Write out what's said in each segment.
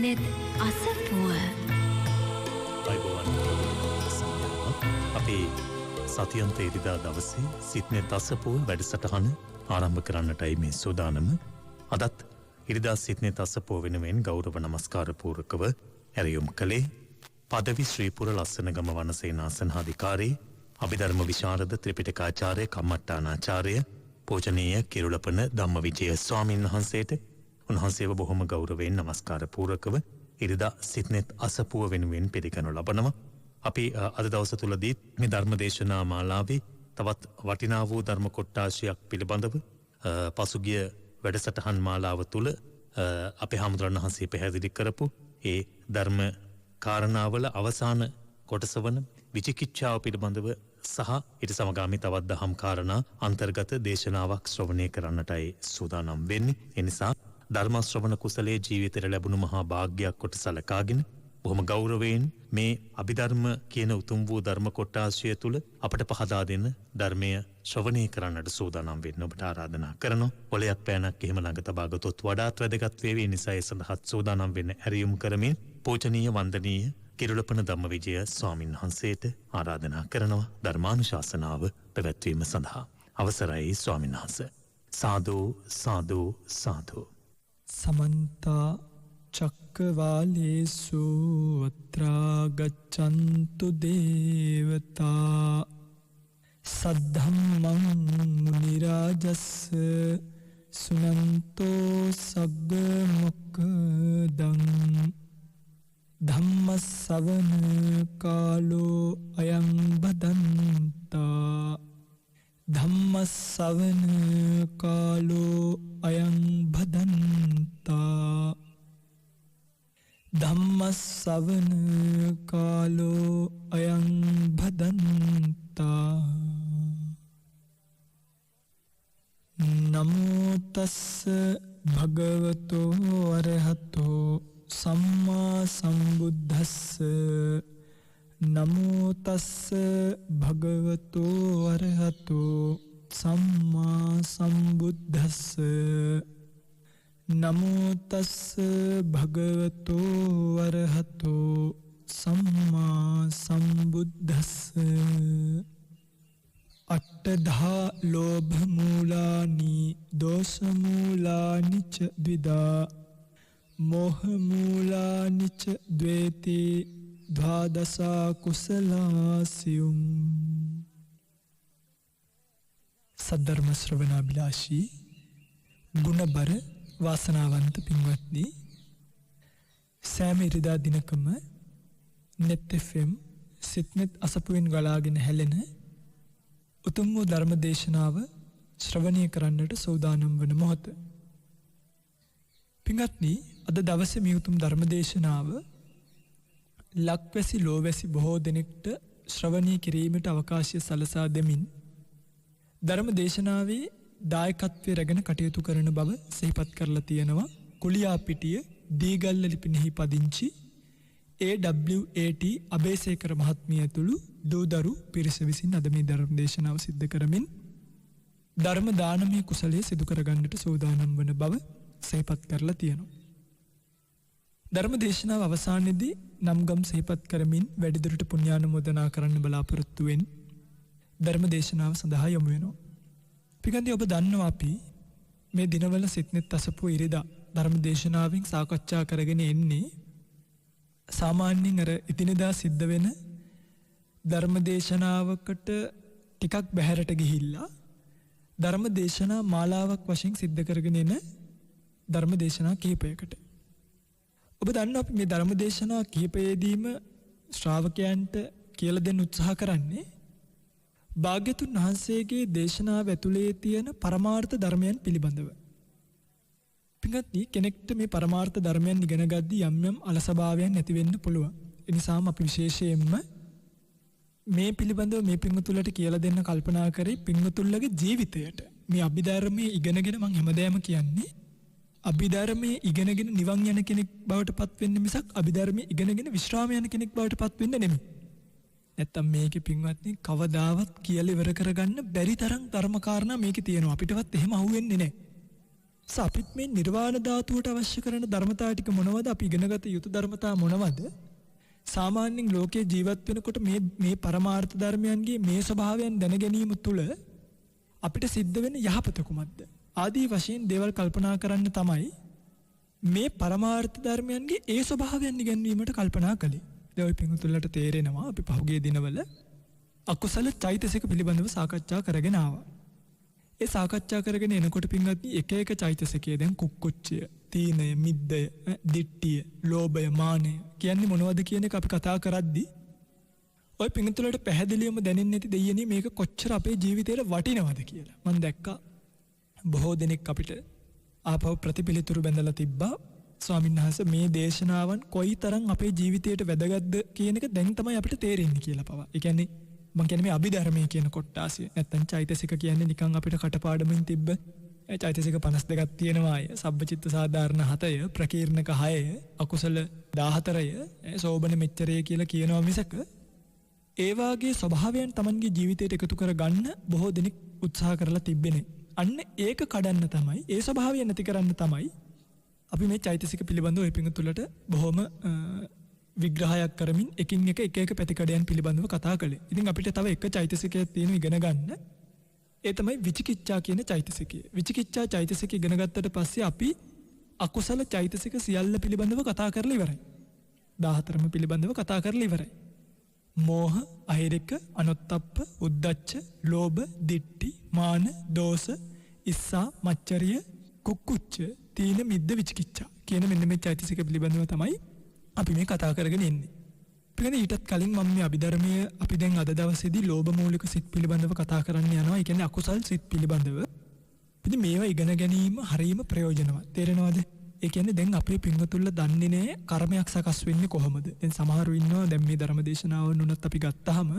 සිත්නෙත් අසපුව අපේ සතියන්ත ඉරිදා දවසේ සිත්නෙත් අසපුව වැඩසටහන ආරම්භ කරන්නටයි මේ සූදානම. අදත් ඉරිදා සිත්නෙත් අසපුව වෙනුවෙන් ගෞරව නමස්කාර පූර්වකව ඇරයුම් කළේ පදවි ශ්‍රීපුර ලස්සනගම වනසේනාසනාධිකාරී අභිධර්ම විශාරද ත්‍රිපිටකාචාර්ය කම්මට්ටානාචාර්ය පූජනීය කිරුළපන ධම්මවිජය ස්වාමීන් වහන්සේට උන්වහන්සේව බොහොම ගෞරවයෙන් නමස්කාර පූර්වකව ඉරිදා සිත්නෙත් අසපුව වෙනුවෙන් පිළිගනු ලබනවා. අපි අද දවස තුලදී මේ ධර්ම දේශනා මාලාවේ තවත් වටිනා වූ ධර්ම කොටාශයක් පිළිබඳව පසුගිය වැඩසටහන් මාලාව තුල අපේ හාමුදුරන් වහන්සේ පැහැදිලි කරපු ඒ ධර්ම කාරණාවල අවසාන කොටස වන විචිකිච්ඡාව පිළිබඳව සහ ඊට සමගාමී තවත් දහම් කාරණා අන්තර්ගත දේශනාවක් ශ්‍රවණය කරන්නටයි සූදානම් වෙන්නේ. ඒ නිසා ධර්ම ශ්‍රවණ කුසලයේ ජීවිතයට ලැබුණු මහා වාග්යක් කොට සලකාගෙන බොහොම ගෞරවයෙන් මේ අභිධර්ම කියන උතුම් වූ ධර්ම කොටාශය තුල අපට පහදා දෙන ධර්මය ශ්‍රවණය කරන්නට සූදානම් වෙන්න ඔබට ආරාධනා කරනවා. ඔලයක් පෑනක් එහෙම ළඟ තබා ගතොත් වඩාත් වැදගත් වේවි. නිසා ඒ සඳහා සූදානම් වෙන්න ඇරියුම් කරමින් පූජනීය වන්දනීය කිරුළපන ධම්මවිජය ස්වාමින් වහන්සේට ආරාධනා කරනවා ධර්මානුශාසනාව පැවැත්වීම සඳහා. අවසරයි ස්වාමීන් වහන්සේ. සාදු සාදු සාදු. समन्ता चक्रवालेषु अत्रा गच्छन्तु देवता सद्धम्मं मुनिराजस्य सुनन्तो सग्ग मुक्दं धम्मස්සවන කාලෝ අයං බදන්තා ධම්මස්සවන කාලෝ අයං භදන්තා ධම්මස්සවන කාලෝ අයං භදන්තා නමෝ තස්ස භගවතෝ අරහතෝ සම්මා සම්බුද්දස්ස නමෝ තස්ස භගවතෝ අරහතෝ සම්මා සම්බුද්දස්ස නමෝ තස්ස භගවතෝ අරහතෝ සම්මා සම්බුද්දස්ස අට්ඨධා ලෝභ මූලානි දෝෂ මූලානි ච ද්විදා मोह मूलानि च द्वेति द्वादशा कुशलास्युम. සද්ධර්ම ශ්‍රවණාභිලාෂී ගුණබර වාසනාවන්ත පින්වත්නි, සෑම ඉරිදා දිනකම net fm සිත්නෙත් අසපුවෙන් ගලාගෙන හැලෙන උතුම් වූ ධර්ම දේශනාව ශ්‍රවණය කරන්නට සූදානම් වන මොහොත. පින්වත්නි, අද දවසේ මේ උතුම් ධර්ම දේශනාව ලක්වැසි ලෝවැසි බොහෝ දෙනෙක්ට ශ්‍රවණය කිරීමට අවකාශය සලසා දෙමින් ධර්ම දේශනාවේ දායකත්වයේ රැගෙන කටයුතු කරන බව සිහිපත් කරලා තියෙනවා. කුලියාපිටිය දීගල්ල ලිපිනෙහි පදිංචි AWAT අබේසේකර මහත්මිය ඇතුළු දූදරු පිරිස විසින් අද මේ ධර්ම දේශනාව සිද්ධ කරමින් ධර්ම දානමය කුසලයේ සිදු කරගන්නට සූදානම් වන බව සිහිපත් කරලා තියෙනවා. ධර්ම දේශනාව අවසානයේදී නම්ගම් සිහිපත් කරමින් වැඩිදුරට පුණ්‍යානුමෝදනා කරන්න බලාපොරොත්තු වෙන ධර්ම දේශනාව සඳහා යොමු වෙනවා. පිටකන්දී ඔබ දන්නවා අපි මේ දිනවල සිත්නෙත් අසපුව ඉරිදා ධර්ම දේශනාවෙන් සාකච්ඡා කරගෙන එන්නේ සාමාන්‍යයෙන් අර ඉදිනදා සිද්ධ වෙන ධර්ම දේශනාවකට ටිකක් බැහැරට ගිහිල්ලා ධර්ම දේශනා මාලාවක් වශයෙන් සිද්ධ කරගෙන එන ධර්ම දේශනා කිහිපයකට. ඔබ දන්නවා අපි මේ ධර්ම දේශනා කිහිපයේදීම ශ්‍රාවකයන්ට කියලා දෙන්න උත්සාහ කරන්නේ භාග්‍යතුන් වහන්සේගේ දේශනාව ඇතුලේ තියෙන පරමාර්ථ ධර්මයන් පිළිබඳව. පින්වත්නි, කෙනෙක්ට මේ පරමාර්ථ ධර්මයන් ඉගෙන ගද්දී යම් යම් අලසභාවයන් ඇති වෙන්න පුළුවන්. ඒ නිසාම අපි විශේෂයෙන්ම මේ පිළිබඳව මේ පින්වතුන්ලට කියලා දෙන්න කල්පනා කරේ පින්වතුන්ලගේ ජීවිතයට. මේ අභිධර්මයේ ඉගෙනගෙන මම හැමදාම කියන්නේ අභිධර්මයේ ඉගෙනගෙන නිවන් යන කෙනෙක් බවට පත් වෙන්න මිසක් අභිධර්මයේ ඉගෙනගෙන විශ්‍රාම යන කෙනෙක් බවට පත් වෙන්න නෙමෙයි. නැත්තම් මේකේ පින්වත්නි කවදාවත් කියලා ඉවර කරගන්න බැරි තරම් ධර්ම කාරණා මේකේ තියෙනවා. අපිටවත් එහෙම අහුවෙන්නේ නැහැ. අපිත් මේ නිර්වාණ ධාතුවට අවශ්‍ය කරන ධර්මතා ටික මොනවද? අපි ඉගෙනගත යුතු ධර්මතා මොනවද? සාමාන්‍යයෙන් ලෝකයේ ජීවත් වෙනකොට මේ පරමාර්ථ ධර්මයන්ගේ මේ ස්වභාවයන් දැන ගැනීම තුළ අපිට සිද්ධ වෙන යහපත කුමක්ද? ආදී වශයෙන් දේවල් කල්පනා කරන්න තමයි මේ පරමාර්ථ ධර්මයන්ගේ ඒ ස්වභාවයන් ඉගෙනීමට කල්පනා කළේ. දැන් ඔය පිටුතුලට තේරෙනවා අපි පහුගිය දිනවල අකුසල චෛතසික පිළිබඳව සාකච්ඡා කරගෙන ආවා. ඒ සාකච්ඡා කරගෙන එනකොට පින්වත්නි එක එක චෛතසිකයේ දැන් කුක්කුච්චය, තීනය, මිද්දය, දිට්ඨිය, ලෝභය, මානය කියන්නේ මොනවද කියන එක අපි කතා කරද්දී ඔය පින්තුලට පැහැදිලිවම දැනෙන්නේ නැති දෙයියනේ මේක කොච්චර අපේ ජීවිතේට වටිනවද කියලා. මම දැක්කා බොහෝ දෙනෙක් අපිට ආපහු ප්‍රතිපිලිතුරු බැඳලා තිබ්බා. ස්වාමීන් වහන්සේ මේ දේශනාවන් කොයිතරම් අපේ ජීවිතයට වැදගත්ද කියන එක දැන් තමයි අපිට තේරෙන්නේ කියලා පවා. ඒ කියන්නේ මම කියන්නේ මේ අභිධර්මයේ කියන කොටාසිය. නැත්තම් චෛතසික කියන්නේ නිකන් අපිට කටපාඩමින් තිබ්බ චෛතසික 52ක් තියෙනවා අය. සබ්බචිත්ත සාධාරණ 7ය, ප්‍රකීර්ණක 6ය, අකුසල 14ය, සෝබන මෙච්චරය කියලා කියනවා මිසක ඒ වාගේ ස්වභාවයන් Tamanගේ ජීවිතයට එකතු කර ගන්න බොහෝ දෙනෙක් උත්සාහ කරලා තිබෙන්නේ. අන්න ඒක කඩන්න තමයි, ඒ ස්වභාවය නැති කරන්න තමයි අපි මේ චෛතසික පිළිබඳව ඔය පිඟුතුලට බොහොම විග්‍රහයක් කරමින් එකින් එක පැතිකඩයන් පිළිබඳව කතා කළේ. ඉතින් අපිට තව එක චෛතසිකයක් තියෙනවා ඉගෙන ගන්න. ඒ තමයි විචිකිච්ඡා කියන චෛතසිකය. විචිකිච්ඡා චෛතසිකය ඉගෙන ගත්තට පස්සේ අපි අකුසල චෛතසික සියල්ල පිළිබඳව කතා කරලා ඉවරයි. 14ම පිළිබඳව කතා කරලා ඉවරයි. මෝහ, අහිරික, අනොත්තප්ප, උද්ධච්ච, ලෝභ, දිට්ඨි, මාන, දෝෂ, ඉස්සා, මච්චරිය, කුක්කුච්ච, තීන, මිද්ද, විචිකිච්ඡා කියන මෙන්න මේ චෛතසික පිළිබඳව තමයි අපි මේ කතා කරගෙන ඉන්නේ. පිළිගන්න ඊටත් කලින් මම මේ අභිධර්මයේ අපි දැන් අද දවසේදී ලෝභ මූලික සිත් පිළිබඳව කතා කරන්න යනවා. ඒ කියන්නේ අකුසල් සිත් පිළිබඳව. ඉතින් මේවා ඉගෙන ගැනීම හරියම ප්‍රයෝජනවත්. තේරෙනවද? ඒ කියන්නේ දැන් අපේ පින්වතුන්ල දන්නේ නැහැ කර්මයක් සකස් වෙන්නේ කොහොමද. දැන් සමහරු ඉන්නවා දැන් මේ ධර්මදේශනාවන් උනත් අපි ගත්තාම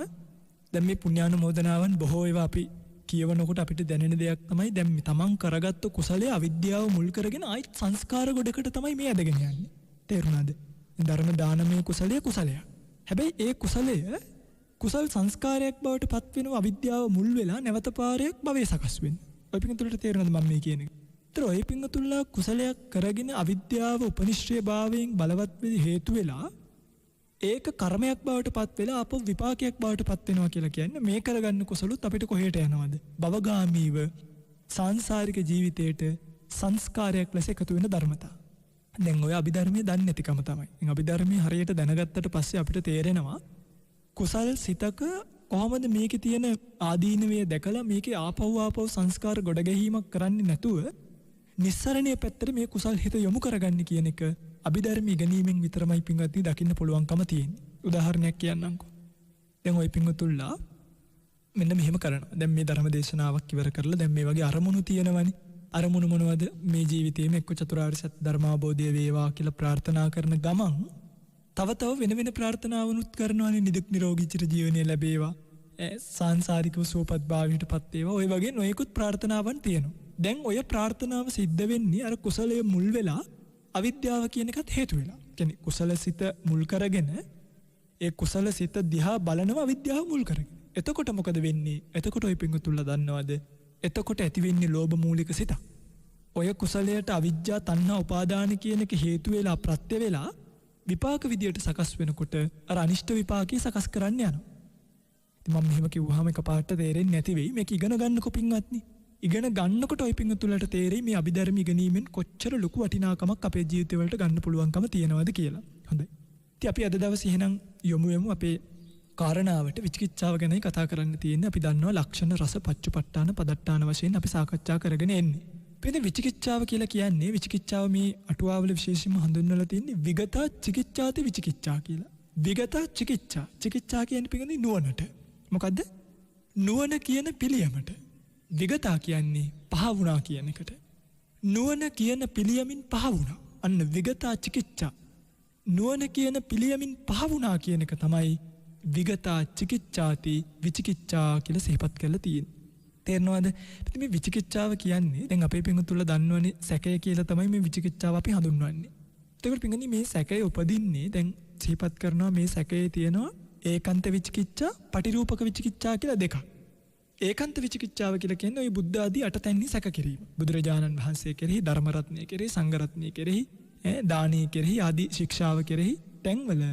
දැන් මේ පුණ්‍යානුමෝදනාවන් බොහෝ ඒවා අපි කියවනකොට අපිට දැනෙන දෙයක් තමයි දැන් තමන් කරගත්තු කුසලයේ අවිද්‍යාව මුල් කරගෙන ආයිත් සංස්කාර ගොඩකට තමයි මේ ඇදගෙන යන්නේ. තේරුණාද? ධර්ම දානමය කුසලයේ කුසලයක්. හැබැයි ඒ කුසලය කුසල් සංස්කාරයක් බවට පත් වෙනවා අවිද්‍යාව මුල් වෙලා නැවත පාරයක් භවයේ සකස් වෙන්නේ. ඔය පිටුතුලට තේරෙනවද මම මේ කියන්නේ? ඒතර ඔය පිටුතුල්ලා කුසලයක් කරගෙන අවිද්‍යාව උපනිශ්‍රේ භාවයෙන් බලවත් වෙදි හේතු වෙලා ඒක කර්මයක් බවට පත් වෙලා අපෝ විපාකයක් බවට පත් වෙනවා කියලා කියන්නේ මේ කරගන්න කුසලොත් අපිට කොහෙට යනවද? භවගාමීව සංසාරික ජීවිතේට සංස්කාරයක් ලෙස එකතු වෙන ධර්මතා. දැන් ඔය අභිධර්මයේ දන්නේ නැතිකම තමයි. ඉතින් අභිධර්මයේ හරියට දැනගත්තට පස්සේ අපිට තේරෙනවා කුසල් සිතක කොහොමද මේකේ තියෙන ආදීනවය දැකලා මේකේ ආපහු සංස්කාර ගොඩ ගැනීමක් කරන්නේ නැතුව නිස්සරණයේ පැත්තට මේ කුසල් හිත යොමු කරගන්න කියන එක අභිධර්ම ඉගෙනීමෙන් විතරමයි පින්වත්නි දකින්න පුළුවන්කම තියෙන්නේ. උදාහරණයක් කියන්නම්කෝ. දැන් ওই පින්වතුන්ලා මෙන්න මෙහෙම කරනවා. දැන් මේ ධර්ම දේශනාවක් ඉවර කරලා දැන් මේ වගේ අරමුණු තියෙනවනේ. අරමුණු මොනවද? මේ ජීවිතේම එක්ක චතුරාර්ය සත්‍ය ධර්මාබෝධය වේවා කියලා ප්‍රාර්ථනා කරන ගමන් තව වෙන ප්‍රාර්ථනාවනුත් කරනවානේ. නිදුක් නිරෝගී චිර ජීවනය ලැබේවා, සංසාරිකව සුවපත් භාවයට පත් වේවා. ඔය වගේ නොයෙකුත් ප්‍රාර්ථනාවන් තියෙනවා. දැන් ඔය ප්‍රාර්ථනාව සිද්ධ වෙන්නේ අර කුසලයේ මුල් වෙලා අවිද්‍යාව කියන එකත් හේතු වෙලා. කියන්නේ කුසලසිත මුල් කරගෙන ඒ කුසලසිත දිහා බලනවා අවිද්‍යාව මුල් කරගෙන. එතකොට මොකද වෙන්නේ? එතකොට ඔය පිංගුතුල්ලා දන්නවද? එතකොට ඇති වෙන්නේ ලෝභ මූලික සිත. ඔය කුසලයට අවිජ්ජා තණ්හා උපාදාන කියන එක හේතු වෙලා ප්‍රත්‍ය වෙලා විපාක විදියට සකස් වෙනකොට අර අනිෂ්ට විපාකී සකස් කරන්න යනවා. ඉතින් මම මෙහෙම කිව්වහම එකපාරට තේරෙන්නේ නැති වෙයි. මේක ඉගෙන ගන්නකො පින්වත්නි. ඉගෙන ගන්නකොට ඔය පින්වතුන්ලට තේරෙයි මේ අභිධර්ම ඉගෙනීමෙන් කොච්චර ලොකු වටිනාකමක් අපේ ජීවිතවලට ගන්න පුළුවන්කම තියෙනවද කියලා. හොඳයි. ඉතින් අපි අද දවසේ එහෙනම් යමු අපේ කාරණාවට විචිකිච්ඡාව ගැනයි කතා කරන්න තියෙන්නේ. අපි දන්නවා ලක්ෂණ රස පච්චුපට්ඨාන පදට්ඨාන වශයෙන් අපි සාකච්ඡා කරගෙන එන්නේ. මේ විචිකිච්ඡාව කියලා කියන්නේ විචිකිච්ඡාව මේ අටුවාවල විශේෂයෙන්ම හඳුන්වලා තියෙන්නේ විගතා චිකිච්ඡාති විචිකිච්ඡා කියලා. විගතා චිකිච්ඡා. චිකිච්ඡා කියන්නේ පිටින් නුවණට. මොකද්ද? නුවණ කියන පිළියමට. විගතා කියන්නේ පහ වුණා කියන එකට. නුවණ කියන පිළියමින් පහ වුණා. අන්න විගතා චිකිච්ඡා. නුවණ කියන පිළියමින් පහ වුණා කියන එක තමයි විගතා චිකිච්ඡාති විචිකිච්ඡා කියලා සිහිපත් කරලා තියෙන්නේ. තේරෙනවද? ඉතින් මේ විචිකිච්ඡාව කියන්නේ දැන් අපේ පිංගුතුල්ලා දන්නවනේ සැකය කියලා තමයි මේ විචිකිච්ඡාව අපි හඳුන්වන්නේ. ඒකට පිංගුනි මේ සැකය උපදින්නේ දැන් සිහිපත් කරනවා මේ සැකයේ තියෙනවා ඒකාන්ත විචිකිච්ඡා, පටිරූපක විචිකිච්ඡා කියලා දෙකක්. ඒකාන්ත විචිකිච්ඡාව කියලා කියන්නේ ওই බුද්ධ ආදී අටතැන්හි සැක කිරීම. බුදුරජාණන් වහන්සේ කෙරෙහි, ධර්ම රත්නය කෙරෙහි, සංඝ රත්නය කෙරෙහි, දානීය කෙරෙහි ආදී ශික්ෂාව කෙරෙහි තැන්වල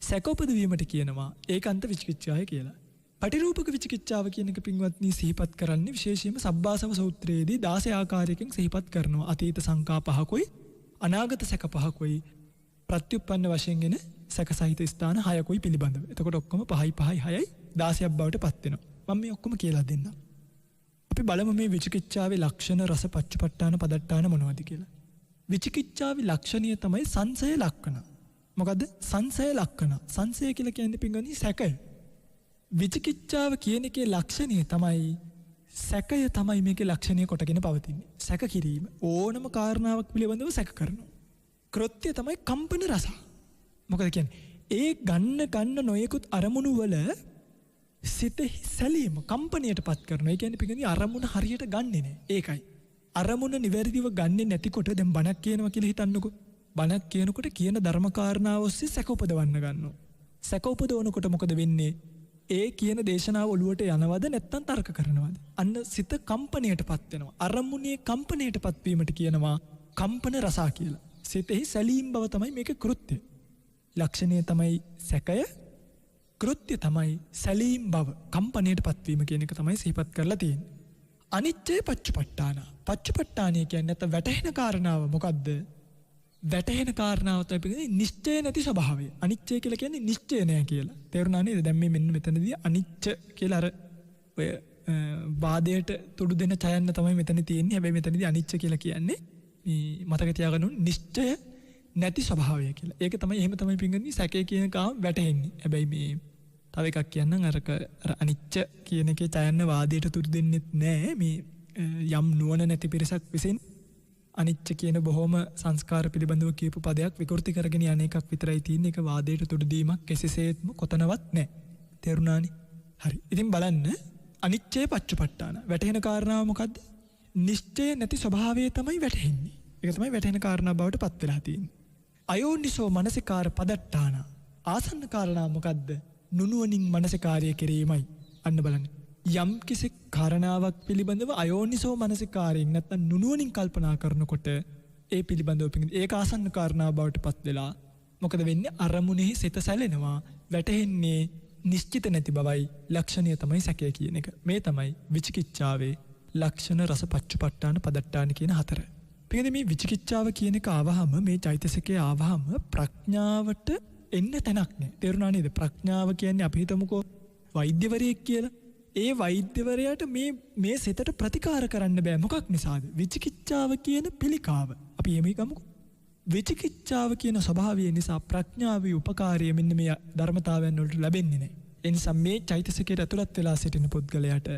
සැක උපදවීමට කියනවා ඒකාන්ත විචිකිච්ඡාය කියලා. පටිරූපක විචිකිච්ඡාව කියන එක පින්වත්නි සිහිපත් කරන්නේ විශේෂයෙන්ම සබ්බාසව සූත්‍රයේදී 16 ආකාරයකින් සිහිපත් කරනවා. අතීත සංකා පහකුයි, අනාගත සැක පහකුයි, ප්‍රත්‍යুৎপন্ন වශයෙන් එන සැක සහිත ස්ථාන 6කුයි පිළිබඳව. එතකොට ඔක්කොම 5යි 5යි 6යි 16ක් බවට පත් වෙනවා. මම මේ ඔක්කොම කියලා දෙන්නම්. අපි බලමු මේ විචිකිච්ඡාවේ ලක්ෂණ, රස, පච්චපට්ඨාන, පදට්ඨාන මොනවද කියලා. විචිකිච්ඡාවේ ලක්ෂණය තමයි සංශය ලක්ෂණ. මොකද්ද? සංශය ලක්ෂණ. සංශය කියලා කියන්නේ පින්වත්නි සැකය. විචිකිච්ඡාව කියන එකේ ලක්ෂණය තමයි සැකය තමයි මේකේ ලක්ෂණය කොටගෙන පවතින්නේ. සැක කිරීම. ඕනම කාරණාවක් පිළිබඳව සැක කරනවා. කෘත්‍ය තමයි කම්පන රස. මොකද කියන්නේ? ඒ ගන්න නොයෙකුත් අරමුණු වල සිතෙහි සැලීම කම්පනයට පත් කරනවා. ඒ කියන්නේ පිටින් අරමුණ හරියට ගන්නෙ නෑ. ඒකයි. අරමුණ නිවැරදිව ගන්නෙ නැතිකොට දැන් බණක් කියනවා කියලා හිතන්නකෝ. බණක් කියනකොට කියන ධර්ම කාරණාව ඔස්සේ සැක උපදවන්න ගන්නවා. සැක උපදවනකොට මොකද වෙන්නේ? ඒ කියන දේශනාව ඔළුවට යනවද නැත්නම් තර්ක කරනවද? අන්න සිත කම්පනයට පත් වෙනවා. අරමුණේ කම්පනයට පත්වීමට කියනවා කම්පන රසා කියලා. සිතෙහි සැලීම් බව තමයි මේක කෘත්‍ය. ලක්ෂණය තමයි සැකය, කෘත්‍ය තමයි සැලීම් බව, කම්පනයට පත්වීම කියන එක තමයි සිහිපත් කරලා තියෙන්නේ. අනිච්චේ පච්චපට්ඨාන. පච්චපට්ඨානය කියන්නේ නැත්නම් වැටහෙන කාරණාව මොකද්ද? වැටහෙන කාරණාව තමයි නිශ්චය නැති ස්වභාවය. අනිච්චය කියලා කියන්නේ නිශ්චය නැහැ කියලා. තේරුණා නේද? දැන් මේ මෙන්න මෙතනදී අනිච්ච කියලා අර ඔය වාදයට තුඩු දෙන ඡයන්න තමයි මෙතන තියෙන්නේ. හැබැයි මෙතනදී අනිච්ච කියලා කියන්නේ මේ මතක තියාගන්න ඕනේ නිශ්චය නැති ස්වභාවය කියලා. ඒක තමයි එහෙම තමයි පින්ගන්නේ සැකේ කියන කාම වැටහෙන්නේ. හැබැයි මේ තව එකක් කියන්නම් අර අනිච්ච කියන එකේ ඡයන්න වාදයට තුඩු දෙන්නෙත් නැහැ. මේ යම් නුවණ නැති පිරිසක් විසින් අනිච්ච කියන බොහොම සංස්කාර පිළිබඳව කියපු පදයක් විකෘති කරගෙන යන එකක් විතරයි තියෙන්නේ. ඒක වාදයට තුඩු දීමක් කිසිසේත්ම කොතනවත් නැහැ. තේරුණානේ? හරි. ඉතින් බලන්න අනිච්චේ පච්චපට්ඨාන. වැටහෙන කාරණාව මොකද්ද? නිශ්චය නැති ස්වභාවය තමයි වැටහෙන්නේ. ඒක තමයි වැටහෙන කාරණා බවට පත් වෙලා තියෙන්නේ. අයෝනිසෝ මනසිකාර පදට්ඨාන. ආසන්න කාරණා මොකද්ද? නුනුවණින් මනසිකාර්යය කිරීමයි. අන්න බලන්න. යම් කිසි කාරණාවක් පිළිබඳව අයෝනිසෝ මනසිකාරයෙන් නැත්නම් නුනුවණින් කල්පනා කරනකොට ඒ පිළිබඳව ඒක ආසන්න කාරණා බවට පත් වෙලා මොකද වෙන්නේ? අරමුණෙහි සිත සැලෙනවා. වැටෙන්නේ නිශ්චිත නැති බවයි. ලක්ෂණය තමයි සැකය කියන එක. මේ තමයි විචිකිච්ඡාවේ ලක්ෂණ, රස, පච්චපට්ඨාන, පදට්ඨාන කියන හතර. පිටින් මේ විචිකිච්ඡාව කියන එක ආවහම, මේ චෛතසිකේ ආවහම ප්‍රඥාවට එන්න තැනක් නෑ. තේරුණා නේද? ප්‍රඥාව කියන්නේ අපි හිතමුකෝ වෛද්‍යවරයෙක් කියලා. ඒ වෛද්‍යවරයාට මේ සිතට ප්‍රතිකාර කරන්න බෑ. මොකක් නිසාද? විචිකිච්ඡාව කියන පිළිකාව. අපි එමෙ ගමුකෝ. විචිකිච්ඡාව කියන ස්වභාවය නිසා ප්‍රඥාවේ උපකාරය මෙන්න මේ ධර්මතාවයන් වලට ලැබෙන්නේ නැහැ. ඒ නිසා මේ චෛතසිකයට ඇතුළත් වෙලා සිටින පුද්ගලයාට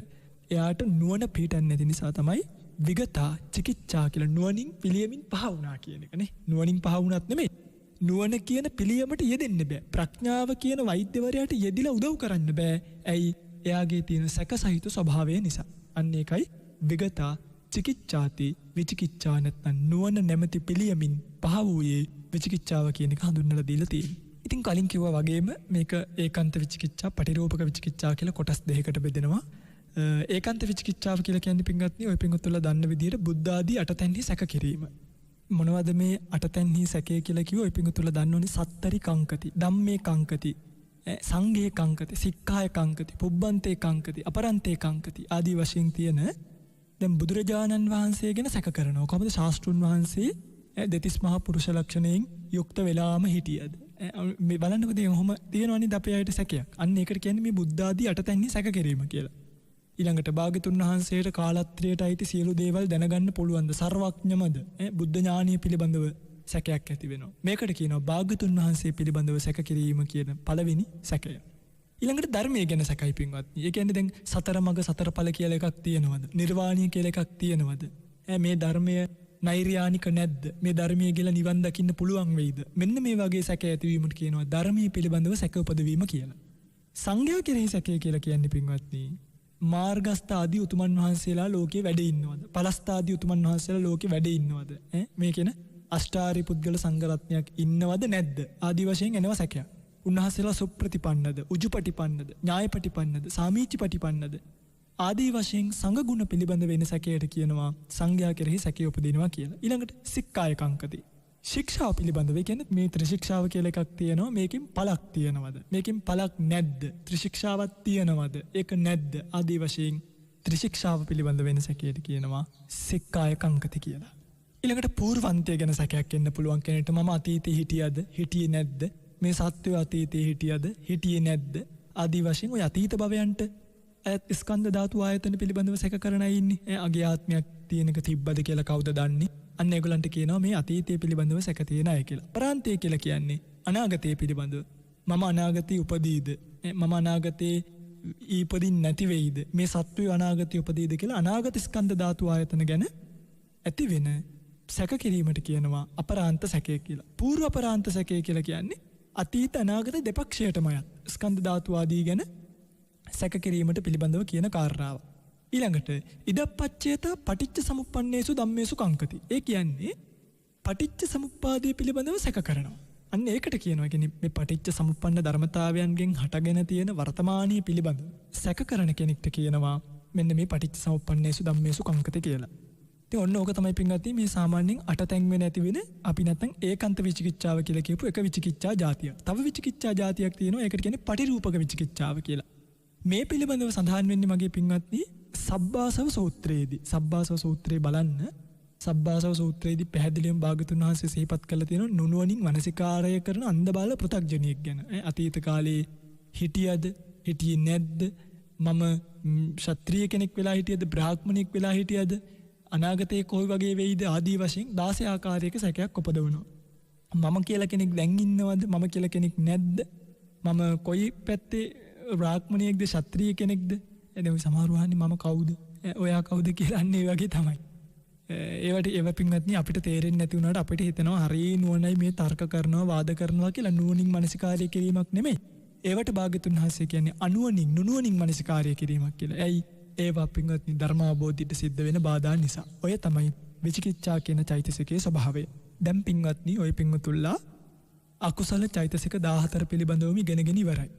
එයාට නුවණ පිහිටන්නේ නැති නිසා තමයි විගතා චිකිච්ඡා කියලා නුවණින් පිළියමින් පහ වුණා කියන එක නේ. නුවණින් පහ වුණත් නෙමෙයි. නුවණ කියන පිළියමට යෙදෙන්න බෑ. ප්‍රඥාව කියන වෛද්‍යවරයාට යෙදිලා උදව් කරන්න බෑ. ඇයි? එයාගේ තියෙන සැක සහිත ස්වභාවය නිසා. අන්න ඒකයි විගතා චිකිච්ඡාති විචිකිච්ඡා නැත්නම් නුවණ නැමැති පිළියමින් පහ වූයේ විචිකිච්ඡාව කියන එක හඳුන්වලා දීලා තියෙනවා. ඉතින් කලින් කිව්වා වගේම මේක ඒකාන්ත විචිකිච්ඡා, පටිරූපක විචිකිච්ඡා කියලා කොටස් දෙකකට බෙදෙනවා. ඒකාන්ත විචිකිච්ඡාව කියලා කියන්නේ පින්වත්නි ඔය පින්වත්තුලා දන්න විදිහට බුද්ධ ආදී අටතැන්හි සැක කිරීම. මොනවද මේ අටතැන්හි සැකය කියලා කිව්ව ඔය පින්වත්තුලා දන්න ඕනේ සත්තරි කංකති, ධම්මේ කංකති, සංඝේ කංකති, සික්ඛාය කංකති, පුබ්බන්තේ කංකති, අපරන්තේ කංකති ආදී වශයෙන් තියෙන දැන් බුදුරජාණන් වහන්සේ ගැන සැක කරනවා. කොහොමද ශාස්ත්‍රුන් වහන්සේ දෙතිස් මහා පුරුෂ ලක්ෂණයෙන් යුක්ත වෙලාම හිටියද? මේ බලන්නකො දැන් ඔහොම තියෙනවනේ අපේ අයට සැකයක්. අන්න ඒකට කියන්නේ මේ බුද්ධ ආදී අටතැන්හි සැක කිරීම කියලා. ඊළඟට භාග්‍යතුන් වහන්සේට කාලත්‍රයට අයිති සියලු දේවල් දැනගන්න පුළුවන්ද? සර්වඥමද? බුද්ධ ඥානීය පිළිබඳව සැකයක් ඇති වෙනවා. මේකට කියනවා භාග්‍යතුන් වහන්සේ පිළිබඳව සැක කිරීම කියන පළවෙනි සැකය. ඊළඟට ධර්මයේ ගැන සැකයි පින්වත්නි. ඒ කියන්නේ දැන් සතර මඟ සතර ඵල කියලා එකක් තියෙනවද? නිර්වාණීය කියලා එකක් තියෙනවද? මේ ධර්මය නෛර්යානික නැද්ද? මේ ධර්මයේ කියලා නිවන් දකින්න පුළුවන් වෙයිද? මෙන්න මේ වගේ සැක ඇතිවීමට කියනවා ධර්මයේ පිළිබඳව සැක උපදවීම කියලා. සංඝයා කෙරෙහි සැකය කියලා කියන්නේ පින්වත්නි මාර්ගස්ථ ආදී උතුමන් වහන්සේලා ලෝකේ වැඩ ඉන්නවද? පලස්ථ ආදී උතුමන් වහන්සේලා ලෝකේ වැඩ ඉන්නවද? මේ කියන අෂ්ටාරි පුද්ගල සංඝ රත්නයක් ඉන්නවද නැද්ද? ආදී වශයෙන් එනවා සැකයක්. උන්වහන්සේලා සුප්‍රතිපන්නද, උජුපටිපන්නද, ඥායපටිපන්නද, සාමීචිපටිපන්නද ආදී වශයෙන් සංගුණ පිළිබඳ වෙන සැකයට කියනවා සංඝයා කෙරෙහි සැකය උපදිනවා කියලා. ඊළඟට සික්කාය කංකති. ශික්ෂාව පිළිබඳව කියන්නේ මේ ත්‍රිශික්ෂාව කියලා එකක් තියෙනවා. මේකෙන් පළක් තියෙනවද? මේකෙන් පළක් නැද්ද? ත්‍රිශික්ෂාවක් තියෙනවද? ඒක නැද්ද? ආදී වශයෙන් ත්‍රිශික්ෂාව පිළිබඳ වෙන සැකයට කියනවා සික්කාය කංකති කියලා. ඊළඟට పూర్වන්තය ගැන සැකයක් එන්න පුළුවන් කෙනෙක්ට මම අතීතේ හිටියද? හිටියේ නැද්ද? මේ සත්වය අතීතේ හිටියද? හිටියේ නැද්ද? ආදී වශයෙන් ඔය අතීත භවයන්ට ස්කන්ධ ධාතු ආයතන පිළිබඳව සැක කරන අය ඉන්නේ. අගේ ආත්මයක් තියෙනක තිබ්බද කියලා කවුද දන්නේ? අන්න ඒගොල්ලන්ට කියනවා මේ අතීතය පිළිබඳව සැක තියෙන අය කියලා. පරාන්තය කියලා කියන්නේ අනාගතය පිළිබඳව. මම අනාගතේ උපදීද? මම අනාගතේ ඉපදින් නැති වෙයිද? මේ සත්වය අනාගතේ උපදීද කියලා අනාගත ස්කන්ධ ධාතු ආයතන ගැන ඇති වෙන සැක කිරීමට කියනවා අපරාන්ත සැකය කියලා. పూర్ව අපරාන්ත සැකය කියලා කියන්නේ අතීත අනාගත දෙපක්ෂයටම යත් ස්කන්ධ ධාතු ආදී ගැන සැක කිරීමට පිළිබඳව කියන කාරණාව. ඊළඟට ඉදප්පච්චේත පටිච්ච සමුප්පන්නේසු ධම්මේසු කංකති. ඒ කියන්නේ පටිච්ච සමුප්පාදය පිළිබඳව සැක කරනවා. අන්න ඒකට කියනවා කියන්නේ මේ පටිච්ච සමුප්පන්න ධර්මතාවයන්ගෙන් හටගෙන තියෙන වර්තමානීය පිළිබඳව සැක කරන කෙනෙක්ට කියනවා මෙන්න මේ පටිච්ච සමුප්පන්නේසු ධම්මේසු කංකති කියලා. ඉතින් ඔන්න ඕක තමයි පින්වත්නි මේ සාමාන්‍යයෙන් අටතැන් වෙන ඇති වෙන අපි නැත්නම් ඒකාන්ත විචිකිච්ඡාව කියලා කියපු එක විචිකිච්ඡා જાතිය. තව විචිකිච්ඡා જાතියක් තියෙනවා. ඒකට කියන්නේ පටිරූපක විචිකිච්ඡාව කියලා. මේ පිළිබඳව සඳහන් වෙන්නේ මගේ පින්වත්නි සබ්බාසව සූත්‍රයේදී. සබ්බාසව සූත්‍රයේ බලන්න සබ්බාසව සූත්‍රයේදී පැහැදිලිවම භාගතුන් වහන්සේ සිහිපත් කරලා තියෙනවා නුනුවණින් මනසිකාරය කරන අන්ධබාල පෘථග්ජනියෙක් ගැන. අතීත කාලේ හිටියද හිටියේ නැද්ද? මම ක්ෂත්‍රීය කෙනෙක් වෙලා හිටියද බ්‍රාහ්මණෙක් වෙලා හිටියද? අනාගතයේ කොයි වගේ වෙයිද? ආදී වශයෙන් 16 ආකාරයක සැකයක් උපදවනවා. මම කියලා කෙනෙක් දැන් ඉන්නවද? මම කියලා කෙනෙක් නැද්ද? මම කොයි පැත්තේ බ්‍රාහ්මණයෙක්ද ක්ෂත්‍රීය කෙනෙක්ද? එදේ සමහරව අහන්නේ මම කවුද? ඔයා කවුද කියලා අන්නේ වගේ තමයි. ඒව පින්වත්නි අපිට තේරෙන්නේ නැති වුණාට අපිට හිතෙනවා හරි නුවණයි මේ තර්ක කරනවා වාද කරනවා කියලා. නුවණින් මනසිකාරය කිරීමක් නෙමෙයි. ඒවට භාග්‍යතුන් වහන්සේ කියන්නේ අනුවණින් නුවණින් මනසිකාරය කිරීමක් කියලා. ඇයි? ඒවා පින්වත්නි ධර්මාබෝධියට සිද්ධ වෙන බාධා නිසා. ඔය තමයි විචිකිච්ඡා කියන චෛතසිකයේ ස්වභාවය. දැන් පින්වත්නි ඔය පින්වතුල්ලා අකුසල චෛතසික 14 පිළිබඳවම ඉගෙනගෙන ඉවරයි.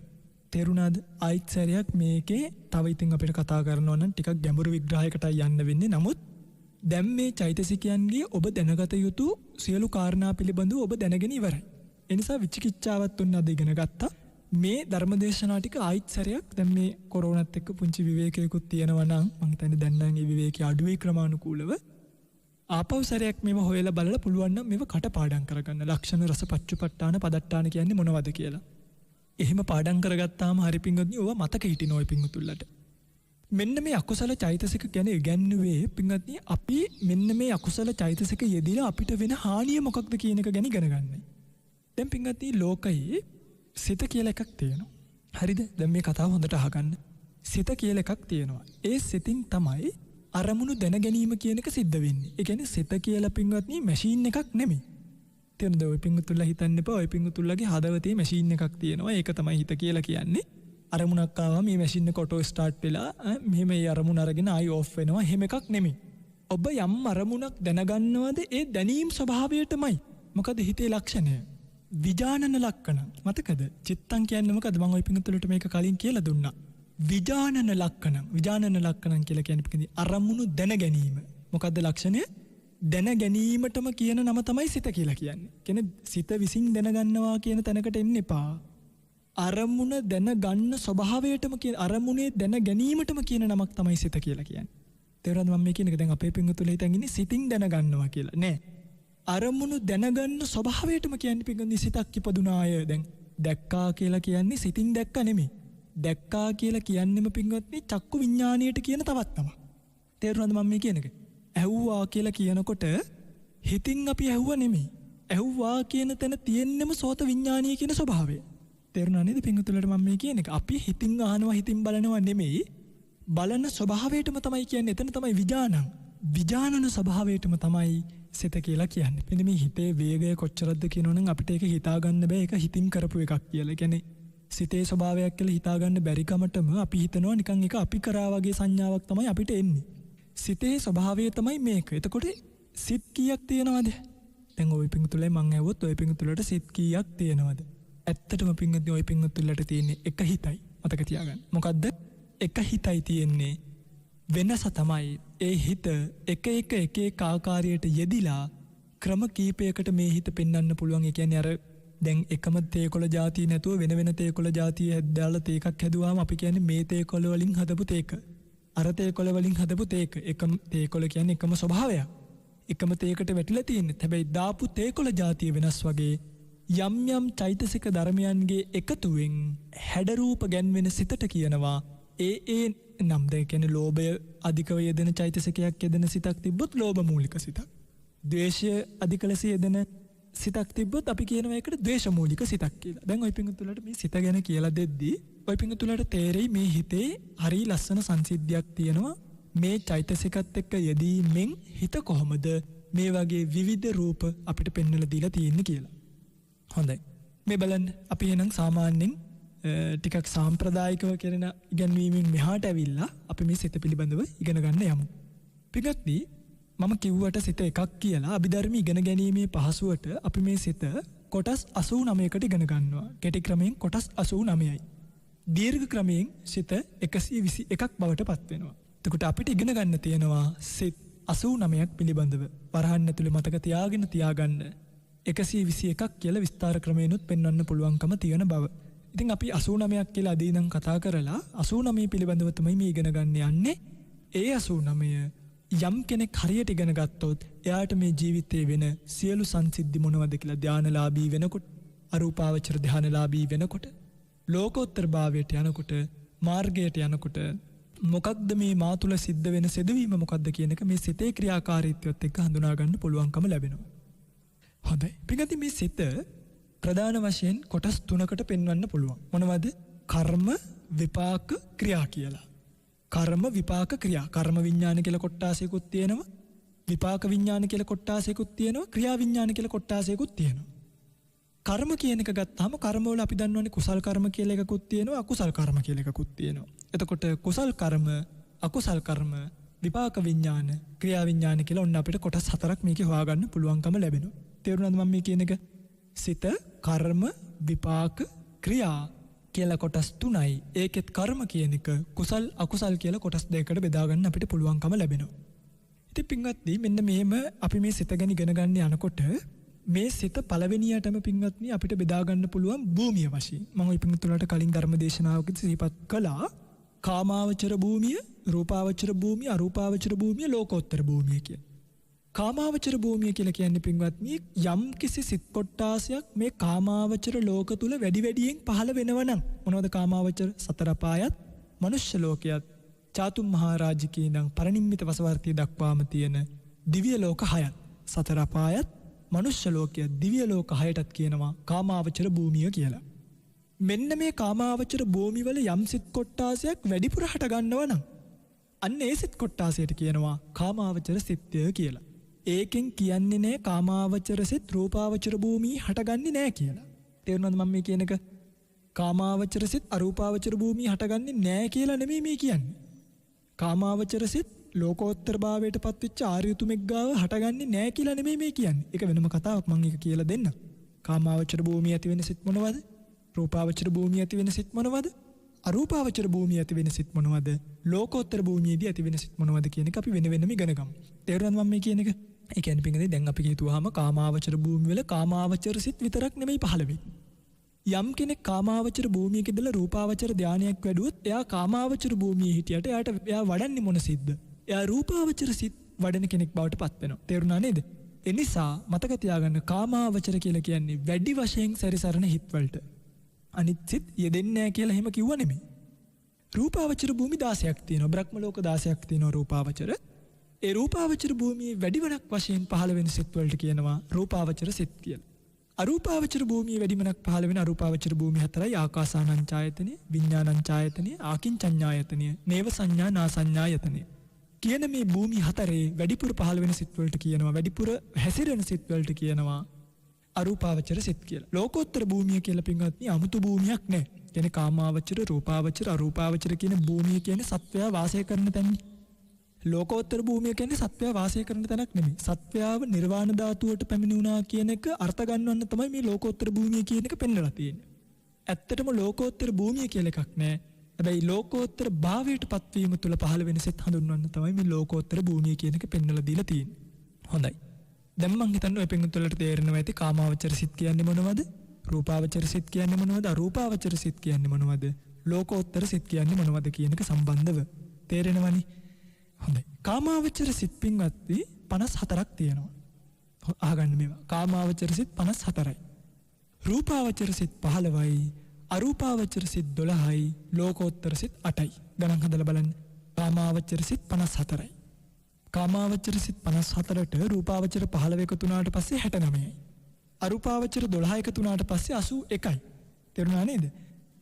තේරුණාද? ආයිත් සැරයක් මේකේ තව ඉතින් අපිට කතා කරනවා නම් ටිකක් ගැඹුරු විග්‍රහයකටයි යන්න වෙන්නේ. නමුත් දැන් මේ චෛතසිකයන්ගේ ඔබ දැනගත යුතු සියලු කාරණා පිළිබඳව ඔබ දැනගෙන ඉවරයි. ඒ නිසා විචිකිච්ඡාවත් උන්න අද ඉගෙන ගත්තා. මේ ධර්මදේශනා ටික ආයිත් සැරයක් දැන් මේ කොරෝනාත් එක්ක පුංචි විවේකයකුත් තියෙනවා නම් මම හිතන්නේ දැන් නම් මේ විවේකී අඩුවේ ක්‍රමානුකූලව ආපහු සැරයක් මේව හොයලා බලලා පුළුවන් නම් මේව කටපාඩම් කරගන්න. ලක්ෂණ රස පච්චුපට්ඨාන පදට්ඨාන කියන්නේ මොනවද කියලා. එහෙම පාඩම් කරගත්තාම හරි පිංගුත්නි ඔය මතක හිටින ඔය පිංගුතුල්ලට. මෙන්න මේ අකුසල චෛතසික ගැන ඉගැන්නුවේ පිංගුත්නි අපි මෙන්න මේ අකුසල චෛතසික යෙදিলা අපිට වෙන හානිය මොකක්ද කියන එක ගැන ඉගෙන ගන්නයි. දැන් පිංගුත්නි ලෝකයේ සිත කියලා එකක් තියෙනවා. හරිද? දැන් මේ කතාව හොඳට අහගන්න. සිත කියලා එකක් තියෙනවා. ඒ සිතින් තමයි අරමුණු දැන ගැනීම කියන එක සිද්ධ වෙන්නේ. ඒ කියන්නේ සිත කියලා පිංගුත්නි මැෂින් එකක් නෙමෙයි. තේරුණාද? ඔය පිංගුතුල්ලා හිතන්න එපා. ඔය පිංගුතුල්ලාගේ හදවතේ මැෂින් එකක් තියෙනවා. ඒක තමයි හිත කියලා කියන්නේ. අරමුණක් ආවම මේ මැෂින් එක ඔටෝ ස්ටාර්ට් වෙලා මෙහෙම මේ අරමුණ අරගෙන ආයි ඔෆ් වෙනවා. එහෙම එකක් නෙමෙයි. ඔබ යම් අරමුණක් දැනගන්නවද ඒ දැනීම් ස්වභාවයටමයි. මොකද හිතේ ලක්ෂණය විජානන ලක්ෂණ. මතකද? චිත්තං කියන්නේ මොකද? මම ওই පිංගුතුලට මේක කලින් කියලා දුන්නා. විජානන ලක්ෂණ. විජානන ලක්ෂණ කියලා කියන්නේ අරමුණු දැන ගැනීම. මොකද්ද ලක්ෂණය? දැන ගැනීමටම කියන නම තමයි සිත කියලා කියන්නේ. කියන්නේ සිත විසින් දැනගන්නවා කියන තැනකට එන්න එපා. අරමුණ දැනගන්න ස්වභාවයටම කියන අරමුණේ දැන ගැනීමටම කියන නමක් තමයි සිත කියලා කියන්නේ. තේරුණාද මම මේ කියන එක? දැන් අපේ පිංගුතුල හිතන් ඉන්නේ සිතින් දැනගන්නවා කියලා. නෑ. අරමුණු දැනගන්න ස්වභාවයටම කියන්නේ පිංගුතුනි සිතක් ඉපදුනාය. දැන් දැක්කා කියලා කියන්නේ සිතින් දැක්ක නෙමෙයි. දැක්කා කියලා කියන්නෙම පිංගුතුනි චක්කු විඥාණයට කියන තවත් නමක්. තේරුණාද මම මේ කියන එක? ඇහුවා කියලා කියනකොට හිතින් අපි ඇහුවා නෙමෙයි. ඇහුවා කියන තැන තියෙන්නෙම සෝත විඥානීය කියන ස්වභාවය. තේරුණා නේද පිංගුතුලට මම මේ කියන එක? අපි හිතින් අහනවා හිතින් බලනවා නෙමෙයි. බලන ස්වභාවයටම තමයි කියන්නේ. එතන තමයි විඥානං. විඥානන ස්වභාවයටම තමයි සිත කියලා කියන්නේ. මෙන්න මේ හිතේ වේගය කොච්චරද කියනවනම් අපිට ඒක හිතා ගන්න බෑ. ඒක හිතින් කරපු එකක් කියලා. කියන්නේ සිතේ ස්වභාවයක් කියලා හිතා ගන්න බැරි කමටම අපි හිතනවා නිකන් ඒක අපි කරා වගේ සංඥාවක් තමයි අපිට එන්නේ. සිතේ ස්වභාවය තමයි මේක. එතකොට සිත් කීයක් තියෙනවද? දැන් ওই පිංගුතුලේ මං ඇහුවොත් ওই පිංගුතුලට සිත් කීයක් තියෙනවද? ඇත්තටම පිංගුතුනි ওই පිංගුතුලට තියෙන්නේ එක හිතයි. මතක තියාගන්න. මොකද්ද? එක හිතයි තියෙන්නේ. වෙනස තමයි ඒ හිත එක ආකාරයට යෙදිලා ක්‍රම කීපයකට මේ හිත පෙන්වන්න පුළුවන්. ඒ කියන්නේ අර දැන් එකම තේකොළ ಜಾතිය නැතුව වෙන වෙන තේකොළ ಜಾතිය හැදලා තේකක් හැදුවාම අපි කියන්නේ මේ තේකොළ වලින් හදපු තේක. අර තේකොළ වලින් හදපු තේක. එකම තේකොළ කියන්නේ එකම ස්වභාවයක්. එකම තේකට වැටිලා තියෙන්නේ. හැබැයි දාපු තේකොළ ಜಾතිය වෙනස් වගේ යම් යම් චෛතසික ධර්මයන්ගේ එකතුවෙන් හැඩ රූප ගැන්වෙන සිතට කියනවා ඒ නම් දෙක කියන්නේ ලෝභය අධිකව යෙදෙන චෛතසිකයක් යෙදෙන සිතක් තිබ්බොත් ලෝභ මූලික සිතක්. ද්වේෂය අධික ලෙස යෙදෙන සිතක් තිබ්බොත් අපි කියනවා ඒකට ද්වේෂ මූලික සිතක් කියලා. දැන් ওই පිංගුතුලට මේ සිත ගැන කියලා දෙද්දී ওই පිංගුතුලට තේරෙයි මේ හිතේ හරි ලස්සන සංසිද්ධියක් තියෙනවා. මේ චෛතසිකත් එක්ක යෙදීමෙන් හිත කොහොමද මේ වගේ විවිධ රූප අපිට පෙන්වලා දීලා තියෙන්නේ කියලා. හොඳයි. මේ බලන්න අපි එහෙනම් සාමාන්‍යයෙන් ටිකක් සාම්ප්‍රදායිකව කරන ඉගැන්වීමෙන් මෙහාට ඇවිල්ලා අපි මේ සිත පිළිබඳව ඉගෙන ගන්න යමු. පිටක්දී මම කිව්වට සිත එකක් කියලා අභිධර්ම ඉගෙන ගැනීමේ පහසුවට අපි මේ සිත කොටස් 89කට ඉගෙන ගන්නවා. කෙටි ක්‍රමයෙන් කොටස් 89යි. දීර්ඝ ක්‍රමයෙන් සිත 121ක් බවට පත් වෙනවා. එතකොට අපිට ඉගෙන ගන්න තියෙනවා සිත 89ක් පිළිබඳව. වරහන් ඇතුලේ මතක තියාගන්න 121ක් කියලා විස්තර ක්‍රමයෙන්ුත් පෙන්වන්න පුළුවන්කම තියෙන බව. ඉතින් අපි 89ක් කියලා අද ඉඳන් කතා කරලා 89 පිළිබඳව තමයි මේ ඉගෙන ගන්න යන්නේ. ඒ 89 යම් කෙනෙක් හරියට ඉගෙන ගත්තොත් එයාට මේ ජීවිතේ වෙන සියලු සංසිද්ධි මොනවද කියලා ධානලාභී වෙනකොට, අරූපාවචර ධානලාභී වෙනකොට, ලෝකෝත්තර භාවයට යනකොට, මාර්ගයට යනකොට මොකක්ද මේ මා තුළ සිද්ධ වෙන සිදුවීම මොකක්ද කියන එක මේ සිතේ ක්‍රියාකාරීත්වයත් එක්ක හඳුනා ගන්න පුළුවන්කම ලැබෙනවා. හොඳයි. පිටකදී මේ සිත ප්‍රධාන වශයෙන් කොටස් 3කට පෙන්වන්න පුළුවන්. මොනවද? කර්ම, විපාක, ක්‍රියා කියලා. කර්ම, විපාක, ක්‍රියා. කර්ම විඥාන කියලා කොටාසයකුත් තියෙනවා. විපාක විඥාන කියලා කොටාසයකුත් තියෙනවා. ක්‍රියා විඥාන කියලා කොටාසයකුත් තියෙනවා. කර්ම කියන එක ගත්තාම කර්ම වල අපි දන්නවනේ කුසල් කර්ම කියලා එකකුත් තියෙනවා, අකුසල් කර්ම කියලා එකකුත් තියෙනවා. එතකොට කුසල් කර්ම, අකුසල් කර්ම, විපාක විඥාන, ක්‍රියා විඥාන කියලා ඔන්න අපිට කොටස් 4ක් මේකේ හොයාගන්න පුළුවන්කම ලැබෙනවා. තේරුණාද මම මේ කියන එක? සිත, කර්ම, විපාක, ක්‍රියා කියලා කොටස් 3යි. ඒකෙත් කර්ම කියන එක කුසල් අකුසල් කියලා කොටස් 2කට බෙදා ගන්න අපිට පුළුවන්කම ලැබෙනවා. ඉතින් පින්වත්නි මෙන්න මෙහෙම අපි මේ සිත ගැන ඉගෙන ගන්න යනකොට මේ සිත පළවෙනියටම පින්වත්නි අපිට බෙදා ගන්න පුළුවන් භූමිය වශයෙන්. මම ওই පින්තුලට කලින් ධර්ම දේශනාවකදී සිහිපත් කළා කාමාවචර භූමිය, රූපාවචර භූමිය, අරූපාවචර භූමිය, ලෝකෝත්තර භූමිය කියලා. කාමාවචර භූමිය කියලා කියන්නේ පින්වත්නි යම් කිසි සිත් කොටාසයක් මේ කාමාවචර ලෝක තුල වැඩි වැඩියෙන් පහළ වෙනවා නම් මොනවද කාමාවචර? සතර පායත්, මනුෂ්‍ය ලෝකයත්, චාතුම් මහරජකේ ඉඳන් පරිනිම්මිත වසවර්තිය දක්වාම තියෙන දිව්‍ය ලෝක 6ත්, සතර පායත්, මනුෂ්‍ය ලෝකය, දිව්‍ය ලෝක 6ටත් කියනවා කාමාවචර භූමිය කියලා. මෙන්න මේ කාමාවචර භූමිය වල යම් සිත් කොටාසයක් වැඩිපුර හට ගන්නවා නම් අන්න ඒ සිත් කොටාසයට කියනවා කාමාවචර සිත්ය කියලා. ඒකෙන් කියන්නේ නෑ කාමාවචර සිත් රූපාවචර භූමිය හටගන්නේ නෑ කියලා. තේරුණාද මම මේ කියන එක? කාමාවචර සිත් අරූපාවචර භූමිය හටගන්නේ නෑ කියලා නෙමෙයි මේ කියන්නේ. කාමාවචර සිත් ලෝකෝත්තර භාවයට පත්වෙච්ච ආර්යතුමෙක් ගාව හටගන්නේ නෑ කියලා නෙමෙයි මේ කියන්නේ. ඒක වෙනම කතාවක් මම ඒක කියලා දෙන්න. කාමාවචර භූමිය ඇති වෙන සිත් මොනවද? රූපාවචර භූමිය ඇති වෙන සිත් මොනවද? අරූපාවචර භූමිය ඇති වෙන සිත් මොනවද? ලෝකෝත්තර භූමියේදී ඇති වෙන සිත් මොනවද කියන එක අපි වෙන වෙනම ඉගෙන ගමු. තේරුණාද මම මේ කියන එක? ඒ කියන්නේ පිටින් දැන් අපි කියතුවාම කාමාවචර භූමිය වල කාමාවචර සිත් විතරක් නෙමෙයි පහළ වෙන්නේ. යම් කෙනෙක් කාමාවචර භූමියක ඉඳලා රූපාවචර ධානයක් වැඩුවොත් එයා කාමාවචර භූමියේ හිටියට එයා වඩන්නේ මොන සිද්ද? එයා රූපාවචර සිත් වඩන කෙනෙක් බවට පත් වෙනවා. තේරුණා නේද? ඒ නිසා මතක තියාගන්න කාමාවචර කියලා කියන්නේ වැඩි වශයෙන් සැරිසරන හිත් වලට. අනිත් සිත් යෙදෙන්නේ නැහැ කියලා එහෙම කිව්ව නෙමෙයි. රූපාවචර භූමි 16ක් තියෙනවා. බ්‍රහ්ම ලෝක 16ක් තියෙනවා රූපාවචර. ඒ රූපාවචර භූමියේ වැඩිමනක් වශයෙන් පහළ වෙන සිත් වලට කියනවා රූපාවචර සිත් කියලා. අරූපාවචර භූමියේ වැඩිමනක් පහළ වෙන අරූපාවචර භූමි 4යි ආකාසානංචායතනෙ, විඥානංචායතනෙ, ආකින්චඤ්ඤායතනෙ, නේව සංඥා නාසඤ්ඤායතනෙ. කියන මේ භූමි 4 වැඩිපුර පහළ වෙන සිත් වලට කියනවා, වැඩිපුර හැසිරෙන සිත් වලට කියනවා අරූපාවචර සිත් කියලා. ලෝකෝත්තර භූමිය කියලා පින්වත්නි 아무තු භූමියක් නැහැ. කියන්නේ කාමාවචර, රූපාවචර, අරූපාවචර කියන භූමිය කියන්නේ සත්වයා වාසය කරන තැන. ලෝකෝත්තර භූමිය කියන්නේ සත්වයා වාසය කරන තැනක් නෙමෙයි. සත්වයාව නිර්වාණ ධාතුවට පැමිණුණා කියන එක අර්ථ ගන්නවන්න තමයි මේ ලෝකෝත්තර භූමිය කියන එක පෙන්වලා තියෙන්නේ. ඇත්තටම ලෝකෝත්තර භූමිය කියලා එකක් නැහැ. හැබැයි ලෝකෝත්තර භාවයට පත්වීම තුළ පහළ වෙන සිත් හඳුන්වන්න තමයි මේ ලෝකෝත්තර භූමිය කියන එක පෙන්වලා දීලා තියෙන්නේ. හොඳයි. දැන් මම හිතන්නේ ඔය පින්තුලට තේරෙනවා ඇති කාමාවචර සිත් කියන්නේ මොනවද? රූපාවචර සිත් කියන්නේ මොනවද? අරූපාවචර සිත් කියන්නේ මොනවද? ලෝකෝත්තර සිත් කියන්නේ මොනවද කියන එක සම්බන්ධව තේරෙනවනේ. හොඳයි. කාමාවචර සිත් පින්වත්නි 54ක් තියෙනවා. අහගන්න මේවා. කාමාවචර සිත් 54යි. රූපාවචර සිත් 15යි. අරූපාවචර සිත් 12යි. ලෝකෝත්තර සිත් 8යි. ගණන් හදලා බලන්න. කාමාවචර සිත් 54යි. කාමාවචර සිත් 54ට රූපාවචර 15 එකතු වුණාට පස්සේ 69යි. අරූපාවචර 12 එකතු වුණාට පස්සේ 81යි. තේරුණා නේද?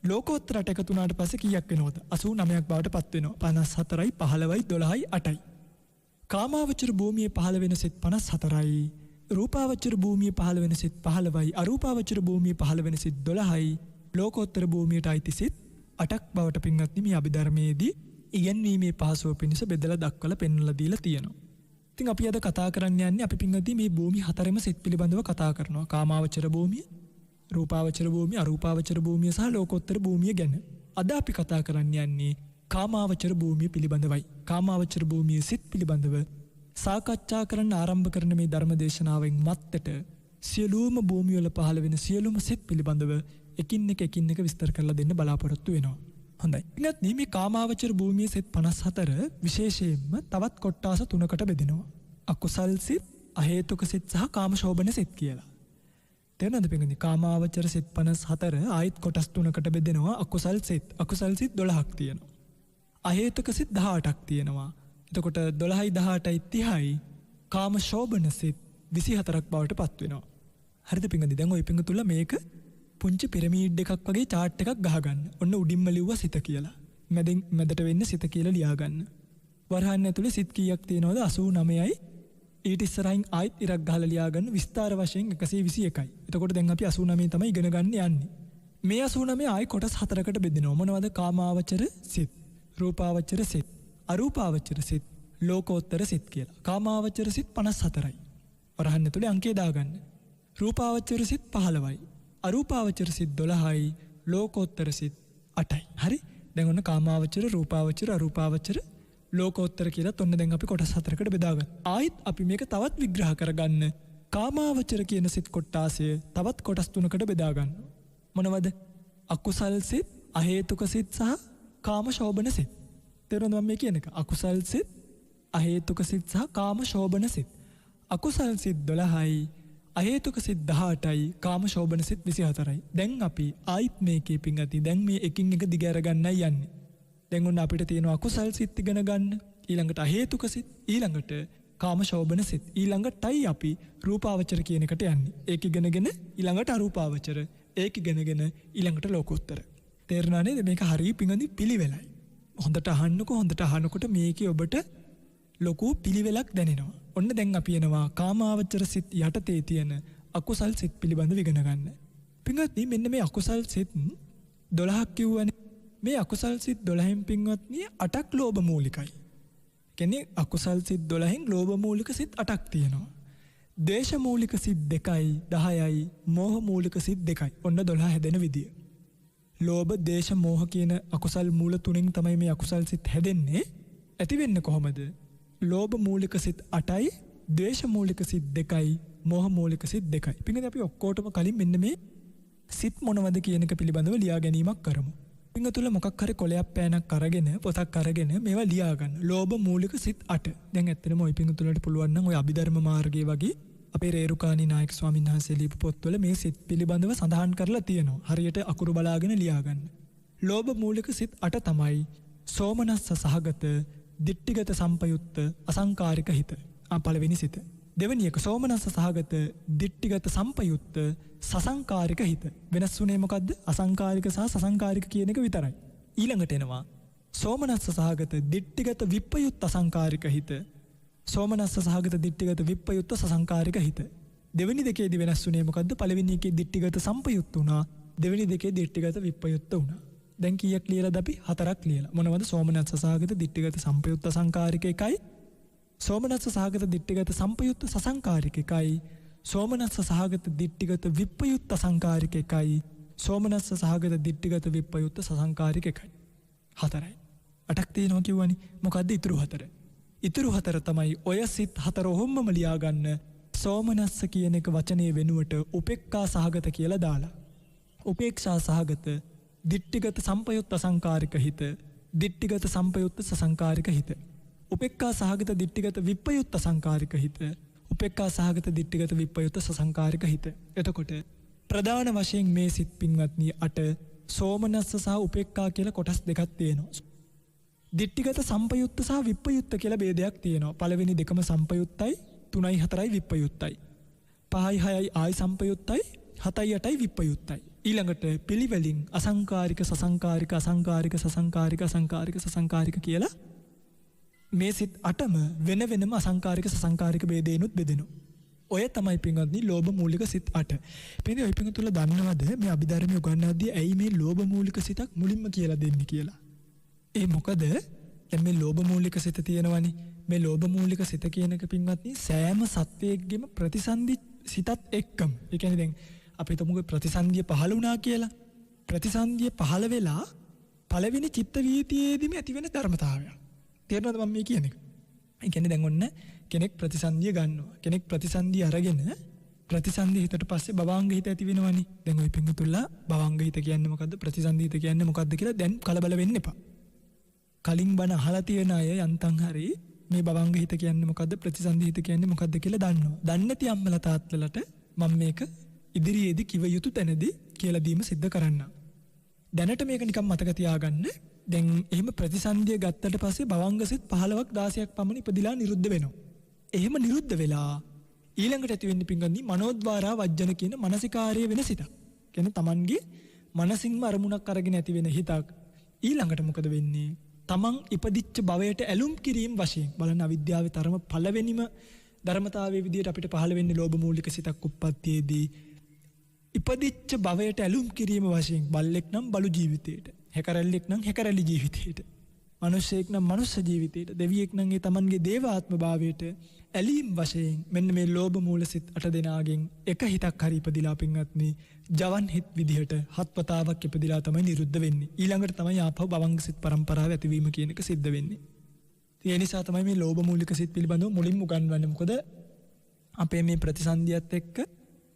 ලෝකෝත්තරට එකතු වුණාට පස්සේ කීයක් වෙනවද? 89ක් බවට පත් වෙනවා. 54යි 15යි 12යි 8යි. කාමාවචර භූමියේ පහළ වෙන සිත් 54යි. රූපාවචර භූමියේ පහළ වෙන සිත් 15යි. අරූපාවචර භූමියේ පහළ වෙන සිත් 12යි. ලෝකෝත්තර භූමියට අයිති සිත් 8ක් බවට පින්වත්නි මේ අභිධර්මයේදී ඉගෙනීමේ පහසුව පිණිස බෙදලා දක්වලා පෙන්වලා දීලා තියෙනවා. ඉතින් අපි අද කතා කරන්න යන්නේ අපි පින්වත්නි මේ භූමි හතරෙම සිත් පිළිබඳව කතා කරනවා. කාමාවචර භූමිය, රූපාවචර භූමිය, අරූපාවචර භූමිය සහ ලෝකෝත්තර භූමිය ගැන. අද අපි කතා කරන්න යන්නේ කාමාවචර භූමිය පිළිබඳවයි. කාමාවචර භූමියේ සිත් පිළිබඳව සාකච්ඡා කරන්න ආරම්භ කරන මේ ධර්ම දේශනාවෙන් මත්තට සියලුම භූමිය වල පහළ වෙන සියලුම සිත් පිළිබඳව එකින් එක විස්තර කරලා දෙන්න බලාපොරොත්තු වෙනවා. හොඳයි. ඉතින් මේ කාමාවචර භූමියේ සිත් 54 විශේෂයෙන්ම තවත් කොටස් තුනකට බෙදෙනවා. අකුසල් සිත්, අහේතුක සිත් සහ කාමශෝභන සිත් කියලා. තේරෙනවද පින්වත්නි? කාමාවචර සිත් 54 ආයිත් කොටස් තුනකට බෙදෙනවා. අකුසල් සිත් 12ක් තියෙනවා. අහේතුක සිත් 18ක් තියෙනවා. එතකොට 12යි 18යි 30යි කාමශෝභන සිත් 24ක් බවට පත් වෙනවා. හරිද පින්වත්නි? දැන් ওই පින්තුල මේක පුංචි පිරමීඩ් එකක් වගේ chart එකක් ගහගන්න. ඔන්න උඩින්ම ලිව්වා සිත කියලා. මැදට වෙන්නේ සිත කියලා ලියාගන්න. වරහන් ඇතුලේ සිත් කීයක් තියෙනවද? 89යි. ඊට ඉස්සරහින් ආයිත් ඉරක් ගහලා ලියාගන්න විස්තර වශයෙන් 121යි. එතකොට දැන් අපි 89 තමයි ඉගෙන ගන්න යන්නේ. මේ 89 ආයි කොටස් හතරකට බෙදෙනවා. මොනවද? කාමාවචර සිත්, රූපාවචර සිත්, අරූපාවචර සිත්, ලෝකෝත්තර සිත් කියලා. කාමාවචර සිත් 54යි. වරහන් ඇතුලේ අංකය දාගන්න. රූපාවචර සිත් 15යි. අරූපාවචර සිත් 12යි. ලෝකෝත්තර සිත් 8යි. හරි? දැන් ඔන්න කාමාවචර, රූපාවචර, අරූපාවචර, ලෝකෝත්තර කියලා ඔන්න දැන් අපි කොටස් හතරකට බෙදාගන්න. ආයිත් අපි මේක තවත් විග්‍රහ කරගන්න. කාමාවචර කියන සිත් කොටාසය තවත් කොටස් තුනකට බෙදාගන්න. මොනවද? අකුසල් සිත්, අහේතුක සිත් සහ කාමශෝභන සිත්. තේරුණාද මම කියන එක? අකුසල් සිත්, අහේතුක සිත් සහ කාමශෝභන සිත්. අකුසල් සිත් 12යි. අහේතුක සිත් 18යි. කාමශෝභන සිත් 24යි. දැන් අපි ආයිත් මේකේ පින්ගති දැන් මේ එකින් එක දිග අරගන්නයි යන්නේ. දැන් ඔන්න අපිට තියෙනවා අකුසල් සිත් ඉගෙන ගන්න. ඊළඟට අහේතුක සිත්, ඊළඟට කාමශෝභන සිත්. ඊළඟටයි අපි රූපාවචර කියන එකට යන්නේ. ඒක ඉගෙනගෙන ඊළඟට අරූපාවචර. ඒක ඉගෙනගෙන ඊළඟට ලෝකෝත්තර. තේරුණා නේද? මේක හරිය පින්ගති පිළිවෙලයි. හොඳට අහන්නකො. හොඳට අහනකොට මේකේ ඔබට ලොකු පිළිවෙලක් දැනෙනවා. ඔන්න දැන් අපි එනවා කාමාවචර සිත් යටතේ තියෙන අකුසල් සිත් පිළිබඳව ඉගෙන ගන්න. පින්වත්නි මෙන්න මේ අකුසල් සිත් 12ක් කිව්වනේ. මේ අකුසල් සිත් 12න් පින්වත්නි 8ක් ලෝභ මූලිකයි. කියන්නේ අකුසල් සිත් 12න් ලෝභ මූලික සිත් 8ක් තියෙනවා. ද්වේෂ මූලික සිත් 2යි 10යි. මෝහ මූලික සිත් 2යි. ඔන්න 12 හැදෙන විදිය. ලෝභ, ද්වේෂ, මෝහ කියන අකුසල් මූල තුනෙන් තමයි මේ අකුසල් සිත් හැදෙන්නේ. ඇති වෙන්නේ කොහොමද? ලෝභ මූලික සිත් 8යි, ද්වේෂ මූලික සිත් 2යි, මෝහ මූලික සිත් 2යි. පින්වත්නි අපි ඔක්කොටම කලින් මෙන්න මේ සිත් මොනවද කියන එක පිළිබඳව ලියා ගැනීමක් කරමු. පින්වතුල මොකක් හරි කොලයක් පෑනක් අරගෙන පොතක් අරගෙන මේවා ලියා ගන්න. ලෝභ මූලික සිත් 8. දැන් ඇත්තටම ওই පින්වතුලට පුළුවන් නම් ওই අභිධර්ම මාර්ගයේ වගේ අපේ රේරුකාණී නායක ස්වාමීන් වහන්සේ ලියපු පොත්වල මේ සිත් පිළිබඳව සඳහන් කරලා තියෙනවා. හරියට අකුරු බලාගෙන ලියා ගන්න. ලෝභ මූලික සිත් 8 තමයි සෝමනස්ස සහගත, දිට්ඨිගත සම්පයුත්ත, අසංකාරික හිත. පළවෙනි සිත. දෙවෙනි එක සෝමනස්ස සහගත, දිට්ඨිගත සම්පයුත්ත, සසංකාරික හිත. වෙනස් වුණේ මොකද්ද? අසංකාරික සහ සසංකාරික කියන එක විතරයි. ඊළඟට එනවා සෝමනස්ස සහගත, දිට්ඨිගත විප්පයුත්ත අසංකාරික හිත. සෝමනස්ස සහගත, දිට්ඨිගත විප්පයුත්ත සසංකාරික හිත. දෙවෙනි දෙකේදී වෙනස් වුණේ මොකද්ද? පළවෙනි එකේ දිට්ඨිගත සම්පයුත්ත වුණා. දෙවෙනි දෙකේ දිට්ඨිගත විප්පයුත්ත වුණා. දැන් කීයක් ලියලාද අපි? 4ක් ලියලා. මොනවද? සෝමනස්ස සහගත, දිට්ඨිගත සම්පයුත්ත අසංකාරික එකයි. සෝමනස්ස සහගත, දිට්ඨිගත සම්පයුත්ත සසංකාරික එකයි. සෝමනස්ස සහගත, දිට්ඨිගත විප්පයුත්ත අසංකාරික එකයි. සෝමනස්ස සහගත, දිට්ඨිගත විප්පයුත්ත සසංකාරික එකයි. 4යි. 8ක් තියෙනවා කිව්වනේ. මොකද්ද ඉතුරු 4? ඉතුරු 4 තමයි ඔය සිත් 4 ඔහොමම ලියා ගන්න. සෝමනස්ස කියන එක වචනේ වෙනුවට උපේක්ඛා සහගත කියලා දාලා. උපේක්ෂා සහගත දිට්ඨිගත සම්පයුත්ත අසංකාරික හිත, දිට්ඨිගත සම්පයුත්ත සසංකාරික හිත. උපේක්ඛා සහගත දිට්ඨිගත විප්පයුත්ත අසංකාරික හිත, උපේක්ඛා සහගත දිට්ඨිගත විප්පයුත්ත සසංකාරික හිත. එතකොට ප්‍රධාන වශයෙන් මේ සිත් පින්වත්නි 8 සෝමනස්ස සහ උපේක්ඛා කියලා කොටස් දෙකක් තියෙනවා. දිට්ඨිගත සම්පයුත්ත සහ විප්පයුත්ත කියලා ભેදයක් තියෙනවා. පළවෙනි දෙකම සම්පයුත්තයි, 3යි 4යි විප්පයුත්තයි. 5යි 6යි ආයි සම්පයුත්තයි, 7යි 8යි විප්පයුත්තයි. ඊළඟට පිළිවෙලින් අසංකාරික සසංකාරික අසංකාරික සසංකාරික අසංකාරික සසංකාරික කියලා මේ සිත් 8ම වෙන වෙනම අසංකාරික සසංකාරික ભેදේනුත් බෙදෙනවා. ඔය තමයි පින්වත්නි ලෝභ මූලික සිත් 8. පින්වත්නි ඔය පින්තුල දන්නවද මේ අභිධර්මයේ උගන්වද්දී ඇයි මේ ලෝභ මූලික සිතක් මුලින්ම කියලා දෙන්නේ කියලා? ඒ මොකද දැන් මේ ලෝභ මූලික සිත තියෙනවනේ. මේ ලෝභ මූලික සිත කියන එක පින්වත්නි සෑම සත්වයකගේම ප්‍රතිසන්දි සිතත් එක්කම. ඒ කියන්නේ දැන් අපි හිතමුකෝ ප්‍රතිසන්දිය පහළ වුණා කියලා. ප්‍රතිසන්දිය පහළ වෙලා පළවෙනි චිත්ත වීතියේදීම ඇති වෙන ධර්මතාවය. තේරෙනවද මම මේ කියන්නේ? ඒ කියන්නේ දැන් ඔන්න කෙනෙක් ප්‍රතිසන්දිය ගන්නවා. කෙනෙක් ප්‍රතිසන්දිය අරගෙන ප්‍රතිසන්දි හිතට පස්සේ භවංග හිත ඇති වෙනවනේ. දැන් ওই පිංගුතුල්ලා භවංග හිත කියන්නේ මොකද්ද? ප්‍රතිසන්දි හිත කියන්නේ මොකද්ද කියලා දැන් කලබල වෙන්න එපා. කලින් බණ අහලා තියෙන අය යන්තම් හරි මේ භවංග හිත කියන්නේ මොකද්ද? ප්‍රතිසන්දි හිත කියන්නේ මොකද්ද කියලා දන්නවා. දන්නේ නැති අම්මලා තාත්තලාට මම මේක ඉදිරියේදී කිව යුතු තැනදී කියලා දීම සිද්ධ කරන්න. දැනට මේක නිකන් මතක තියාගන්න. දැන් එහෙම ප්‍රතිසන්දිය ගත්තට පස්සේ භවංග සිත් 15ක් 16ක් පමණ ඉපදිලා නිරුද්ධ වෙනවා. එහෙම නිරුද්ධ වෙලා ඊළඟට ඇති වෙන්නේ පිංගන්දි මනෝද්වාරා වජ්ජන කියන මානසිකාර්ය වෙන සිතක්. කියන්නේ Tamanගේ මනසින්ම අරමුණක් අරගෙන ඇති වෙන හිතක්. ඊළඟට මොකද වෙන්නේ? Taman ඉපදිච්ච භවයට ඇලුම් කිරීම වශයෙන් බලන්න අවිද්‍යාවේ තරම පළවෙනිම ධර්මතාවයේ විදිහට අපිට පහළ වෙන්නේ ලෝභ මූලික සිතක් උප්පත්තියේදී. ඉපදිච්ච භවයට ඇලුම් කිරීම වශයෙන් බල්ලෙක් නම් බලු ජීවිතයට, හැකරැල්ලෙක් නම් හැකරැලි ජීවිතයට, මනුෂ්‍යයෙක් නම් මනුෂ්‍ය ජීවිතයට, දෙවියෙක් නම් ඒ Tamanගේ දේවාත්ම භාවයට ඇලීම් වශයෙන් මෙන්න මේ ලෝභ මූල සිත් 8 දෙනාගෙන් එක හිතක් හරි ඉපදිලා පින්වත්නි ජවන් හිත් විදිහට හත්වතාවක් ඉපදිලා තමයි නිරුද්ධ වෙන්නේ. ඊළඟට තමයි ආපහු භවංග සිත් පරම්පරාව ඇතිවීම කියන එක සිද්ධ වෙන්නේ. ඒ නිසා තමයි මේ ලෝභ මූලික සිත් පිළිබඳව මුලින්ම උගන්වන්නේ. මොකද අපේ මේ ප්‍රතිසන්දියත් එක්ක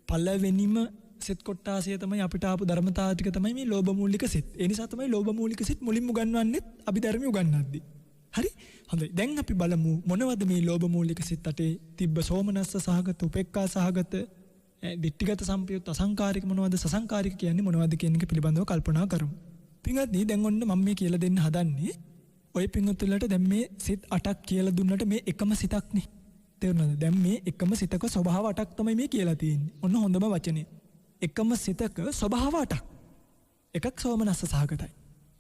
පළවෙනිම සිත් කොටාසිය තමයි අපිට ආපු ධර්මතාව ටික තමයි මේ ලෝභ මූලික සිත්. ඒ නිසා තමයි ලෝභ මූලික සිත් මුලින්ම උගන්වන්නේ අභිධර්මයේ උගන්වද්දී. හරි? හොඳයි. දැන් අපි බලමු මොනවද මේ ලෝභ මූලික සිත් 8 තිබ්බ සෝමනස්ස සහගත, උපේක්ඛා සහගත, දිට්ඨිගත සම්පයුත් අසංකාරික මොනවද, සසංකාරික කියන්නේ මොනවද කියන එක පිළිබඳව කල්පනා කරමු. පින්වත්නි දැන් ඔන්න මම මේ කියලා දෙන්න හදන්නේ ඔය පින්වත්තුලට දැන් මේ සිත් 8ක් කියලා දුන්නට මේ එකම සිතක්නේ. තේරුණාද? දැන් මේ එකම සිතක ස්වභාව 8ක් තමයි මේ කියලා තියෙන්නේ. ඔන්න හොඳම වචනේ. එකම සිතක ස්වභාව 8ක්. එකක් සෝමනස්ස සහගතයි.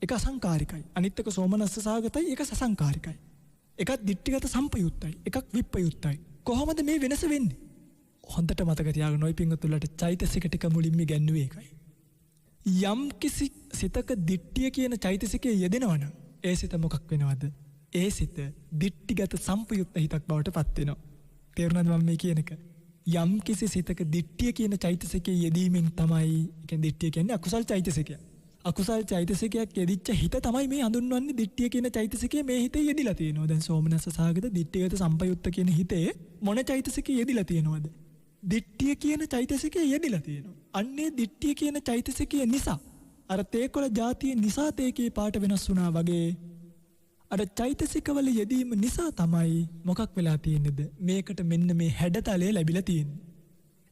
එක අසංකාරිකයි. අනිත් එක සෝමනස්ස සහගතයි, එක සසංකාරිකයි. එකක් දිට්ඨිගත සම්පයුත්තයි, එකක් විප්පයුත්තයි. කොහොමද මේ වෙනස වෙන්නේ? හොඳට මතක තියාගන්න ඔය පින්වත්තුලට චෛතසික ටික මුලින්ම ඉගෙනුවේ ඒකයි. යම් කිසි සිතක දිට්ඨිය කියන චෛතසිකයේ යෙදෙනවනම් ඒ සිත මොකක් වෙනවද? ඒ සිත දිට්ඨිගත සම්පයුත්ත හිතක් බවට පත් වෙනවා. තේරුණාද මම මේ කියන එක? යම් කිසි සිතක දිට්ඨිය කියන චෛතසිකයේ යෙදීමෙන් තමයි, කියන්නේ දිට්ඨිය කියන්නේ අකුසල් චෛතසිකය. අකුසල් චෛතසිකයක් යෙදිච්ච හිත තමයි මේ හඳුන්වන්නේ දිට්ඨිය කියන චෛතසිකයේ මේ හිතේ යෙදිලා තියෙනවා. දැන් සෝමනස්ස සහගත දිට්ඨිගත සම්පයුත්ත කියන හිතේ මොන චෛතසිකයේ යෙදිලා තියෙනවද? දිට්ඨිය කියන චෛතසිකයේ යෙදිලා තියෙනවා. අන්නේ දිට්ඨිය කියන චෛතසිකය නිසා අර තේකොළ જાතිය නිසා තේකේ පාට වෙනස් වුණා වගේ අර චෛතසිකවල යෙදීම නිසා තමයි මොකක් වෙලා තියෙන්නේද? මේකට මෙන්න මේ හැඩතලය ලැබිලා තියෙන්නේ.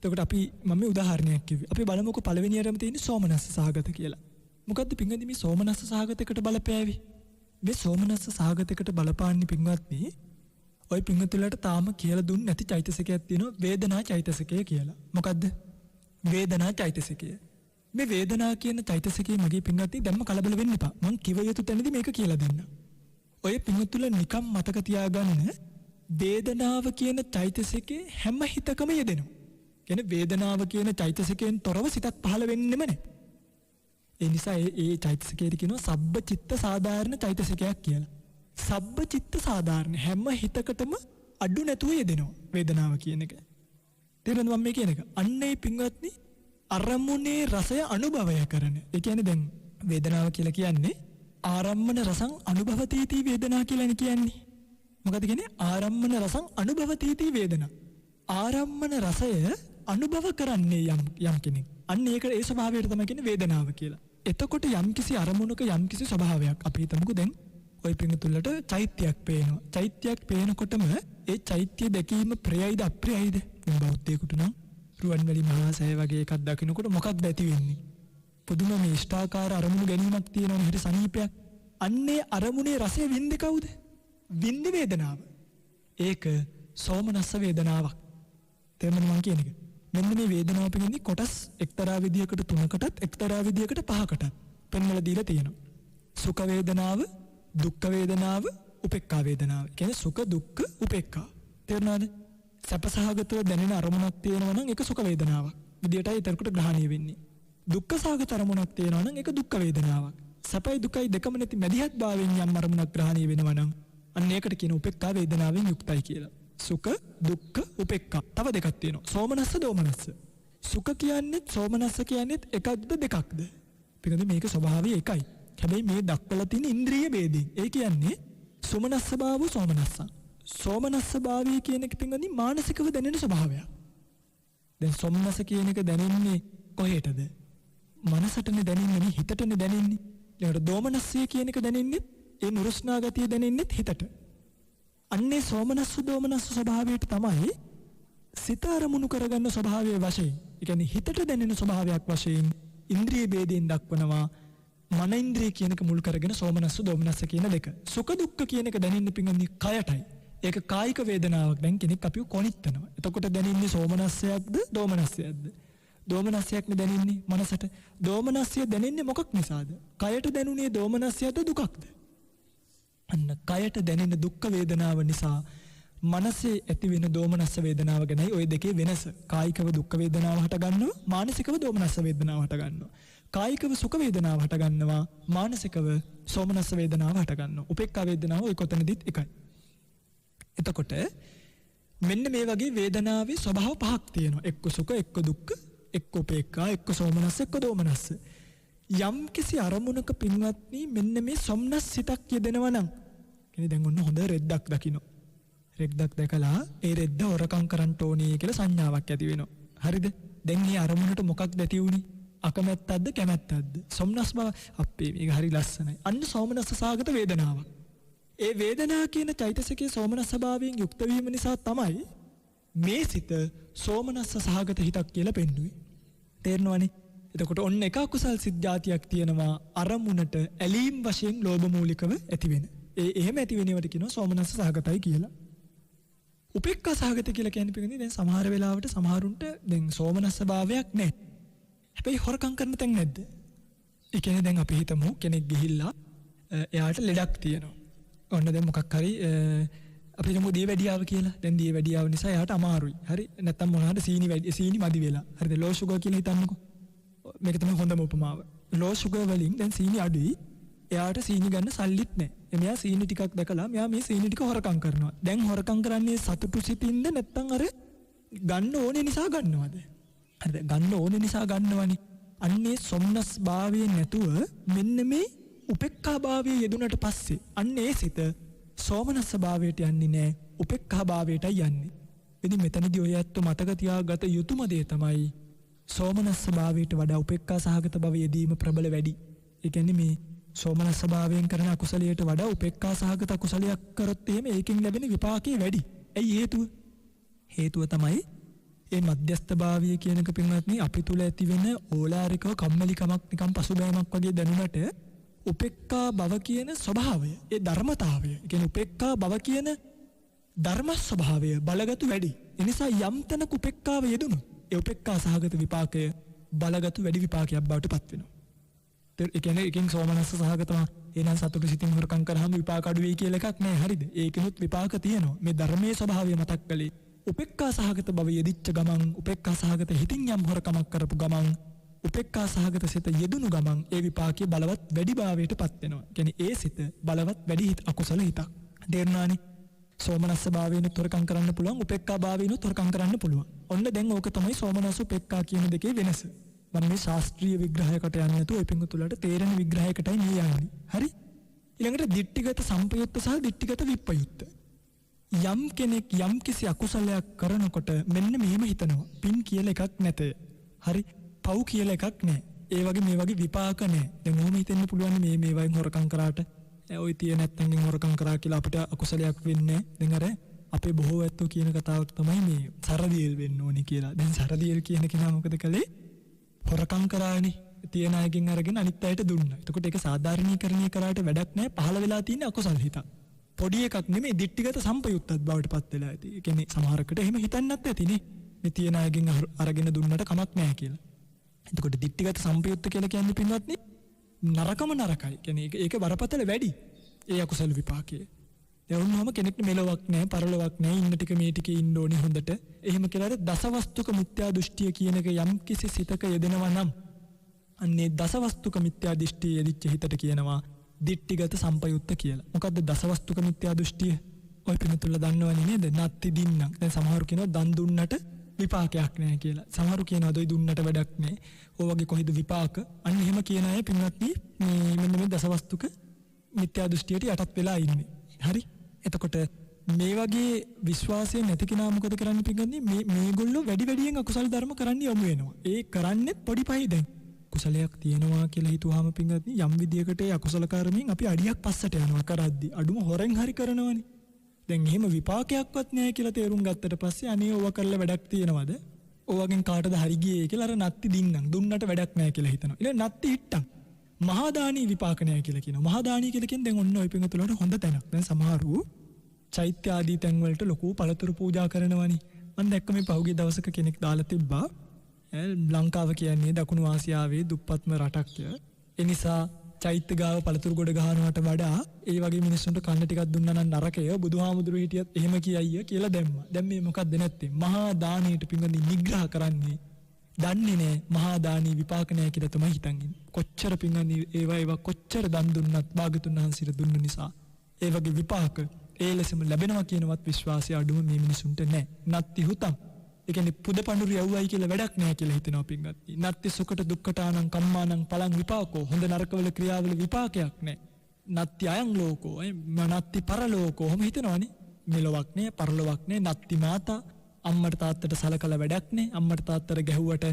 එතකොට අපි මම මේ උදාහරණයක් කිව්වේ. අපි බලමුකෝ පළවෙනියටම තියෙන්නේ සෝමනස්ස සහගත කියලා. මොකද්ද පින්වත්නි මේ සෝමනස්ස සහගතයකට බලපෑවි? මේ සෝමනස්ස සහගතයකට බලපාන්නේ පින්වත්නි ඔය පින්වත්තුලට තාම කියලා දුන්නේ නැති චෛතසිකයක් තියෙනවා, වේදනා චෛතසිකය කියලා. මොකද්ද? වේදනා චෛතසිකය. මේ වේදනා කියන චෛතසිකය මගේ පින්වත්නි දැම්ම කලබල වෙන්න එපා. මං කිව යුතු තැනදී මේක කියලා දෙන්න. ඔය පින්වත්තුල නිකම් මතක තියාගන්න වේදනාව කියන චෛතසිකේ හැම හිතකම යෙදෙනවා. කියන්නේ වේදනාව කියන චෛතසිකයෙන් තොරව සිතක් පහළ වෙන්නෙම නැහැ. ඒ නිසා ඒ චෛතසිකයට කියනවා සබ්බ චිත්ත සාධාරණ චෛතසිකයක් කියලා. සබ්බ චිත්ත සාධාරණ හැම හිතකටම අඩු නැතුව යෙදෙනවා වේදනාව කියන එක. තේරෙනවද මම මේ කියන එක? අන්නේ පින්වත්නි අරමුණේ රසය අනුභවය කරන. ඒ කියන්නේ දැන් වේදනාව කියලා කියන්නේ ආරම්මන රසං අනුභවතීති වේදනා කියලා කියන්නේ. මොකද කියන්නේ ආරම්මන රසං අනුභවතීති වේදනා. ආරම්මන රසය අනුභව කරන්නේ යම් කෙනෙක්. අන්න ඒක ඒ ස්වභාවයට තමයි කියන්නේ වේදනාව කියලා. එතකොට යම්කිසි අරමුණක යම්කිසි ස්වභාවයක් අපි හිතමුකෝ දැන් ඔය පිඟුතුල්ලට චෛත්‍යයක් පේනවා. චෛත්‍යයක් පේනකොටම ඒ චෛත්‍ය දැකීම ප්‍රියයිද අප්‍රියයිද? මේ බෞද්ධයෙකුට නම් රුවන්වැලි මහා සෑය වගේ එකක් දකිනකොට මොකක්ද ඇති වෙන්නේ? පුදුම මේ ඉෂ්ඨාකාර අරමුණු ගැනීමක් තියෙනවනේ හිත සනීපයක්. අන්නේ අරමුණේ රසය වින්දේ කවුද? වින්දේ වේදනාව. ඒක සෝමනස්ස වේදනාවක්. තේරුණාද මං කියන එක? මෙන්න මේ වේදනාව පිළිබඳ කොටස් එක්තරා විදියකට තුනකටත් එක්තරා විදියකට පහකටත් පෙන්වලා දීලා තියෙනවා. සුඛ වේදනාව, දුක්ඛ වේදනාව, උපේක්ඛා වේදනාව. කියන්නේ සුඛ දුක්ඛ උපේක්ඛා. තේරුණාද? සැපසහගතව දැනෙන අරමුණක් තියෙනවා නම් ඒක සුඛ වේදනාවක්. විදියටයි ඊතරකට ග්‍රහණීය වෙන්නේ. දුක්ඛ සහගත අරමුණක් තියෙනවා නම් ඒක දුක්ඛ වේදනාවක්. සැපයි දුකයි දෙකම නැති මැදිහත් භාවයෙන් යම් අරමුණක් ග්‍රහණීය වෙනවා නම් අන්න ඒකට කියන උපේක්ඛා වේදනාවෙන් යුක්තයි කියලා. සුඛ දුක්ඛ උපේක්ඛා. තව දෙකක් තියෙනවා. සෝමනස්ස දෝමනස්ස. සුඛ කියන්නේත් සෝමනස්ස කියන්නේත් එකක්ද දෙකක්ද? පිළිගන්න මේක ස්වභාවය එකයි. හැබැයි මේ දක්වලා තියෙන ඉන්ද්‍රිය ભેදයෙන්. ඒ කියන්නේ සෝමනස්ස භාව සෝමනස්ස. සෝමනස්ස භාවය කියන එක පිළිගන්නේ මානසිකව දැනෙන ස්වභාවයක්. දැන් සෝමනස්ස කියන එක දැනෙන්නේ කොහෙටද? මනසටනේ දැනෙන්නේ, හිතටනේ දැනෙන්නේ. ඊට දෝමනස්සය කියන එක දැනෙන්නේ ඒ නුරුස්නා ගතිය දැනෙන්නේ හිතට. අන්නේ සෝමනස්ස දෝමනස්ස ස්වභාවයට තමයි සිත අරමුණු කරගන්න ස්වභාවයේ වශයෙන්. ඒ කියන්නේ හිතට දැනෙන ස්වභාවයක් වශයෙන් ඉන්ද්‍රිය ભેදයෙන් දක්වනවා. මන ඉන්ද්‍රිය කියන එක මුල් කරගෙන සෝමනස්ස දෝමනස්ස කියන දෙක. සුඛ දුක්ඛ කියන එක දැනෙන්නේ පිංගන්නේ කයටයි. ඒක කායික වේදනාවක්. දැන් කෙනෙක් අපිව කොනිටනවා. එතකොට දැනෙන්නේ සෝමනස්සයක්ද දෝමනස්සයක්ද? දෝමනස්සයක්නේ දැනෙන්නේ මනසට. දෝමනස්සය දැනෙන්නේ මොකක් නිසාද? කයට දැනුනේ දෝමනස්සයද දුකක්ද? අන්න කයට දැනෙන දුක්ඛ වේදනාව නිසා මනසේ ඇති වෙන දෝමනස්ස වේදනාව ගැනයි ওই දෙකේ වෙනස. කායිකව දුක්ඛ වේදනාව හට ගන්නවා, මානසිකව දෝමනස්ස වේදනාව හට ගන්නවා. කායිකව සුඛ වේදනාව හට ගන්නවා, මානසිකව සෝමනස්ස වේදනාව හට ගන්නවා. උපේක්ඛා වේදනාව ඔය කොතනදිත් එකයි. එතකොට මෙන්න මේ වගේ වේදනාවේ ස්වභාව පහක් තියෙනවා. එක්ක සුඛ, එක්ක දුක්ඛ, එක්ක උපේක්ඛා, එක්ක සෝමනස්ස, එක්ක දෝමනස්ස. යම් කිසි අරමුණක පින්වත්නි මෙන්න මේ සොම්නස් සිතක් යෙදෙනවා නම් කියන්නේ දැන් ඔන්න හොඳ රෙද්දක් දකින්න. රෙද්දක් දැකලා ඒ රෙද්ද හොරකම් කරන්න ඕනේ කියලා සංඥාවක් ඇති වෙනවා. හරිද? දැන් මේ අරමුණට මොකක්ද ඇති වුනේ? අකමැත්තක්ද කැමැත්තක්ද? සොම්නස් බව අපේ මේක හරි ලස්සනයි. අන්න සෝමනස්ස සාගත වේදනාවක්. ඒ වේදනා කියන චෛතසිකයේ සෝමනස්ස භාවයෙන් යුක්ත වීම නිසා තමයි මේ සිත සෝමනස්ස සහගත හිතක් කියලා පෙන්වුවේ. තේරෙනවනේ? එතකොට ඔන්න එක අකුසල් සිත් જાතියක් තියෙනවා අරමුණට ඇලීම් වශයෙන් ලෝභ මූලිකව ඇති වෙන. එහෙම ඇති වෙනවට කියනවා සෝමනස්ස සහගතයි කියලා. උපේක්ඛා සහගත කියලා කියන්නේ පිටින් දැන් සමහර වෙලාවට සමහරුන්ට දැන් සෝමනස්ස භාවයක් නැහැ. හැබැයි හොරකම් කරන තැන් නැද්ද? ඒ කියන්නේ දැන් අපි හිතමු කෙනෙක් ගිහිල්ලා එයාට ලෙඩක් තියෙනවා. ඔන්න දැන් මොකක් හරි අපි හිතමු දියවැඩියාව කියලා. දැන් දියවැඩියාව නිසා එයාට අමාරුයි. හරි? නැත්තම් මොනවාද සීනි මදි වෙලා. හරිද? ලෝ ෂුගර් කියලා හිතන්නකෝ. මේක තමයි හොඳම උපමාව. ලෝ ෂුගර් වලින් දැන් සීනි අඩුයි. එයාට සීනි ගන්න සල්ලිත් නැහැ. එයා සීනි ටිකක් දැකලා මෙයා මේ සීනි ටික හොරකම් කරනවා. දැන් හොරකම් කරන්නේ සතුටු සිතින්ද නැත්තම් අර ගන්න ඕනේ නිසා ගන්නවද? හරිද? ගන්න ඕනේ නිසා ගන්නවනේ. අන්නේ සොම්නස් භාවයේ නැතුව මෙන්න මේ උපේක්ඛා භාවයේ යෙදුනට පස්සේ අන්නේ සිත සෝමනස්ස භාවයට යන්නේ නැහැ. උපේක්ඛා භාවයටයි යන්නේ. ඉතින් මෙතනදී ඔය ඇත්ත මතක තියාගත යුතුම දේ තමයි සෝමනස්ස භාවයට වඩා උපේක්ඛා සහගත භව යෙදීම ප්‍රබල වැඩි. ඒ කියන්නේ මේ සෝමනස්ස භාවයෙන් කරන අකුසලයට වඩා උපේක්ඛා සහගත අකුසලයක් කරොත් එහෙම ඒකෙන් ලැබෙන විපාකේ වැඩි. ඇයි හේතුව? හේතුව තමයි මේ මධ්‍යස්ථ භාවය කියනක පින්වත්නි අපි තුල ඇති වෙන ඕලාරිකව කම්මැලිකමක් නිකන් පසුබෑමක් වගේ දැනුණට උපේක්ඛා භව කියන ස්වභාවය, ඒ ධර්මතාවය, ඒ කියන්නේ උපේක්ඛා භව කියන ධර්ම ස්වභාවය බලගතු වැඩි. ඒ නිසා යම් තැනක උපේක්ඛාව යෙදුණොත් ඒ උපේක්ඛා සහගත විපාකය බලගතු වැඩි විපාකයක් බවට පත් වෙනවා. ඒ කියන්නේ එකෙන් සෝමනස්ස සහගතව එනන් සතුටු සිතින් හොරකම් කරාම විපාක අඩු වෙයි කියලා එකක් නෑ. හරිද? ඒකෙනුත් විපාක තියෙනවා. මේ ධර්මයේ ස්වභාවය මතක් කළේ උපේක්ඛා සහගත භව යෙදිච්ච ගමන්, උපේක්ඛා සහගත හිතින් යම් හොරකමක් කරපු ගමන්, උපේක්ඛා සහගත සිත යෙදුණු ගමන් ඒ විපාකයේ බලවත් වැඩි භාවයට පත් වෙනවා. කියන්නේ ඒ සිත බලවත් වැඩි හිත අකුසල හිතක්. තේරුණානේ? සෝමනස්ස භාවයෙන් හොරකම් කරන්න පුළුවන්, උපේක්ඛා භාවයෙන් හොරකම් කරන්න පුළුවන්. ඔන්න දැන් ඕක තමයි සෝමනස්ස උපේක්ඛා කියන දෙකේ වෙනස. මම මේ ශාස්ත්‍රීය විග්‍රහයකට යන්නේ නැතුව ඒ පිංගුතුලට තේරෙන විග්‍රහයකටයි මේ යන්නේ. හරි? ඊළඟට දිට්ඨිගත සම්පයුත්ත සහ දිට්ඨිගත විප්පයුත්ත. යම් කෙනෙක් යම් කිසි අකුසලයක් කරනකොට මෙන්න මෙහෙම හිතනවා. පින් කියලා එකක් නැත. හරි පව් කියලා එකක් නැහැ. ඒ වගේ මේ වගේ විපාක නැහැ. දැන් මොහොම හිතෙන්න පුළුවන් මේ වයින් හොරකම් කරාට ඔය තිය නැත්තම් හොරකම් කරා කියලා අපිට අකුසලයක් වෙන්නේ නැහැ. දැන් අර අපේ බොහෝ ඇත්තෝ කියන කතාවක් තමයි මේ සරදියෙල් වෙන්න ඕනේ කියලා. දැන් සරදියෙල් කියන කෙනා මොකද කළේ? හොරකම් කරානේ. තියෙන අයගෙන් අරගෙන අනිත් අයට දුන්නා. එතකොට ඒක සාධාරණීකරණය කරාට වැඩක් නැහැ. පහළ වෙලා තියෙන අකුසල හිතක්. පොඩි එකක් නෙමෙයි දිට්ඨිගත සම්පයුත්තත් බවට පත් වෙලා ඇති. ඒ කියන්නේ සමහරකට එහෙම හිතන්නත් ඇතිනේ. මේ තියෙන අයගෙන් අරගෙන දුන්නට කමක් නැහැ කියලා. එතකොට දිට්ඨිගත සම්පයුත්ත කියලා කියන්නේ පින්වත්නි නරකම නරකයි. කියන්නේ ඒක බරපතල වැඩි. ඒ අකුසල විපාකයේ. ඒ වුණාම කෙනෙක්ට මෙලොවක් නැහැ, පරලොවක් නැහැ, ඉන්න ටික මේ ටිකේ ඉන්න ඕනේ හොඳට. එහෙම කියලා දසවස්තුක මිත්‍යා දෘෂ්ටිය කියන එක යම් කිසි සිතක යෙදෙනවා නම් අන්නේ දසවස්තුක මිත්‍යා දෘෂ්ටිය යෙදිච්ච හිතට කියනවා දිට්ඨිගත සම්පයුත්ත කියලා. මොකද්ද දසවස්තුක මිත්‍යා දෘෂ්ටිය? ඔය පිනතුල දන්නවනේ නේද? නත්ති දින්නම්. දැන් සමහරු කියනවා දන් දුන්නට විපාකයක් නැහැ කියලා. සමහරු කියනවා දොයි දුන්නට වැඩක් නැහැ. ඔය වගේ කොහෙද විපාක? අන්න එහෙම කියන අය පින්වත්නි මෙන්න මේ දසවස්තුක මිත්‍යා දෘෂ්ටියට යටත් වෙලා ඉන්නේ. හරි? එතකොට මේ වගේ විශ්වාසය නැති කෙනා මොකද කරන්නේ පින්වත්නි? මේගොල්ලෝ වැඩි වැඩියෙන් අකුසල ධර්ම කරන්න යොමු වෙනවා. ඒ කරන්නේ පොඩි පහයි දැන්. කුසලයක් තියෙනවා කියලා හිතුවාම පින්වත්නි යම් විදියකට ඒ අකුසල කර්මයෙන් අපි අඩියක් පස්සට යනවා කරද්දි. අඩුම හොරෙන් හරි කරනවනේ. දැන් එහෙම විපාකයක්වත් නැහැ කියලා තේරුම් ගත්තට පස්සේ අනේ ඕවා කරලා වැඩක් තියනවද? ඕවගෙන් කාටද හරි ගියේ කියලා අර නත්ති දින්නම් දුන්නට වැඩක් නැහැ කියලා හිතනවා. ඊළඟ නත්ති හිට්ටම් මහා දානී විපාක නැහැ කියලා කියනවා. මහා දානී කියලා කියන්නේ දැන් ඔන්න ඔය පින්වතුන්ට හොඳ තැනක්. දැන් සමහරු චෛත්‍ය ආදී තැන් වලට ලොකු පළතුරු පූජා කරනවනේ. මම දැක්ක මේ පහුගිය දවසක කෙනෙක් දාලා තිබ්බා. ලංකාව කියන්නේ දකුණු ආසියාවේ දුප්පත්ම රටක්ය. ඒ නිසා චෛත්‍ය ගාව පළතුරු ගොඩ ගහනවට වඩා ඒ වගේ මිනිස්සුන්ට කන්න ටිකක් දුන්නා නම් නරකය. බුදුහාමුදුරුවෝ හිටියත් එහෙම කියයිය කියලා දැම්මා. දැන් මේ මොකක්ද නැත්තේ? මහා දානීයට පින්වත්නි නිග්‍රහ කරන්නේ දන්නේ නැහැ. මහා දානී විපාක නැහැ කියලා තමයි හිතන් ඉන්නේ. කොච්චර පින්වත්නි ඒවා කොච්චර දන් දුන්නත් භාගතුන් වහන්සේට දුන්න නිසා ඒ වගේ විපාක ඒ ලෙසම ලැබෙනවා කියනවත් විශ්වාසය අඩුම මේ මිනිසුන්ට නැහැ. නත්ති හුතම් ඒ කියන්නේ පුද පඬුරු යවුවයි කියලා වැඩක් නැහැ කියලා හිතනවා පින්වත්නි. නත්ති සුකට දුක්ඛටානං කම්මානං පලං විපාකෝ හොඳ නරකවල ක්‍රියාවල විපාකයක් නැහැ. නත්ති අයං ලෝකෝ නත්ති පරලෝකෝ ඔහොම හිතනවනේ. මෙලොවක් නැහැ, පරලොවක් නැහැ. නත්ති මාතා අම්මට තාත්තට සලකලා වැඩක් නැහැ. අම්මට තාත්තට ගැහුවට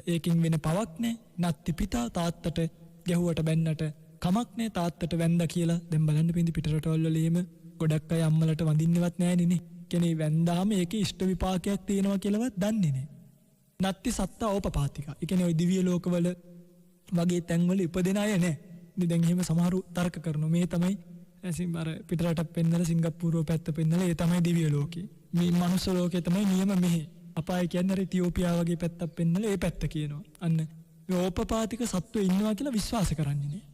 ඒකින් වෙන පවක් නැහැ. නත්ති පිතා තාත්තට ගැහුවට බැන්නට කමක් නැහැ. තාත්තට වැන්දා කියලා දැන් බලන්න පින්දි පිටරටවල වලීම ගොඩක් අය අම්මලට වඳින්නවත් නැහැ නේ. කෙනේ වැන්දාම ඒකේ ඉෂ්ට විපාකයක් තියෙනවා කියලාවත් දන්නේ නැහැ. නත්ති සත්තා ඕපපාතික. ඒ කියන්නේ ওই දිව්‍ය ලෝකවල වගේ තැන්වල ඉපදෙන අය නැහැ. දැන් එහෙම සමහරු තර්ක කරනවා මේ තමයි අර පිටරටක් පෙන්නලා සිංගප්පූරුව පැත්ත පෙන්නලා ඒ තමයි දිව්‍ය ලෝකේ. මේ මනුස්ස ලෝකේ තමයි නියම මෙහි. අපාය කියන්නේ අර ඉතියෝපියා වගේ පැත්තක් පෙන්නලා ඒ පැත්ත කියනවා. අන්න මේ ඕපපාතික සත්වෝ ඉන්නවා කියලා විශ්වාස කරන්නේ නේ.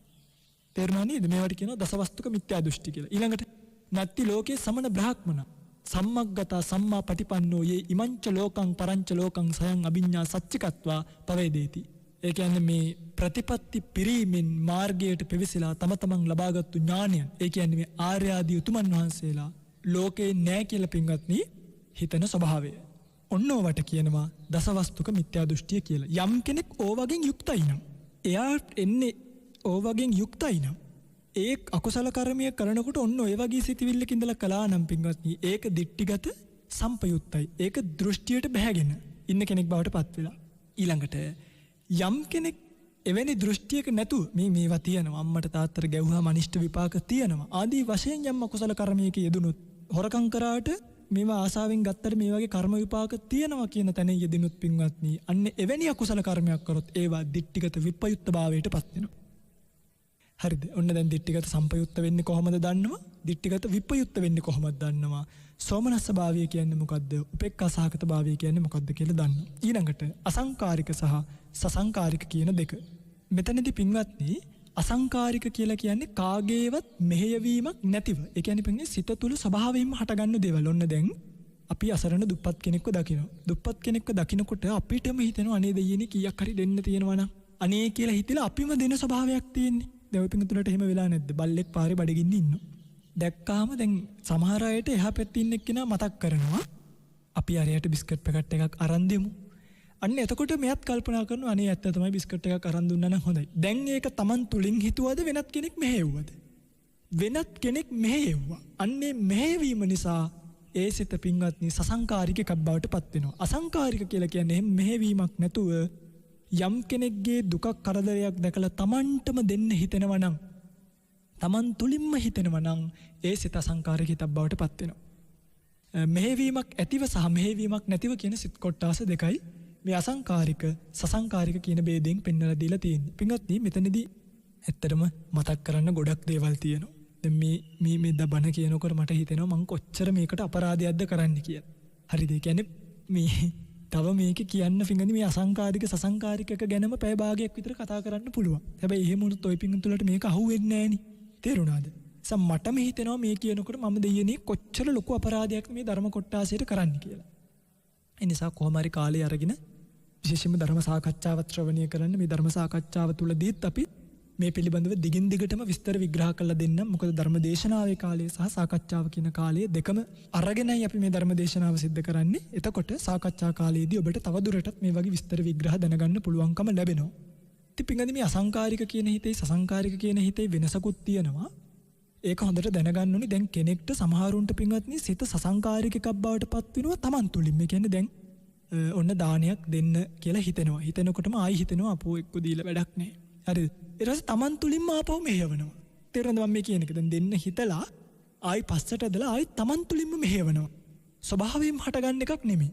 තේරුණා නේද? මේවට කියනවා දසවස්තුක මිත්‍යා දෘෂ්ටි කියලා. ඊළඟට නත්ති ලෝකේ සමන බ්‍රාහ්මන සම්මග්ගතා සම්මා පටිපන්නෝ යේ ඉමංච ලෝකං පරංච ලෝකං සයං අභිඤ්ඤා සච්චිකත්වා පවේදේති. ඒ කියන්නේ මේ ප්‍රතිපත්ති පිරීමෙන් මාර්ගයට පෙවිසිලා තම තමන් ලබාගත්තු ඥානයන් ඒ කියන්නේ මේ ආර්ය ආදී උතුමන් වහන්සේලා ලෝකේ නැහැ කියලා පින්වත්නි හිතන ස්වභාවය. ඔන්න ඕවට කියනවා දසවස්තුක මිත්‍යා දෘෂ්ටිය කියලා. යම් කෙනෙක් ඕවගෙන් යුක්තයි නම් එයා එන්නේ ඕවගෙන් යුක්තයි නම් ඒ අකුසල කර්මය කරනකොට ඔන්න ඔය වගේ සිතිවිල්ලක ඉඳලා කළා නම් පින්වත්නි ඒක දිට්ඨිගත සම්පයුත්තයි. ඒක දෘෂ්ටියට බැහැගෙන ඉන්න කෙනෙක් බවට පත් වෙලා. ඊළඟට යම් කෙනෙක් එවැනි දෘෂ්ටියක නැතුව මේවා තියෙනවා අම්මට තාත්තට ගැව්වම අනිෂ්ට විපාක තියෙනවා ආදී වශයෙන් යම් අකුසල කර්මයක යෙදුනොත් හොරකම් කරාට මේවා ආසාවෙන් ගත්තට මේ වගේ කර්ම විපාක තියෙනවා කියන තැන යෙදිනුත් පින්වත්නි අන්න එවැනි අකුසල කර්මයක් කරොත් ඒවා දිට්ඨිගත විප්‍රයුක්ත භාවයට පත් වෙනවා. හරිද? ඔන්න දැන් දිට්ඨිගත සම්පයුක්ත වෙන්නේ කොහොමද දන්නවා? දිට්ඨිගත විප්‍රයුක්ත වෙන්නේ කොහොමද දන්නවා? සෝමනස්ස භාවය කියන්නේ මොකද්ද? උපේක්ඛා සහගත භාවය කියන්නේ මොකද්ද කියලා දන්නවා. ඊළඟට අසංකාරික සහ සසංකාරික කියන දෙක. මෙතනදී පින්වත්නි අසංකාරික කියලා කියන්නේ කාගේවත් මෙහෙයවීමක් නැතිව. ඒ කියන්නේ පින්නේ සිත තුළ ස්වභාවයෙන්ම හටගන්න දේවල්. ඔන්න දැන් අපි අසරණ දුප්පත් කෙනෙක්ව දකිනවා. දුප්පත් කෙනෙක්ව දකිනකොට අපිටම හිතෙනවා අනේ දෙයියනේ කීයක් හරි දෙන්න තියෙනවා නම් අනේ කියලා හිතලා අපිම දෙන ස්වභාවයක් තියෙන්නේ. දැන් පින්තුලට එහෙම වෙලා නැද්ද? බල්ලෙක් පාරේ බඩගින්න ඉන්නවා. දැක්කාම දැන් සමහර අයට එහා පැත්තේ ඉන්න එක්කෙනා මතක් කරනවා අපි අරයට බිස්කට් පැකට් එකක් අරන් දෙමු. අන්න එතකොට මෙයත් කල්පනා කරනවා අනේ ඇත්ත තමයි බිස්කට් එකක් අරන් දුන්නා නම් හොඳයි. දැන් ඒක Taman තුලින් හිතුවද වෙනත් කෙනෙක් මෙහෙව්වද? වෙනත් කෙනෙක් මෙහෙයුවා. අන්නේ මෙහෙයවීම නිසා ඒ සිත පින්වත්නි සසංකාරික එකක් බවට පත් වෙනවා. අසංකාරික කියලා කියන්නේ මෙහෙවීමක් නැතුව යම් කෙනෙක්ගේ දුකක් කරදරයක් දැකලා Tamanටම දෙන්න හිතෙනවා නම් Taman තුලින්ම හිතෙනවා නම් ඒ සිත අසංකාරික හිතක් බවට පත් වෙනවා. මෙහෙවීමක් ඇතිව සහ මෙහෙවීමක් නැතිව කියන සිත් කොටස් දෙකයි මේ අසංකාරික සසංකාරික කියන ભેදයෙන් පෙන්වලා දීලා තියෙන්නේ. පින්වත්නි මෙතනදී ඇත්තටම මතක් කරන්න ගොඩක් දේවල් තියෙනවා. දැන් මේ දබන කියනකොට මට හිතෙනවා මං කොච්චර මේකට අපරාධයක්ද කරන්න කියලා. හරිද? ඒ කියන්නේ මේ තව මේක කියන්න පින්වත්නි මේ අසංකාරික සසංකාරික එක ගැනම පැය භාගයක් විතර කතා කරන්න පුළුවන්. හැබැයි එහෙම වුණොත් ඔය පින්තුලට මේක අහුවෙන්නේ නැහෙනි. තේරුණාද? මටම හිතෙනවා මේ කියනකොට මම දෙයනේ කොච්චර ලොකු අපරාධයක් මේ ධර්ම කොටාසයට කරන්න කියලා. ඒ නිසා කොහොම හරි කාලය අරගෙන විශේෂයෙන්ම ධර්ම සාකච්ඡාවත් ශ්‍රවණය කරන්න මේ ධර්ම සාකච්ඡාව තුලදීත් අපි මේ පිළිබඳව දිගින් දිගටම විස්තර විග්‍රහ කරලා දෙන්නම්. මොකද ධර්ම දේශනාවේ කාලය සහ සාකච්ඡාව කියන කාලය දෙකම අරගෙනයි අපි මේ ධර්ම දේශනාව සිද්ධ කරන්නේ. එතකොට සාකච්ඡා කාලයේදී ඔබට තව දුරටත් මේ වගේ විස්තර විග්‍රහ දැනගන්න පුළුවන්කම ලැබෙනවා. ඉතින් පින්වත්නි මේ අසංකාරික කියන හිතේ සසංකාරික කියන හිතේ වෙනසකුත් තියෙනවා. ඒක හොඳට දැනගන්න ඕනේ. දැන් කෙනෙක්ට සමහරුන්ට පින්වත්නි සිත සසංකාරික එකක් බවට පත් වෙනවා Taman තුලින්. මේ කියන්නේ දැන් ඔන්න දානයක් දෙන්න කියලා හිතෙනවා. හිතෙනකොටම ආයි හිතෙනවා අපෝ එක්ක දීලා වැඩක් නැහැ. හරිද? ඊට පස්සේ Taman තුලින්ම ආපහු මෙහෙවනවා. තේරෙනවද මම මේ කියන එක? දැන් දෙන්න හිතලා ආයි පස්සට ඇදලා ආයි Taman තුලින්ම මෙහෙවනවා. ස්වභාවයෙන්ම හටගන්න එකක් නෙමෙයි.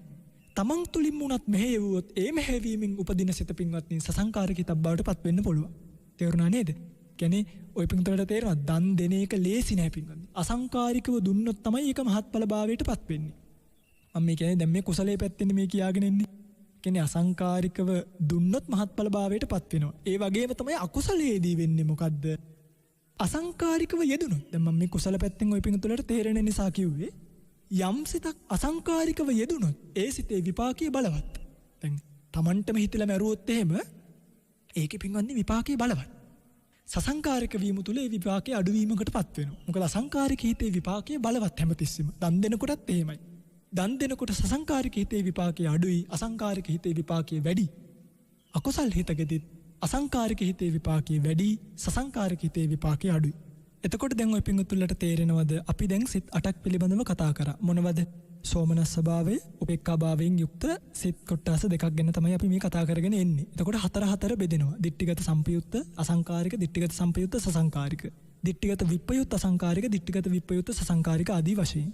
Taman තුලින්ම උනත් මෙහෙවුවොත් ඒ මෙහෙවීමෙන් උපදින සිත පින්වත්නි සසංකාරික හිතක් බවට පත් වෙන්න පුළුවන්. තේරුණා නේද? කියන්නේ ඔය පින්තුලට තේරෙනවා දන් දෙන එක ලේසි නෑ පින්වත්නි. අසංකාරිකව දුන්නොත් තමයි ඒක මහත්ඵල භාවයට පත් වෙන්නේ. මම මේ කියන්නේ දැන් මේ කුසලයේ පැත්තෙන් මේ කියාගෙන ඉන්නේ. කියන්නේ අසංකාරිකව දුන්නොත් මහත්ඵල භාවයට පත් වෙනවා. ඒ වගේම තමයි අකුසලයේදී වෙන්නේ මොකද්ද? අසංකාරිකව යෙදුනොත්. දැන් මම මේ කුසල පැත්තෙන් ඔය පින්තුලට තේරෙන නිසා කිව්වේ යම් සිතක් අසංකාරිකව යෙදුනොත් ඒ සිතේ විපාකයේ බලවත්. දැන් Tamanටම හිතලා මැරුවොත් එහෙම ඒකේ පින්වත්නි විපාකයේ බලවත්. සසංකාරික වීම තුල ඒ විපාකයේ අඩුවීමකට පත් වෙනවා. මොකද අසංකාරික හිතේ විපාකයේ බලවත් හැමතිස්සෙම. දන් දෙනකොටත් එහෙමයි. දන් දෙනකොට සසංකාරික හිතේ විපාකයේ අඩුයි, අසංකාරික හිතේ විපාකයේ වැඩි. අකුසල් හිතකෙදිත් අසංකාරික හිතේ විපාකයේ වැඩි, සසංකාරික හිතේ විපාකයේ අඩුයි. එතකොට දැන් ඔය පිංගුතුල්ලට තේරෙනවද අපි දැන් සිත් 8ක් පිළිබඳව කතා කරා. මොනවද? සෝමනස්ස භාවය, උපේක්ඛා භාවයෙන් යුක්ත සිත් කොටස් දෙකක් ගැන තමයි අපි මේ කතා කරගෙන එන්නේ. එතකොට හතර බෙදෙනවා. දිට්ඨිගත සම්පයුත්ත, අසංකාරික, දිට්ඨිගත සම්පයුත්ත, සසංකාරික. දිට්ඨිගත විප්පයුත්ත අසංකාරික, දිට්ඨිගත විප්පයුත්ත සසංකාරික ආදී වශයෙන්.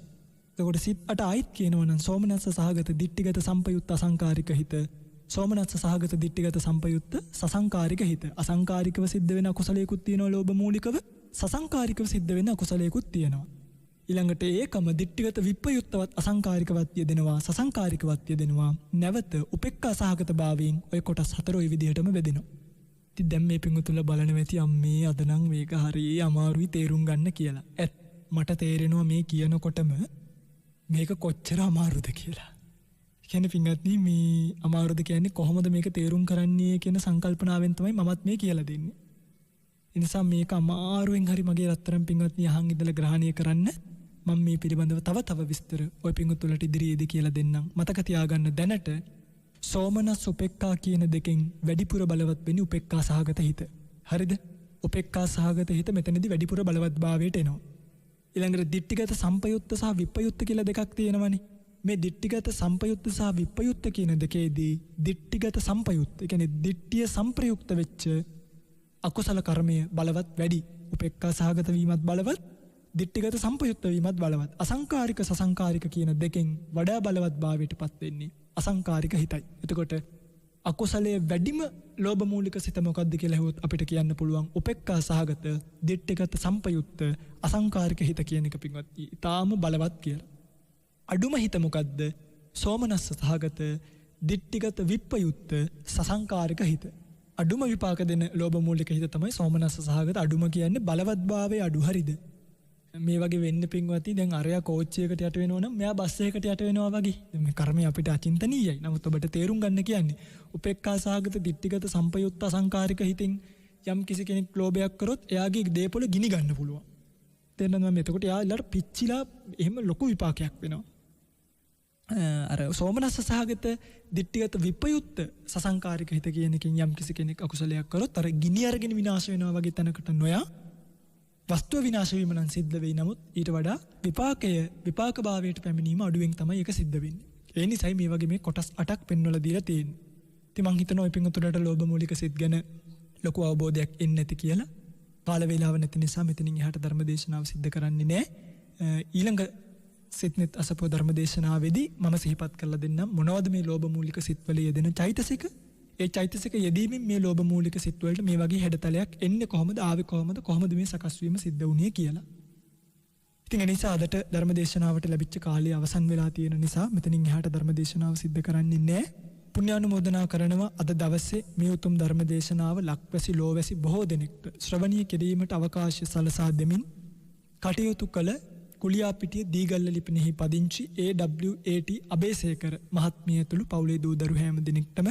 එතකොට සිත් 8 ආයිත් කියනවා නම් සෝමනස්ස සහගත දිට්ඨිගත සම්පයුත්ත අසංකාරික හිත, සෝමනස්ස සහගත දිට්ඨිගත සම්පයුත්ත සසංකාරික හිත. අසංකාරිකව සිද්ධ වෙන අකුසලයකුත් තියෙනවා ලෝභ මූලිකව, සසංකාරිකව සිද්ධ වෙන අකුසලයකුත් තියෙනවා. ඊළඟට ඒකම දිට්ඨිගත විප්පයුත්තවත් අසංකාරිකවත් යෙදෙනවා, සසංකාරිකවත් යෙදෙනවා. නැවත උපේක්ඛා සහගත භාවයෙන් ඔය කොටස් හතර ඔය විදිහටම බෙදෙනවා. ඉතින් දැන් මේ පිංගුතුල බලන වෙති අම්මේ අද නම් මේක හරිය අමාරුයි තේරුම් ගන්න කියලා. මට තේරෙනවා මේ කියනකොටම මේක කොච්චර අමාරුද කියලා. කියන්නේ පිංගත්නි මේ අමාරුද කියන්නේ කොහොමද මේක තේරුම් කරන්නේ කියන සංකල්පනාවෙන් තමයි මමත් මේ කියලා දෙන්නේ. ඒ නිසා මේක අමාරුවෙන් හරි මගේ රත්තරන් පිංගත්නි අහන් ඉඳලා ග්‍රහණය කරන්න මම මේ පිළිබඳව තව විස්තර ඔය පිංගුතුලට ඉදිරියේදී කියලා දෙන්නම්. මතක තියාගන්න දැනට සෝමනස් උපේක්ඛා කියන දෙකෙන් වැඩිපුර බලවත් වෙන්නේ උපේක්ඛා සහගත හිත. හරිද? උපේක්ඛා සහගත හිත මෙතනදී වැඩිපුර බලවත් භාවයට එනවා. ඊළඟට දිට්ඨිගත සම්පයුත්ත සහ විප්පයුත්ත කියලා දෙකක් තියෙනවනේ. මේ දිට්ඨිගත සම්පයුත්ත සහ විප්පයුත්ත කියන දෙකේදී දිට්ඨිගත සම්පයුත්ත, ඒ කියන්නේ දිට්ඨිය සංප්‍රයුක්ත වෙච්ච අකුසල කර්මය බලවත් වැඩි. උපේක්ඛා සහගත වීමත් බලවත්, දිට්ඨිගත සම්පයුක්ත වීමත් බලවත්. අසංකාරික සසංකාරික කියන දෙකෙන් වඩා බලවත් භාවයට පත් වෙන්නේ අසංකාරික හිතයි. එතකොට අකුසලයේ වැඩිම ලෝභ මූලික සිත මොකද්ද කියලා හෙවොත් අපිට කියන්න පුළුවන් උපේක්ඛා සහගත දිට්ඨිගත සම්පයුක්ත අසංකාරික හිත කියන එක පින්වත්නි ඊටාම බලවත් කියලා. අඩුම හිත මොකද්ද? සෝමනස්ස සහගත දිට්ඨිගත විප්පයුක්ත සසංකාරික හිත. අඩුම විපාක දෙන ලෝභ මූලික හිත තමයි සෝමනස්ස සහගත. අඩුම කියන්නේ බලවත් භාවයේ අඩු. හරිද? මේ වගේ වෙන්න පින්වත්නි දැන් අරයා කෝච්චියකට යට වෙනවා නම් මෙයා බස් එකකට යට වෙනවා වගේ. දැන් මේ කර්මය අපිට අචින්තනීයයි. නමුත් ඔබට තේරුම් ගන්න කියන්නේ උපේක්ඛා සහගත දිට්ඨිගත සම්පයුක්ත අසංකාරික හිතින් යම් කිසි කෙනෙක් ලෝභයක් කරොත් එයාගේ දේපොළ ගිනි ගන්න පුළුවන්. තේරෙනවද මම? එතකොට එයා ඊළඟට පිච්චිලා එහෙම ලොකු විපාකයක් වෙනවා. අර සෝමනස්ස සහගත දිට්ඨිගත විප්පයුත්ත සසංකාරික හිත කියන එකෙන් යම් කිසි කෙනෙක් අකුසලයක් කරොත් අර ගිනි අරගෙන විනාශ වෙනවා වගේ තැනකට නොයා වස්තුව විනාශ වීම නම් සිද්ධ වෙයි. නමුත් ඊට වඩා විපාක භාවයට පැමිණීම අඩුවෙන් තමයි ඒක සිද්ධ වෙන්නේ. ඒ නිසායි මේ වගේ මේ කොටස් 8ක් පෙන්වලා දීලා තියෙන්නේ. ඉතින් මං හිතනවා ඔය පිංගුතුලට ලෝභ මූලික සිත් ගැන ලොකු අවබෝධයක් එන්නේ නැති කියලා. කාල වේලාව නැති නිසා මෙතනින් එහාට ධර්ම දේශනාව සිද්ධ කරන්නේ නැහැ. ඊළඟ සිත්නෙත් අසපුව ධර්ම දේශනාවේදී මම සිහිපත් කරලා දෙන්නම් මොනවද මේ ලෝභ මූලික සිත්වල යෙදෙන චෛතසික. ඒ චෛතසික යෙදීමෙන් මේ ලෝභ මූලික සිත්වලට මේ වගේ හැඩතලයක් එන්නේ කොහොමද, ආවේ කොහොමද මේ සකස් වීම සිද්ධ වුණේ කියලා. ඉතින් ඒ නිසා අදට ධර්ම දේශනාවට ලැබිච්ච කාලය අවසන් වෙලා තියෙන නිසා මෙතනින් එහාට ධර්ම දේශනාව සිද්ධ කරන්නේ නැහැ. පුණ්‍යානුමෝදනා කරනවා අද දවසේ මේ උතුම් ධර්ම දේශනාව ලක්වැසි ලෝවැසි බොහෝ දෙනෙක්ට ශ්‍රවණීය කිරීමට අවකාශය සලසා දෙමින් කටයුතු කළ කුලියාපිටිය දීගල්ල ලිපිනෙහි පදිංචි AWAT අබේසේකර මහත්මිය ඇතුළු පවුලේ දූ දරු හැම දෙනෙක්ටම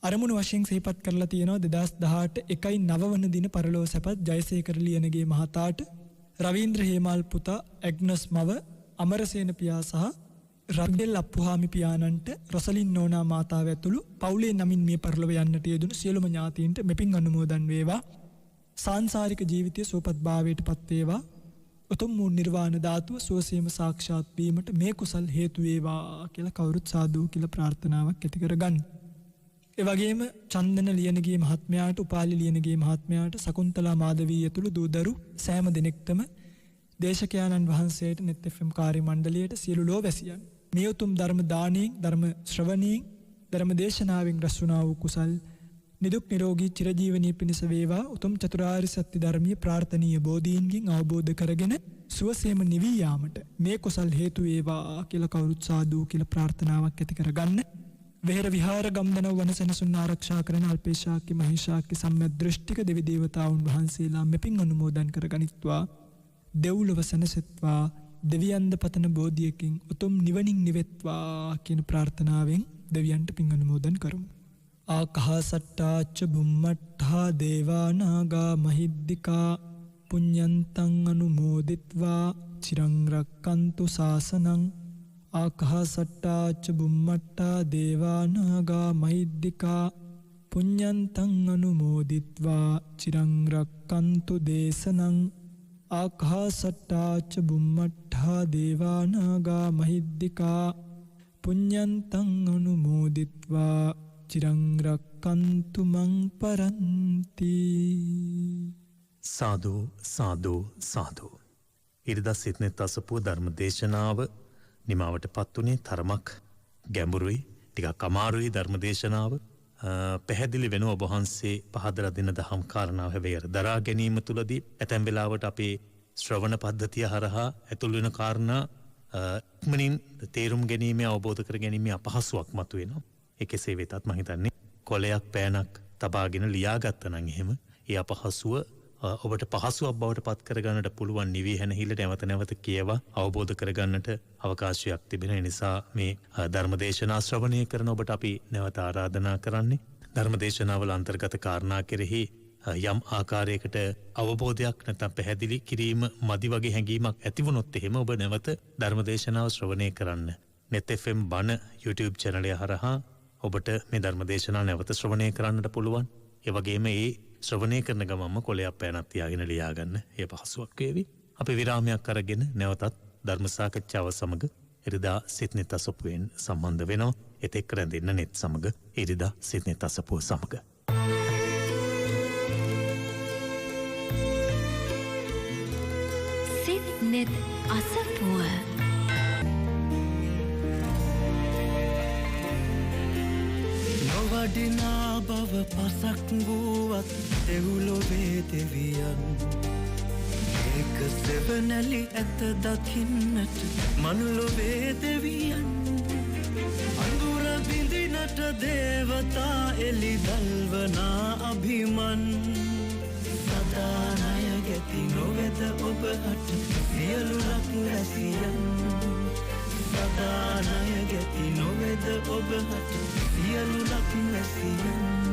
අරමුණු වශයෙන් සිහිපත් කරලා තියෙනවා 2018 1/9 වන දින පරලෝ සැපත් ජයසේකර ලියනගේ මහතාට, රවීන්ද්‍ර හේමාල් පුතා ඇග්නස් මව, අමරසේන පියා සහ රන්දෙල් අප්පුහාමි පියාණන්ට, රොසලින් නෝනා මාතාව ඇතුළු පවුලේ නමින් මිය පරලොව යන්නට යෙදුණු සියලුම ඥාතීන්ට මෙපින් අනුමෝදන් වේවා. සාංසාරික ජීවිතය සුවපත් භාවයට පත් වේවා. උතුම් වූ නිර්වාණ ධාතුව සුවසේම සාක්ෂාත් වීමට මේ කුසල් හේතු වේවා කියලා කවුරුත් සාදු කියලා ප්‍රාර්ථනාවක් ඇති කරගන්න. ඒ වගේම චන්දන ලියනගේ මහත්මයාට, උපාලි ලියනගේ මහත්මයාට, සකුන්තලා මාධවී ඇතුළු දූදරු සෑම දෙනෙක්ටම, දේශකයාණන් වහන්සේට, net FM කාර්ය මණ්ඩලයට, සියලු ලෝවැසියන් මේ උතුම් ධර්ම දානයෙන්, ධර්ම ශ්‍රවණයෙන්, ධර්ම දේශනාවෙන් රැස් වුණා වූ කුසල් නිදුක් නිරෝගී චිරජීවනයේ පිණිස වේවා. උතුම් චතුරාර්ය සත්‍ය ධර්මීය ප්‍රාර්ථනීය බෝධීන්ගෙන් අවබෝධ කරගෙන සුවසේම නිවී යාමට මේ කුසල් හේතු වේවා කියලා කවුරුත් සාදු කියලා ප්‍රාර්ථනාවක් ඇති කරගන්න. වෙහෙර විහාර ගම්දනව වනසෙනසුන් ආරක්ෂා කරන අල්පේශාක්‍ය මහේශාක්‍ය සම්‍යක් දෘෂ්ටික දෙවි දේවතාවුන් වහන්සේලා මෙපින් අනුමෝදන් කරගනිත්වා. දෙව්ලොව සැනසෙත්වා. දෙවියන්ද පතන බෝධියකින් උතුම් නිවනින් නිවෙත්වා කියන ප්‍රාර්ථනාවෙන් දෙවියන්ට පින් අනුමෝදන් කරමු. ආකාසට්ටාච බුම්මට්ඨා දේවා නාග මහිද්దికා පුඤ්ඤන්තං අනුමෝදිත්වා චිරං රක්칸තු ශාසනං. ආකාසට්ටාච බුම්මට්ඨා දේවා නාග මහිද්దికා පුඤ්ඤන්තං අනුමෝදිත්වා චිරං රක්칸තු දේශනං. ආකාසට්ටාච බුම්මට්ඨා දේවා නාග මහිද්దికා පුඤ්ඤන්තං අනුමෝදිත්වා චිරං රක්칸තු මං පරන්ති. සාදු සාදු සාදු. ඉරිදා සිත්නෙත් අසපුව ධර්ම දේශනාව නිමාවට පත්වනේ තරමක් ගැඹුරුයි, ටිකක් අමාරුයි ධර්ම දේශනාව. පැහැදිලි වෙන ඔබ වහන්සේ පහදලා දෙන දහම් කාරණාව හැබැයි දරා ගැනීම තුලදී ඇතැම් වෙලාවට අපේ ශ්‍රවණ පද්ධතිය හරහා ඇතුල් වෙන කාරණා ඉක්මනින් තේරුම් ගැනීම, අවබෝධ කර ගැනීම අපහසුයක් මතුවෙනවා. ඒ කෙසේ වෙතත් මම හිතන්නේ කොලයක් පෑනක් තබාගෙන ලියාගත්තා නම් එහෙම ඒ අපහසුව ඔබට පහසුවක් බවට පත් කරගන්නට පුළුවන්. නිවි හැනහිල්ල නැවත කියවා අවබෝධ කරගන්නට අවකාශයක් තිබෙන නිසා මේ ධර්මදේශනා ශ්‍රවණය කරන ඔබට අපි නැවත ආරාධනා කරන්නේ ධර්මදේශනාවල අන්තර්ගත කාරණා කෙරෙහි යම් ආකාරයකට අවබෝධයක් නැත්නම් පැහැදිලි කිරීම මදි වගේ හැඟීමක් ඇතිවුණොත් එහෙම ඔබ නැවත ධර්මදේශනාව ශ්‍රවණය කරන්න. net fm බණ YouTube channel එක හරහා ඔබට මේ ධර්මදේශනාව නැවත ශ්‍රවණය කරන්නට පුළුවන්. ඒ වගේම ඒ ශ්‍රවණය කරන ගමන්ම කොලයක් පෑනක් තියාගෙන ලියාගන්න ඒ පහසුවක් වේවි. අපි විරාමයක් අරගෙන නැවතත් ධර්ම සාකච්ඡාව සමග ඉරිදා සිත්නෙත් අසපුවෙන් සම්බන්ධ වෙනවා. එතෙක් රැඳෙන්න net සමග ඉරිදා සිත්නෙත් අසපුව සමග. සිත්නෙත් අසපුව වඩිනා බව පසක් වූවත් දෙව්ලොවේ දෙවියන් ඒක සෙවනැලි ඇත දකින්නට මනුලොවේ දෙවියන් අඳුර බිඳිනට දේවතා එලි දල්වනා අභිමන් සදානය ගැති නොවෙද ඔබහට සියලු රක් රැසියන් සදානය ගැති නොවෙද ඔබහට සියලු රක් රැසියන්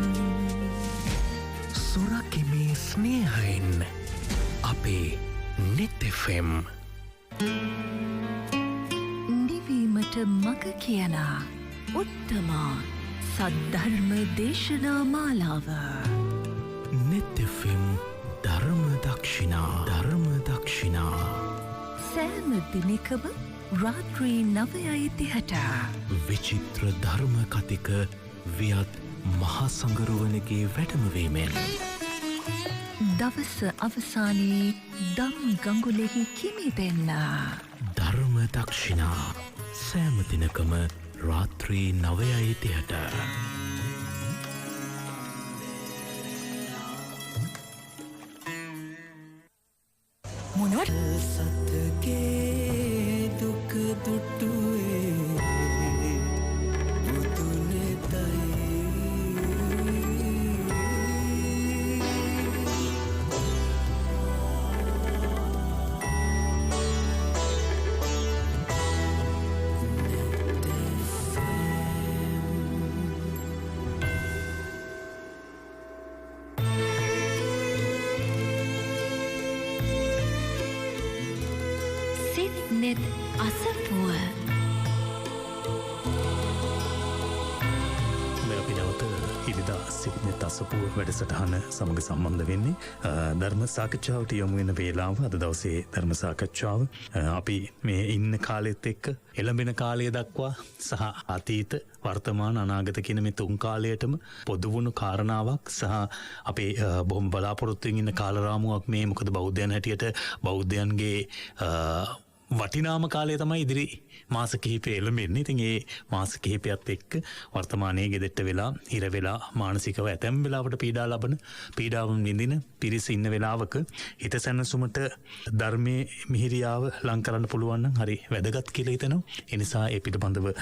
සුරකිමේ ස්නේහයෙන් අපේ net fm නිවීමට මග කියනා උත්තමා සද්ධර්ම දේශනා මාලාව net fm ධර්ම ධර්මදක්ෂිනා සෑම දිනකම රාත්‍රී 9:30ට විචිත්‍ර ධර්ම කතික වියත් මහසඟරුවනගේ වැඩමවීමෙන් දවස අවසානයේ දම් ගඟුලෙහි කිමිදෙන්න ධර්මදක්ෂිනා සෑම දිනකම රාත්‍රී 9:30ට මොනවට සතගේ දුක දුටුවේ බුදුනෙතයි සිත්නෙත් අසපුව අපි නැවත ඉරිදා සිත්නෙත් අසපුව වැඩසටහන සමඟ සම්බන්ධ වෙන්නේ ධර්ම සාකච්ඡාවට යොමු වෙන වේලාව අද දවසේ ධර්ම සාකච්ඡාව අපි මේ ඉන්න කාලෙත් එක්ක එළඹෙන කාලය දක්වා සහ අතීත වර්තමාන අනාගත කියන මේ තුන් කාලයටම පොදු වුණු කාරණාවක් සහ අපේ බොහොම බලාපොරොත්තුවෙන් ඉන්න කාලරාමුවක් මේ මොකද බෞද්ධයන් හැටියට බෞද්ධයන්ගේ වටිනාම කාලය තමයි ඉදිරි මාස කිහිපය එළඹෙන්නේ. ඉතින් ඒ මාස කිහිපයත් එක්ක වර්තමානයේ ගෙදෙට්ට වෙලා හිර වෙලා මානසිකව ඇතැම් වෙලාවට පීඩා ලබන පීඩාවන් විඳින පිරිස ඉන්න වෙලාවක හිත සැනසුමට ධර්මයේ මිහිරියාව ලං කරන්න පුළුවන් නම් හරි වැදගත් කියලා හිතනවා. ඒ නිසා ඒ පිටබඳව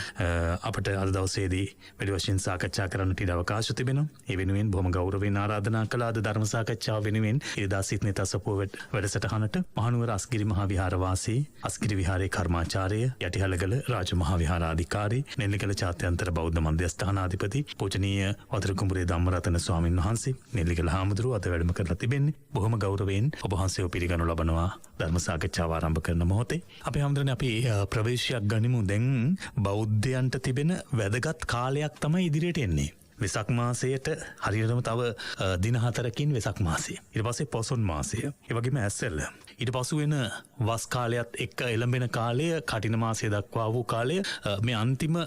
අපට අද දවසේදී වැඩි වශයෙන් සාකච්ඡා කරන්න ඉඩ අවකාශ තිබෙනවා. ඒ වෙනුවෙන් බොහොම ගෞරවයෙන් ආරාධනා කළා අද ධර්ම සාකච්ඡාව වෙනුවෙන් ඉරිදා සිත්නෙත් අසපුව වැඩසටහනට මහනුවර අස්ගිරි මහා විහාර වාසී අස්ගිරි විහාරයේ කර්මාචාර්ය යටිහලගල රාජ මහා විහාරාධිකාරී නෙල්ලිගල ජාත්‍යන්තර බෞද්ධ මධ්‍යස්ථානාධිපති පූජනීය වතුරුකුඹුරේ ධම්මරතන ස්වාමීන් වහන්සේ නෙල්ලිගල හාමුදුරුවෝ අද වැඩම කරලා තිබෙන්නේ. බොහොම ගෞරවයෙන් ඔබ වහන්සේව පිළිගනු ලබනවා ධර්ම සාකච්ඡාව ආරම්භ කරන මොහොතේ. අපි හැමදෙරනේ අපි ප්‍රවේශයක් ගනිමු. දැන් බෞද්ධයන්ට තිබෙන වැදගත් කාලයක් තමයි ඉදිරියට එන්නේ. වෙසක් මාසයට හරියටම තව දින 4කින් වෙසක් මාසය. ඊට පස්සේ පොසොන් මාසය. ඒ වගේම ඇස්සෙල්ල. ඊට පසු වෙන වස් කාලයත් එක්ක එළඹෙන කාලය කටින මාසය දක්වා වූ කාලය මේ අන්තිම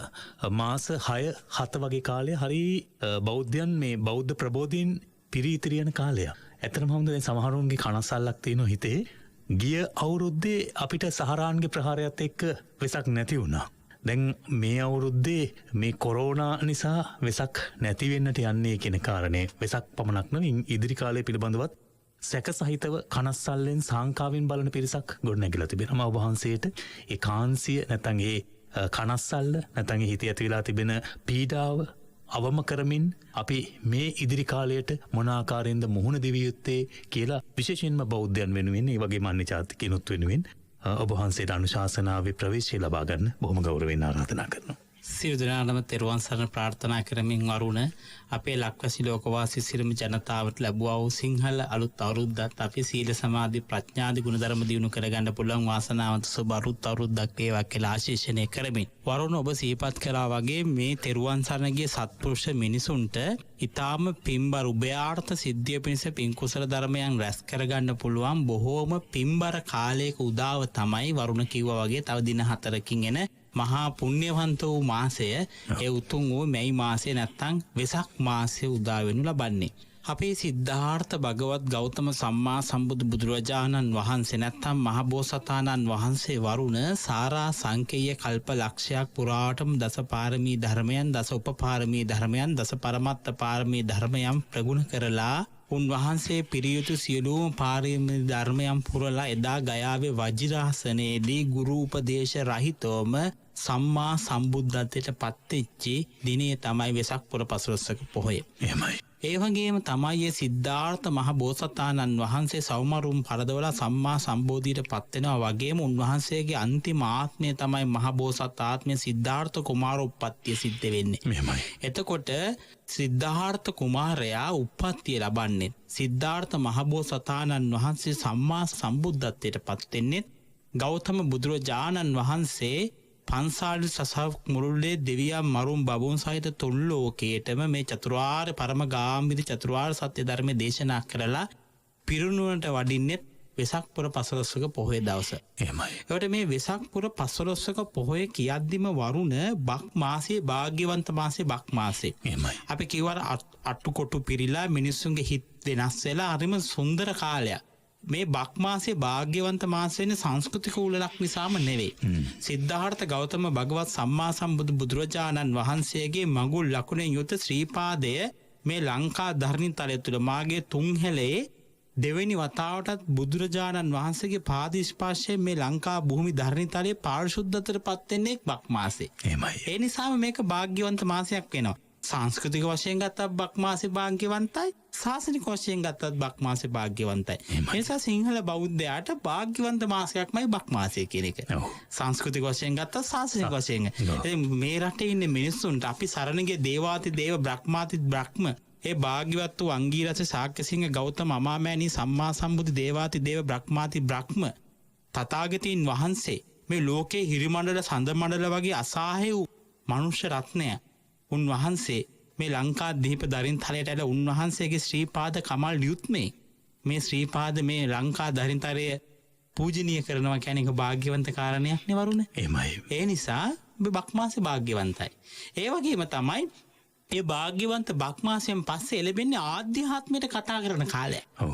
මාස 6-7 වගේ කාලය හරි බෞද්ධයන් මේ බෞද්ධ ප්‍රබෝධයෙන් පිරීතිරියන කාලයක්. ඇත්තටම හමුද දැන් සමහරුන්ගේ කනස්සල්ලක් තියෙනවා හිතේ. ගිය අවුරුද්දේ අපිට සහරාන්ගේ ප්‍රහාරයත් එක්ක වෙසක් නැති වුණා. දැන් මේ අවුරුද්දේ මේ කොරෝනා නිසා වෙසක් නැති වෙන්නට යන්නේ කියන කාරණේ වෙසක් පමණක් නෙවෙයි ඉදිරි කාලය පිළිබඳවත් සැක සහිතව කනස්සල්ලෙන් සාංකාවෙන් බලන පිරිසක් ගොඩනැගිලා තිබෙනවා. ඔබ වහන්සේට ඒ කාන්සිය නැත්නම් ඒ කනස්සල්ල නැත්නම් ඒ හිතේ ඇති වෙලා තිබෙන පීඩාව අවම කරමින් අපි මේ ඉදිරි කාලයට මොන ආකාරයෙන්ද මුහුණ දෙවිය යුත්තේ කියලා විශේෂයෙන්ම බෞද්ධයන් වෙනුවෙන් ඒ වගේම අන්‍ය ජාතිකිනුත් වෙනුවෙන් ඔබ වහන්සේට අනුශාසනාවේ ප්‍රවේශය ලබා ගන්න බොහොම ගෞරවයෙන් ආරාධනා කරනවා. සියලු දෙනාටම තෙරුවන් සරණ ප්‍රාර්ථනා කරමින් වරුණ අපේ ලක්වැසි ලෝකවාසී සියලුම ජනතාවට ලැබුවා වූ සිංහල අලුත් අවුරුද්දත් අපි සීල සමාධි ප්‍රඥාදී ගුණධර්ම දියුණු කරගන්න පුළුවන් වාසනාවන්ත සුබ අලුත් අවුරුද්දක් වේවා කියලා ආශිර්වාදනය කරමින් වරුණ ඔබ සිහිපත් කළා වගේ මේ තෙරුවන් සරණ ගිය සත්පුරුෂ මිනිසුන්ට ඊටාම පින්බර උභයාර්ථ සිද්ධිය පිණිස පින් කුසල ධර්මයන් රැස් කරගන්න පුළුවන් බොහෝම පින්බර කාලයක උදාව තමයි වරුණ කිව්වා වගේ තව දින 4කින් එන මහා පුණ්‍යවන්ත වූ මාසය ඒ උතුම් වූ මැයි මාසය නැත්තම් වෙසක් මාසය උදා වෙනු ලබන්නේ. අපේ සිද්ධාර්ථ භගවත් ගෞතම සම්මා සම්බුදු බුදුරජාණන් වහන්සේ නැත්තම් මහබෝසතාණන් වහන්සේ වරුණ සාරා සංකේය කල්ප ලක්ෂයක් පුරාටම දස පාරමී ධර්මයන් දස උපපාරමී ධර්මයන් දස පරමත්ත පාරමී ධර්මයන් ප්‍රගුණ කරලා උන්වහන්සේ පිරියුතු සියලුම පාරමී ධර්මයන් පුරලා එදා ගයාවේ වජිරාසනයේදී ගුරු උපදේශ රහිතවම සම්මා සම්බුද්ධත්වයට පත්වෙච්චි දිනේ තමයි වෙසක් පුර පසළොස්වක පොහොය. එහෙමයි. ඒ වගේම තමයි සිද්ධාර්ථ මහ බෝසතාණන් වහන්සේ සෞමරුම් පරදවලා සම්මා සම්බෝධියට පත් වෙනවා වගේම උන්වහන්සේගේ අන්තිම ආත්මය තමයි මහ බෝසත් ආත්මය සිද්ධාර්ථ කුමාරෝත්පත්තිය සිද්ධ වෙන්නේ. මෙහෙමයි. එතකොට සිද්ධාර්ථ කුමාරයා උප්පත්තිය ලබන්නේ සිද්ධාර්ථ මහ බෝසතාණන් වහන්සේ සම්මා සම්බුද්ධත්වයට පත් වෙන්නේ ගෞතම බුදුරජාණන් වහන්සේ පන්සාලි සසක් මුරුල්ලේ දෙවියන් මරුම් බබුන් සහිත තුන් ලෝකයටම මේ චතුරාර්ය පරම ගාම්භීර චතුරාර්ය සත්‍ය ධර්මයේ දේශනා කරලා පිරුණුවන්ට වඩින්නෙත් වෙසක් පුර පසළොස්වක පොහොය දවස. එහෙමයි. ඒකට මේ වෙසක් පුර පසළොස්වක පොහොය කියද්දිම වරුණ බක් මාසයේ භාග්‍යවන්ත මාසයේ බක් මාසේ. එහෙමයි. අපි කිව්වර අට්ටු කොටු පිරීලා මිනිස්සුන්ගේ හිත වෙනස් වෙලා හරිම සුන්දර කාලයක්. මේ බක් මාසයේ භාග්‍යවන්ත මාසයේ සංස්කෘතික උළෙලක් නිසාම නෙවෙයි. සිද්ධාර්ථ ගෞතම භගවත් සම්මා සම්බුදු බුදුරජාණන් වහන්සේගේ මඟුල් ලකුණෙන් යුත ශ්‍රී පාදය මේ ලංකා ධර්ණිතලය තුළ මාගේ තුන්හෙලේ දෙවෙනි වතාවටත් බුදුරජාණන් වහන්සේගේ පාද ස්පර්ශයෙන් මේ ලංකා භූමි ධර්ණිතලයේ පාරිශුද්ධතර පත් වෙන්නේ බක් මාසේ. එහෙමයි. ඒ නිසාම මේක භාග්‍යවන්ත මාසයක් වෙනවා. සංස්කෘතික වශයෙන් ගත්තත් බක් මාසේ භාග්‍යවන්තයි, ශාසනික වශයෙන් ගත්තත් බක් මාසේ භාග්‍යවන්තයි. ඒ නිසා සිංහල බෞද්ධයාට භාග්‍යවන්ත මාසයක්මයි බක් මාසය කියන එක. සංස්කෘතික වශයෙන් ගත්තත් ශාසනික වශයෙන්. මේ රටේ ඉන්න මිනිස්සුන්ට අපි සරණගේ දේවාති දේව බ්‍රහ්මාති බ්‍රහ්ම ඒ භාග්‍යවත් වූ අංගීරස ශාක්‍යසිංහ ගෞතම අමාමෑණී සම්මා සම්බුදු දේවාති දේව බ්‍රහ්මාති බ්‍රහ්ම තථාගතයන් වහන්සේ මේ ලෝකේ හිරිමණ්ඩල සඳ මණ්ඩල වගේ අසාහ්‍ය වූ මනුෂ්‍ය රත්නය උන්වහන්සේ මේ ලංකා දීප දරින් තලයට ඇල උන්වහන්සේගේ ශ්‍රී පාද කමල් යුත්මේ මේ ශ්‍රී පාද මේ ලංකා දරින්තරය පූජනීය කරනවා කියන එක භාග්‍යවන්ත කාරණයක් නේ වරුණ. එහෙමයි. ඒ නිසා බක් මාසේ භාග්‍යවන්තයි. ඒ වගේම තමයි ඒ භාග්‍යවන්ත බක් මාසයෙන් පස්සේ එළබෙන්නේ ආධ්‍යාත්මයට කතා කරන කාලය. ඔව්.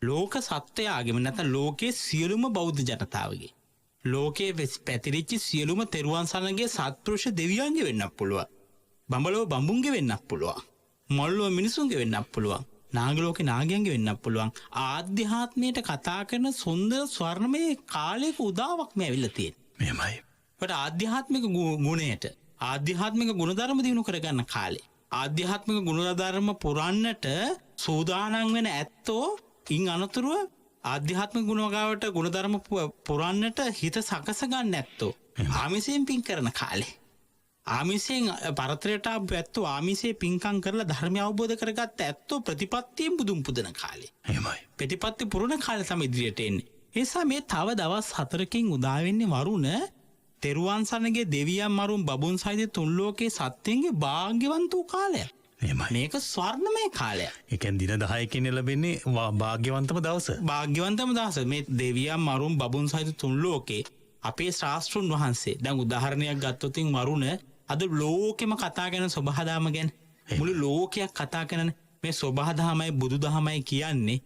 ලෝක සත්වයාගේම නැත්නම් ලෝකයේ සියලුම බෞද්ධ ජනතාවගේ ලෝකයේ පැතිරිච්ච සියලුම තෙරුවන් සරණගේ සත්පුරුෂ දෙවියන්ගේ වෙන්නත් පුළුවන්. බඹලව බඹුන්ගේ වෙන්නත් පුළුවන්. මල්ලව මිනිසුන්ගේ වෙන්නත් පුළුවන්. නාගලෝකේ නාගයන්ගේ වෙන්නත් පුළුවන්. ආධ්‍යාත්මයට කතා කරන සුන්දර ස්වර්ණමය කාලයක උදාවක් මේ ඇවිල්ලා තියෙනවා. එහෙමයි. ඒකට ආධ්‍යාත්මික ගුණයට ආධ්‍යාත්මික ගුණධර්ම දිනු කරගන්න කාලේ. ආධ්‍යාත්මික ගුණධර්ම පුරන්නට සූදානම් වෙන ඇත්තෝ ඉන් අනතුරුව ආධ්‍යාත්මික ගුණගාවට ගුණධර්ම පුරන්නට හිත සකස ගන්න ඇත්තෝ ආමිසයෙන් පින් කරන කාලේ. ආමිසයෙන් පරතරයට ඇත්තෝ ආමිසයේ පින්කම් කරලා ධර්මය අවබෝධ කරගත්ත ඇත්තෝ ප්‍රතිපත්තියෙන් බුදුන් පුදන කාලේ. එහෙමයි. ප්‍රතිපත්ති පුරන කාලේ තමයි ඉදිරියට එන්නේ. ඒ නිසා මේ තව දවස් 4කින් උදා වෙන්නේ වරුණ තෙරුවන් සරණගේ දෙවියන් මරුන් බබුන් සහිත තුන් ලෝකේ සත්‍යයේ භාග්‍යවන්ත වූ කාලයක්. එහෙමයි. මේක ස්වර්ණමය කාලයක්. ඒ කියන්නේ දින 10කින් ලැබෙන්නේ භාග්‍යවන්තම දවස. භාග්‍යවන්තම දවස මේ දෙවියන් මරුන් බබුන් සහිත තුන් ලෝකේ අපේ ශාස්ත්‍රුන් වහන්සේ දැන් උදාහරණයක් ගත්තොත් වරුණ අද ලෝකෙම කතා කරන සබහාදාම ගැන මුළු ලෝකයක් කතා කරන මේ සබහාදාමයි බුදුදහමයි කියන්නේ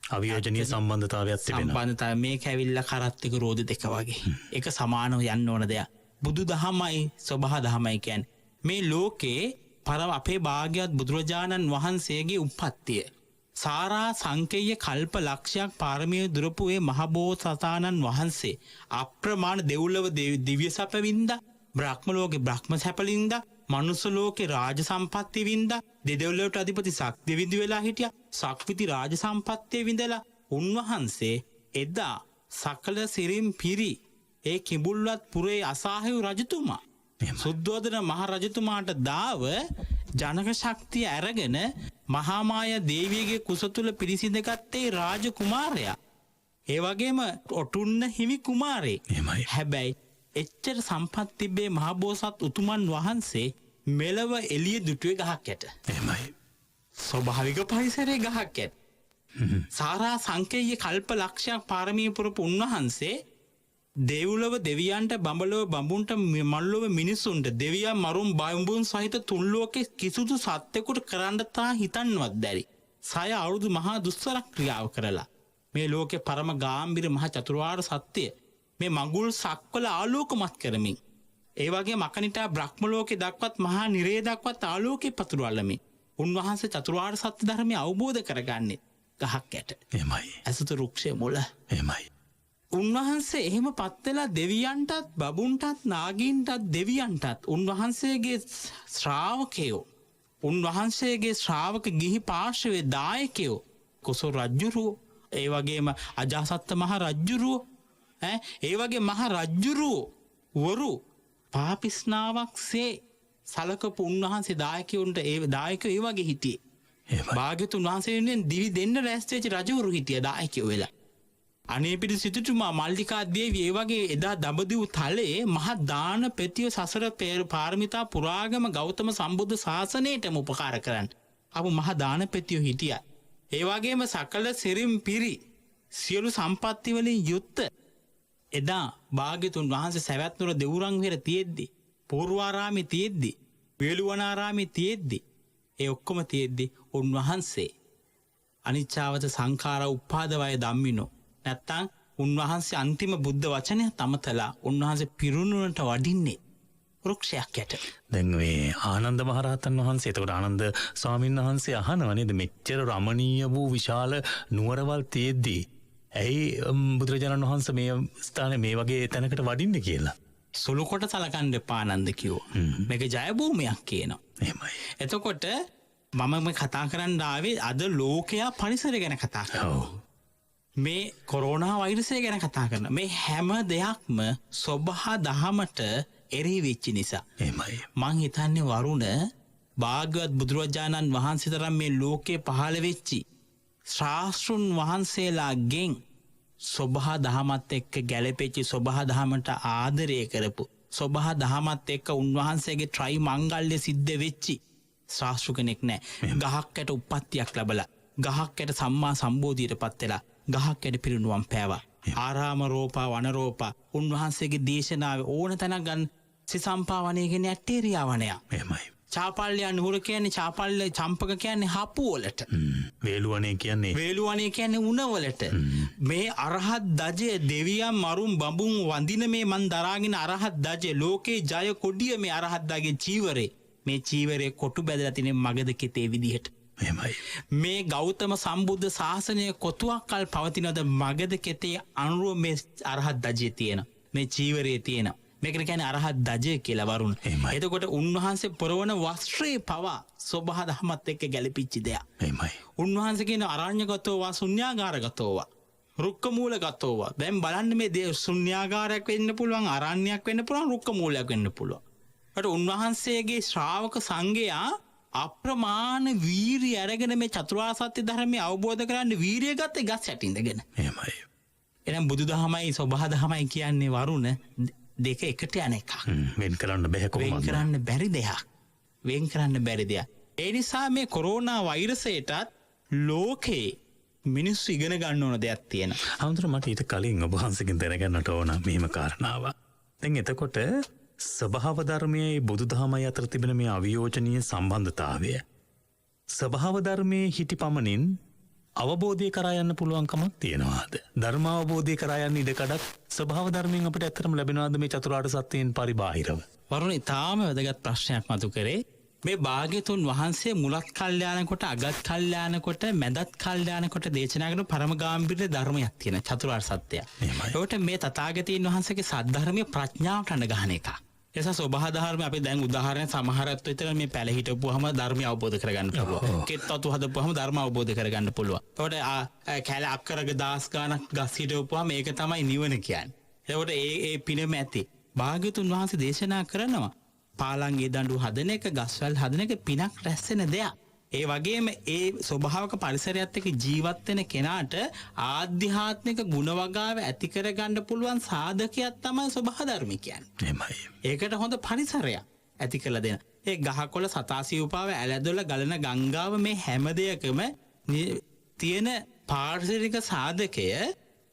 අවියෝජනීය සම්බන්ධතාවයක් තිබෙනවා. සම්බන්ධතාවය මේක ඇවිල්ලා කරත්තික රෝද දෙක වගේ. ඒක සමානව යන්න ඕන දෙයක්. බුදුදහමයි සබහාදහමයි කියන්නේ මේ ලෝකේ අපේ භාග්‍යවත් බුදුරජාණන් වහන්සේගේ උප්පත්තිය. සාරා සංකේය කල්ප ලක්ෂයක් පාරමිය දුරපු ඒ මහබෝසතාණන් වහන්සේ අප්‍රමාණ දෙව්ලොව දිව්‍ය සැප වින්දා, බ්‍රහ්ම ලෝකේ බ්‍රහ්ම සැපලින්දා, මනුස්ස ලෝකේ රාජ සම්පත්තිය වින්දා, දෙදෙව්ලොවට අධිපති ශක්තිය විඳි වෙලා හිටියා. ශක්විති රාජ සම්පත්තිය විඳලා උන්වහන්සේ එදා සකල සිරින් පිරි ඒ කිඹුල්වත් පුරේ අසාහ්‍ය රජතුමා සුද්ධෝදන මහ රජතුමාට දාව ජනක ශක්තිය අරගෙන මහාමාය දේවියගේ කුස තුල පිරිසිඳගත්තේ රාජ කුමාරයා. ඒ වගේම ඔටුන්න හිමි කුමාරයෙක්. එහෙමයි. හැබැයි එච්චර සම්පත් තිබේ මහබෝසත් උතුමන් වහන්සේ මෙලව එළිය දුටුවේ ගහක් යට. එහෙමයි. ස්වභාවික පරිසරයේ ගහක් යට. සාරා සංකේය කල්ප ලක්ෂයක් පාරමී පුරපු උන්වහන්සේ දෙව්ලොව දෙවියන්ට බඹලොව බඹුන්ට මල්ලොව මිනිසුන්ට දෙවියන් මරුන් බඹුන් සහිත තුන් ලෝකේ කිසිදු සත්‍යයකට කරන්න තා හිතන්නවත් බැරි 6 අවුරුදු මහා දුෂ්කර ක්‍රියාව කරලා මේ ලෝකේ පරම ගාම්භීර මහ චතුරාර්ය සත්‍ය මේ මඟුල් සක්වල ආලෝකමත් කරමින් ඒ වගේ මකනිටා බ්‍රහ්ම ලෝකේ දක්වත් මහා නිරේ දක්වත් ආලෝකේ පතුරවලමින් උන්වහන්සේ චතුරාර්ය සත්‍ය ධර්මය අවබෝධ කරගන්නේ ගහක් යට. එහෙමයි. ඇසතු රුක්ෂයේ මුල. එහෙමයි. උන්වහන්සේ එහෙම පත්වෙලා දෙවියන්ටත් බබුන්ටත් නාගීන්ටත් දෙවියන්ටත් උන්වහන්සේගේ ශ්‍රාවකයෝ උන්වහන්සේගේ ශ්‍රාවක ගිහි පාර්ශවයේ දායකයෝ කොසල් රජුරුවෝ ඒ වගේම අජාසත්ත මහ රජුරුවෝ ඒ වගේ මහ රජුරුවෝ වරු පාපිස්නාවක්සේ සලකපු උන්වහන්සේ දායකයන්ට ඒ දායකයෝ ඒ වගේ හිටියේ. භාග්‍යතුන් වහන්සේ වෙනුවෙන් දිවි දෙන්න රැස් වෙච්ච රජවරු හිටියා දායකයෝ වෙලා. අනේපිඩු සිටුතුමා මල්ලිකා දේවිය ඒ වගේ එදා දඹදිව් තලයේ මහා දාන පෙතිය සසර පාරමිතා පුරාගම ගෞතම සම්බුද්ධ ශාසනයටම උපකාර කරන්න. අපු මහා දාන පෙතිය හිටියා. ඒවාගේම සකල සිරිම් පිරි සියලු සම්පත්තිවලින් යුත්ත එදා භාග්‍යතුන් වහන්සේ සැවැත්නුවර දෙවුරන්විර තියෙද්දි පූර්වාරාමි තියෙද්දි වේළුවනාරාමි තියෙද්දි ඒ ඔක්කොම තියෙද්දි උන්වහන්සේ අනිච්චාවත සංඛාර උපාදවය ධම්මිනෝ නැත්තං උන්වහන්සේ අන්තිම බුද්ධ වචනය තමතලා උන්වහන්සේ පිරුණුවන්ට වඩින්නේ වෘක්ෂයක් යට. දැන් මේ ආනන්ද මහරහතන් වහන්සේ එතකොට ආනන්ද ස්වාමීන් වහන්සේ අහනවා නේද මෙච්චර රමණීය වූ විශාල නුවරවල් තියෙද්දී ඇයි බුදුරජාණන් වහන්සේ මේ ස්ථානේ මේ වගේ තැනකට වඩින්නේ කියලා. සුළු කොට සලකන්න එපා ආනන්ද කිව්වා. මේක ජය භූමියක් කියනවා. එහෙමයි. එතකොට මම මේ කතා කරන්න ආවේ අද ලෝකයා පරිසරය ගැන කතා කරනවා. මේ කොරෝනා වෛරසය ගැන කතා කරන මේ හැම දෙයක්ම සොබහා දහමට එරෙහි වෙච්ච නිසා. එහෙමයි. මං හිතන්නේ වරුණ භාග්‍යවත් බුදුරජාණන් වහන්සේ තරම් මේ ලෝකේ පහළ වෙච්චි ශාස්ත්‍රුන් වහන්සේලාගෙන් සොබහා දහමත් එක්ක ගැලපෙච්චි සොබහා දහමට ආදරය කරපු සොබහා දහමත් එක්ක උන්වහන්සේගේ ත්‍රි මංගල්‍ය සිද්ධ වෙච්චි ශාස්ත්‍රු කෙනෙක් නෑ. ගහක්කට උප්පත්තියක් ලැබලා ගහක්කට සම්මා සම්බෝධියට පත් වෙලා ගහක්කට පිරිනුවම් පෑවා. ආරාම රෝපා වනරෝපා උන්වහන්සේගේ දේශනාවේ ඕන තැනක් ගන්න සිසම්පා වනය කියන්නේ ඇටේරියා වනයක්. එහෙමයි. චාපල්‍ය නුහුර කියන්නේ චාපල්‍ය චම්පක කියන්නේ හපු වලට. වේළුවනේ කියන්නේ වේළුවනේ කියන්නේ උණ වලට. මේ අරහත් දජය දෙවියන් මරුන් බඹුන් වඳින මේ මන් දරාගෙන අරහත් දජය ලෝකේ ජය කොඩිය මේ අරහත් දගේ චීවරේ මේ චීවරේ කොටු බැදලා තියෙන මගද කෙතේ විදිහට. එහෙමයි. මේ ගෞතම සම්බුද්ධ ශාසනය කොතුවක් කල් පවතිනවද මගද කෙතේ අනුරුව මේ අරහත් දජය තියෙන මේ චීවරේ තියෙන මේකට කියන්නේ අරහත් දජය කියලා වරුණ. එතකොට උන්වහන්සේ පොරවන වස්ත්‍රේ පවා සබහා දහමත් එක්ක ගැලපිච්ච දෙයක්. එහෙමයි. උන්වහන්සේ කියන අරඤ්‍යගතෝවා ශුන්‍යාගාරගතෝවා රුක්ක මූලගතෝවා. දැන් බලන්න මේ දේ ශුන්‍යාගාරයක් වෙන්න පුළුවන් අරණ්‍යයක් වෙන්න පුළුවන් රුක්ක මූලයක් වෙන්න පුළුවන්. ඒකට උන්වහන්සේගේ ශ්‍රාවක සංඝයා අප්‍රමාණ වීරිය අරගෙන මේ චතුරාර්ය සත්‍ය ධර්මය අවබෝධ කරගන්න වීරිය ගත්තේ ගස් යට ඉඳගෙන. එහෙමයි. එහෙනම් බුදුදහමයි සබහා දහමයි කියන්නේ වරුණ දෙක එකට යන එකක්. වෙන් කරන්න බෑ කොහොමද? වෙන් කරන්න බැරි දෙයක්. වෙන් කරන්න බැරි දෙයක්. ඒ නිසා මේ කොරෝනා වෛරසයටත් ලෝකේ මිනිස්සු ඉගෙන ගන්න ඕන දෙයක් තියෙනවා. අන්තර මට ඊට කලින් ඔබ වහන්සේගෙන් දැනගන්නට ඕන මෙහෙම කාරණාවක්. දැන් එතකොට ස්වභාව ධර්මයේ බුදුදහමයි අතර තිබෙන මේ අවියෝජනීය සම්බන්ධතාවය ස්වභාව ධර්මයේ හිටිපමණින් අවබෝධය කරා යන්න පුළුවන්කමක් තියෙනවාද? ධර්ම අවබෝධය කරා යන්න ඉඩකඩක් ස්වභාව ධර්මයෙන් අපිට ඇත්තටම ලැබෙනවාද මේ චතුරාර්ය සත්‍යයෙන් පරිබාහිරව? වරුණ ඊටාම වැදගත් ප්‍රශ්නයක් මතු කරේ. මේ භාග්‍යතුන් වහන්සේ මුලත් කල්යාණකොට අගත් කල්යාණකොට මැදත් කල්යාණකොට දේශනා කරන පරම ගාම්භීර ධර්මයක් තියෙන චතුරාර්ය සත්‍යය. ඒකට මේ තථාගතයන් වහන්සේගේ සද්ධර්මයේ ප්‍රඥාවට අඬ ගන්න එක. එසා සබහා ධර්ම අපි දැන් උදාහරණ සමහරත් විතර මේ පැල හිටපුවාම ධර්මය අවබෝධ කරගන්න පුළුවන්. කෙත්වතු හදපුවාම ධර්ම අවබෝධ කරගන්න පුළුවන්. ඒකට කැල අක්කරක දාස් ගානක් ගස් හිටපුවාම ඒක තමයි නිවන කියන්නේ. ඒකට ඒ පිනම ඇති. භාග්‍යතුන් වහන්සේ දේශනා කරනවා පාලංගේ දඬු හදන එක ගස්වැල් හදන එක පිනක් රැස්සෙන දෙයක්. ඒ වගේම ඒ ස්වභාවක පරිසරයත් එක්ක ජීවත් වෙන කෙනාට ආධ්‍යාත්මික ගුණ වගාව ඇති කරගන්න පුළුවන් සාධකයක් තමයි ස්වභාව ධර්ම කියන්නේ. එහෙමයි. ඒකට හොඳ පරිසරයක් ඇති කරලා දෙන. ඒ ගහකොළ සතාසිව්පාව ඇලදොල ගලන ගංගාව මේ හැම දෙයකම තියෙන පාරිසරික සාධකය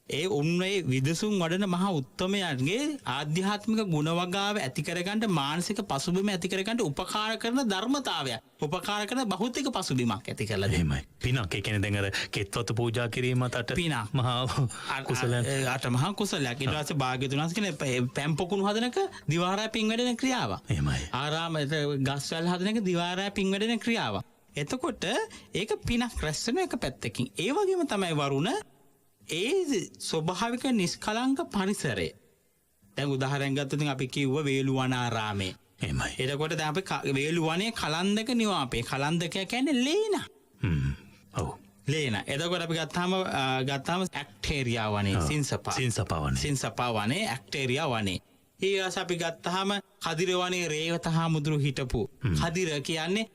ඒ උන්වේ විදසුන් වඩන මහා උත්තමයන්ගේ ආධ්‍යාත්මික ගුණ වගාව ඇති කරගන්න මානසික පසුබිම ඇති කරගන්න උපකාර කරන ධර්මතාවයක්. උපකාර කරන භෞතික පසුබිමක් ඇති කරලා දෙනවා. පිනක් ඒ කියන්නේ දැන් අර කෙත්වතු පූජා කිරීමත් අට පිනක් මහා කුසලයක්. අට මහා කුසලයක්. ඊට පස්සේ භාග්‍යතුන් වහන්සේ කියන්නේ පැම් පොකුණු හදනක දිවාරය පින් වැඩෙන ක්‍රියාවක්. එහෙමයි. ආරාම ගස්වැල් හදනක දිවාරය පින් වැඩෙන ක්‍රියාවක්. එතකොට ඒක පිනක් රැස් වෙන එක පැත්තකින්. ඒ වගේම තමයි වරුණ ඒ ස්වභාවික නිස්කලංක පරිසරය. දැන් උදාහරණයක් ගත්තොත් අපි කිව්ව වේළුවනාරාමේ. එහෙමයි. එතකොට දැන් අපි වේළුවනේ කලන්දක නිවාපේ. කලන්දකය කියන්නේ ලේන. ඔව්. ලේන. එතකොට අපි ගත්තාම ඇක්ටේරියා වනේ සින්සපා වනේ ඇක්ටේරියා වනේ. ඊට අපි ගත්තාම කදිර වනේ රේවත හාමුදුරු හිටපු. කදිර කියන්නේ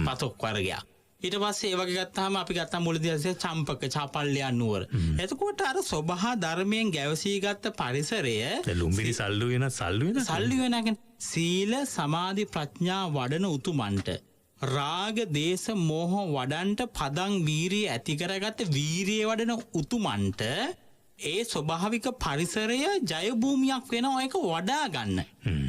පතොක් වර්ගයක්. ඊට පස්සේ ඒ වගේ ගත්තාම අපි ගත්තා මුලදී චම්පක චාපල්‍ය නුවර. එතකොට අර සබහා ධර්මයෙන් ගැවසී ගත්ත පරිසරය ලුම්බිනි සල්ලු වෙන සල්ලු වෙනගෙන සීල සමාධි ප්‍රඥා වඩන උතුමන්ට රාග දේශ මෝහ වඩන්ට පදං වීරිය ඇති කරගත්ත වීරිය වඩන උතුමන්ට ඒ ස්වභාවික පරිසරය ජය භූමියක් වෙනවා ඒක වඩා ගන්න.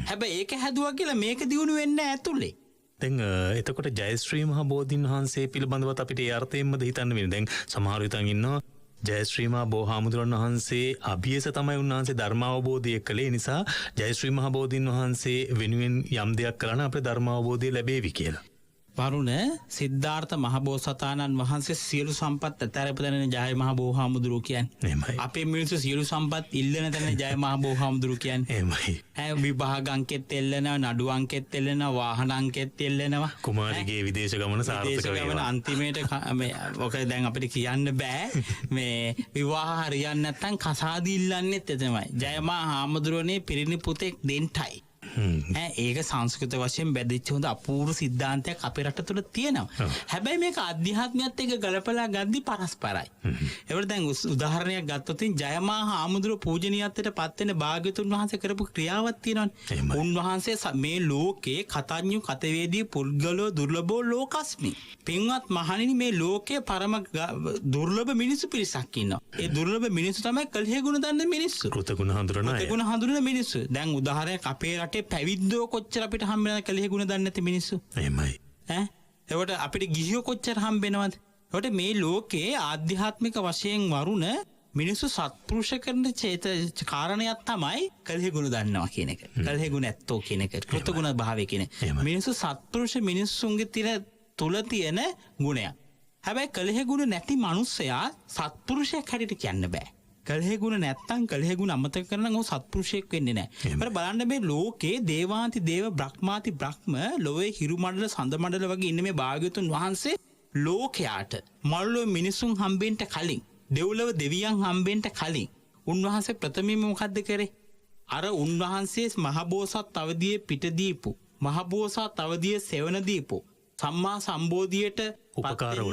හැබැයි ඒක හැදුවා කියලා මේක දියුණු වෙන්නේ ඇතුලේ. දැන් එතකොට ජයශ්‍රී මහ බෝධීන් වහන්සේ පිළිබඳවත් අපිට ඒ අර්ථයෙන්මද හිතන්න වෙන්නේ. දැන් සමහර විටන් ඉන්නවා ජයශ්‍රී මහ බෝධිහාමුදුරන් වහන්සේ අභියස තමයි උන්වහන්සේ ධර්මාවබෝධය කළේ නිසා ජයශ්‍රී මහ බෝධීන් වහන්සේ වෙනුවෙන් යම් දෙයක් කරන අපේ ධර්මාවබෝධය ලැබේවි කියලා. වරුණ සිද්ධාර්ථ මහබෝසතාණන් වහන්සේ සියලු සම්පත් අතහැරපදන ජය මහ බෝධිහාමුදුරුවෝ කියන්නේ. එහෙමයි. අපේ මිනිස්සු සියලු සම්පත් ඉල්ලන තැන ජය මහ බෝධිහාමුදුරුවෝ කියන්නේ. එහෙමයි. විභාග අංකෙත් එල්ලනවා, නඩු අංකෙත් එල්ලනවා, වාහන අංකෙත් එල්ලනවා. කුමාරිගේ විදේශ ගමන සාර්ථක වේවා. අන්තිමේට ඔක දැන් අපිට කියන්න බෑ මේ විවාහ හරියන්නේ නැත්නම් කසාදි ඉල්ලන්නෙත් එතනමයි. ජය මහ හාමුදුරුවනේ පිරිණි පුතෙක් දෙන්නයි. ඒක සංස්කෘත වශයෙන් බැදිච්ච හොඳ අපූර්ව සිද්ධාන්තයක් අපේ රට තුළ තියෙනවා. හැබැයි මේක අධ්‍යාත්මයත් එක්ක ගලපලා ගද්දි පරස්පරයි. ඒවල දැන් උදාහරණයක් ගත්තොත් ජයමහා හාමුදුරුව පූජනීයත්වයට පත් වෙන භාග්‍යතුන් වහන්සේ කරපු ක්‍රියාවක් තියෙනවානේ. උන්වහන්සේ මේ ලෝකේ කතඤ්ඤු කතවේදී පුද්ගලෝ දුර්ලභෝ ලෝකස්මි. පින්වත් මහණෙනි මේ ලෝකයේ පරම දුර්ලභ මිනිස්සු පිරිසක් ඉන්නවා. ඒ දුර්ලභ මිනිස්සු තමයි කල්හි ගුණ දන්න මිනිස්සු. කෘතගුණ හඳුනන අය. කෘතගුණ හඳුනන මිනිස්සු. දැන් උදාහරණයක් අපේ රටේ පැවිද්දෝ කොච්චර අපිට හම්බ වෙනවද කලෙහි ගුණ දන්නේ නැති මිනිස්සු. එහෙමයි. ඒවට අපිට ගිහියෝ කොච්චර හම්බ වෙනවද? ඒවට මේ ලෝකේ ආධ්‍යාත්මික වශයෙන් වරුණ මිනිස්සු සත්පුරුෂ කරන කාරණයක් තමයි කලෙහි ගුණ දන්නවා කියන එක. කලෙහි ගුණ ඇත්තෝ කියන එක. කෘතගුණ භාවය කියන එක. මිනිස්සු සත්පුරුෂ මිනිස්සුන්ගේ තුල තියෙන ගුණයක්. හැබැයි කලෙහි ගුණ නැති මිනිස්සයා සත්පුරුෂයෙක් හැටියට කියන්න බෑ. කලෙහි ගුණ නැත්තම් කලෙහි ගුණ අමතක කරනම් ਉਹ සත්පුරුෂයෙක් වෙන්නේ නැහැ. ඒකට බලන්න මේ ලෝකේ දේවාන්ති දේව බ්‍රහ්මාති බ්‍රහ්ම ලෝයේ හිරු මණ්ඩල සඳ මණ්ඩල වගේ ඉන්න මේ භාග්‍යතුන් වහන්සේ ලෝකයාට මල්ලෝ මිනිසුන් හම්බෙන්න කලින් දෙව්ලොව දෙවියන් හම්බෙන්න කලින් උන්වහන්සේ ප්‍රථමයෙන්ම මොකද්ද කරේ? අර උන්වහන්සේ මහබෝසත් අවදියේ පිට දීපු මහබෝසත් අවදියේ සෙවණ දීපු සම්මා සම්බෝධියට